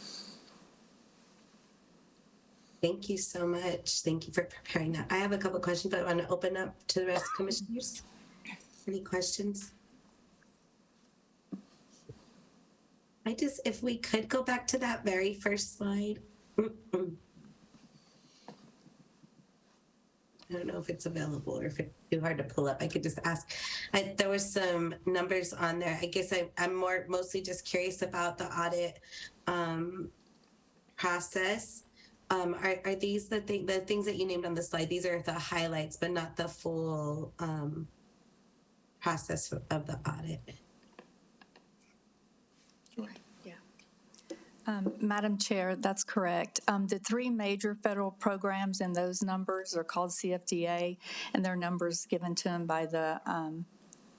Thank you so much. Thank you for preparing that. I have a couple of questions, but I want to open up to the rest of the commissioners. Any questions? If we could go back to that very first slide. I don't know if it's available or if it's too hard to pull up. I could just ask. There was some numbers on there. I guess I'm mostly just curious about the audit process. Are these the things that you named on the slide? These are the highlights, but not the full process of the audit. Madam Chair, that's correct. The 3 major federal programs and those numbers are called CFDA, and they're numbers given to them by the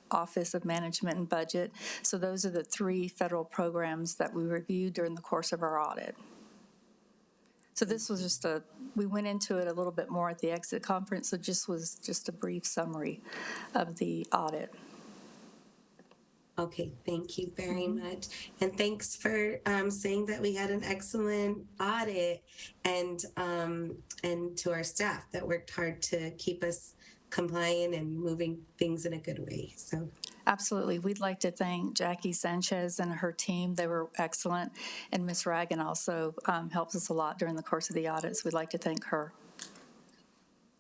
Office of Management and Budget. So those are the 3 federal programs that we reviewed during the course of our audit. So this was just we went into it a little bit more at the exit conference, so was just a brief summary of the audit. Okay, thank you very much. And thanks for saying that we had an excellent audit, and to our staff that worked hard to keep us compliant and moving things in a good way. So absolutely. We'd like to thank Jackie Sanchez and her team. They were excellent. And Ms. Ragan also helps us a lot during the course of the audits. We'd like to thank her.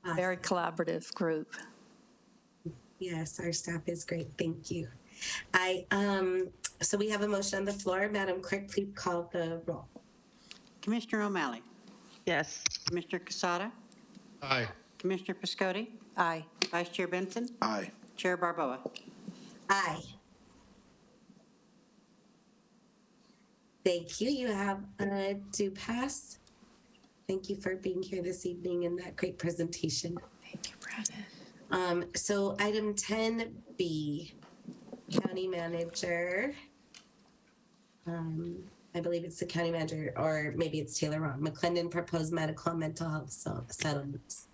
Awesome. Very collaborative group. Yes, our staff is great. Thank you. So we have a motion on the floor. Madam Clerk, please call the roll. Commissioner O'Malley. Yes. Commissioner Casada. Aye. Commissioner Piscotti. Aye. Vice Chair Benson. Aye. Chair Barboa. Aye. Thank you. You have to pass. Thank you for being here this evening and that great presentation. Thank you, Brandon. So item 10B. County manager, I believe it's the county manager, or maybe it's Taylor Ron McClendon, proposed medical and mental health settlements.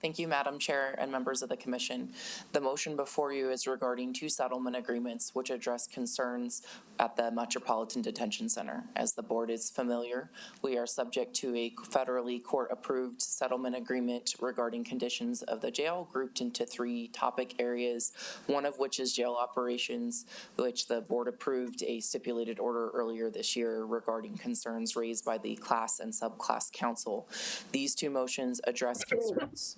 Thank you, Madam Chair and members of the Commission. The motion before you is regarding 2 settlement agreements which address concerns at the Metropolitan Detention Center. As the board is familiar, we are subject to a federally court-approved settlement agreement regarding conditions of the jail, grouped into 3 topic areas, one of which is jail operations, which the board approved a stipulated order earlier this year regarding concerns raised by the class and subclass council. These 2 motions address concerns.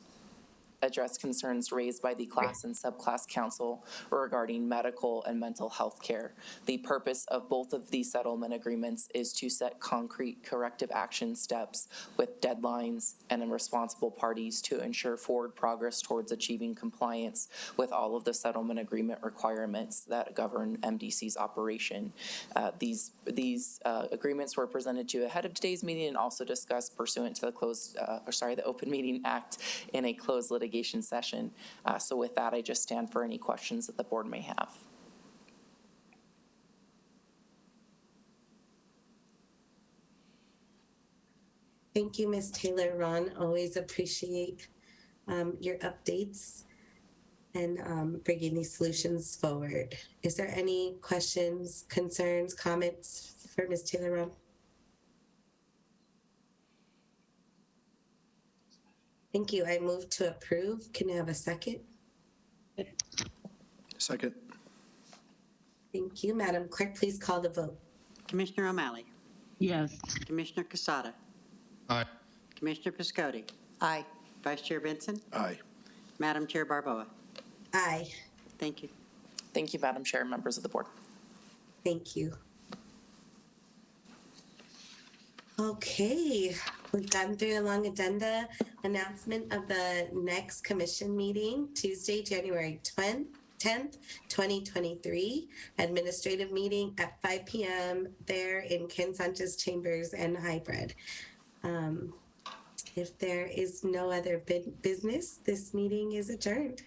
address concerns raised by the class and subclass council regarding medical and mental health care. The purpose of both of these settlement agreements is to set concrete corrective action steps with deadlines and responsible parties to ensure forward progress towards achieving compliance with all of the settlement agreement requirements that govern MDC's operation. These agreements were presented to you ahead of today's meeting and also discussed pursuant to the Open Meeting Act in a closed litigation session. So with that, I just stand for any questions that the board may have. Thank you, Ms. Taylor. Ron, always appreciate your updates and bringing these solutions forward. Is there any questions, concerns, comments for Ms. Taylor, Ron? Thank you. I move to approve. Can I have a second? Second. Thank you. Madam Clerk, please call the vote. Commissioner O'Malley. Yes. Commissioner Casada. Aye. Commissioner Piscotti. Aye. Vice Chair Benson. Aye. Madam Chair Barboa. Aye. Thank you. Thank you, Madam Chair, members of the board. Thank you. Okay, we've gone through a long agenda. Announcement of the next commission meeting, Tuesday, January 10th, 2023. Administrative meeting at 5 p.m. there in Ken Sanchez Chambers and Hybrid. If there is no other business, this meeting is adjourned.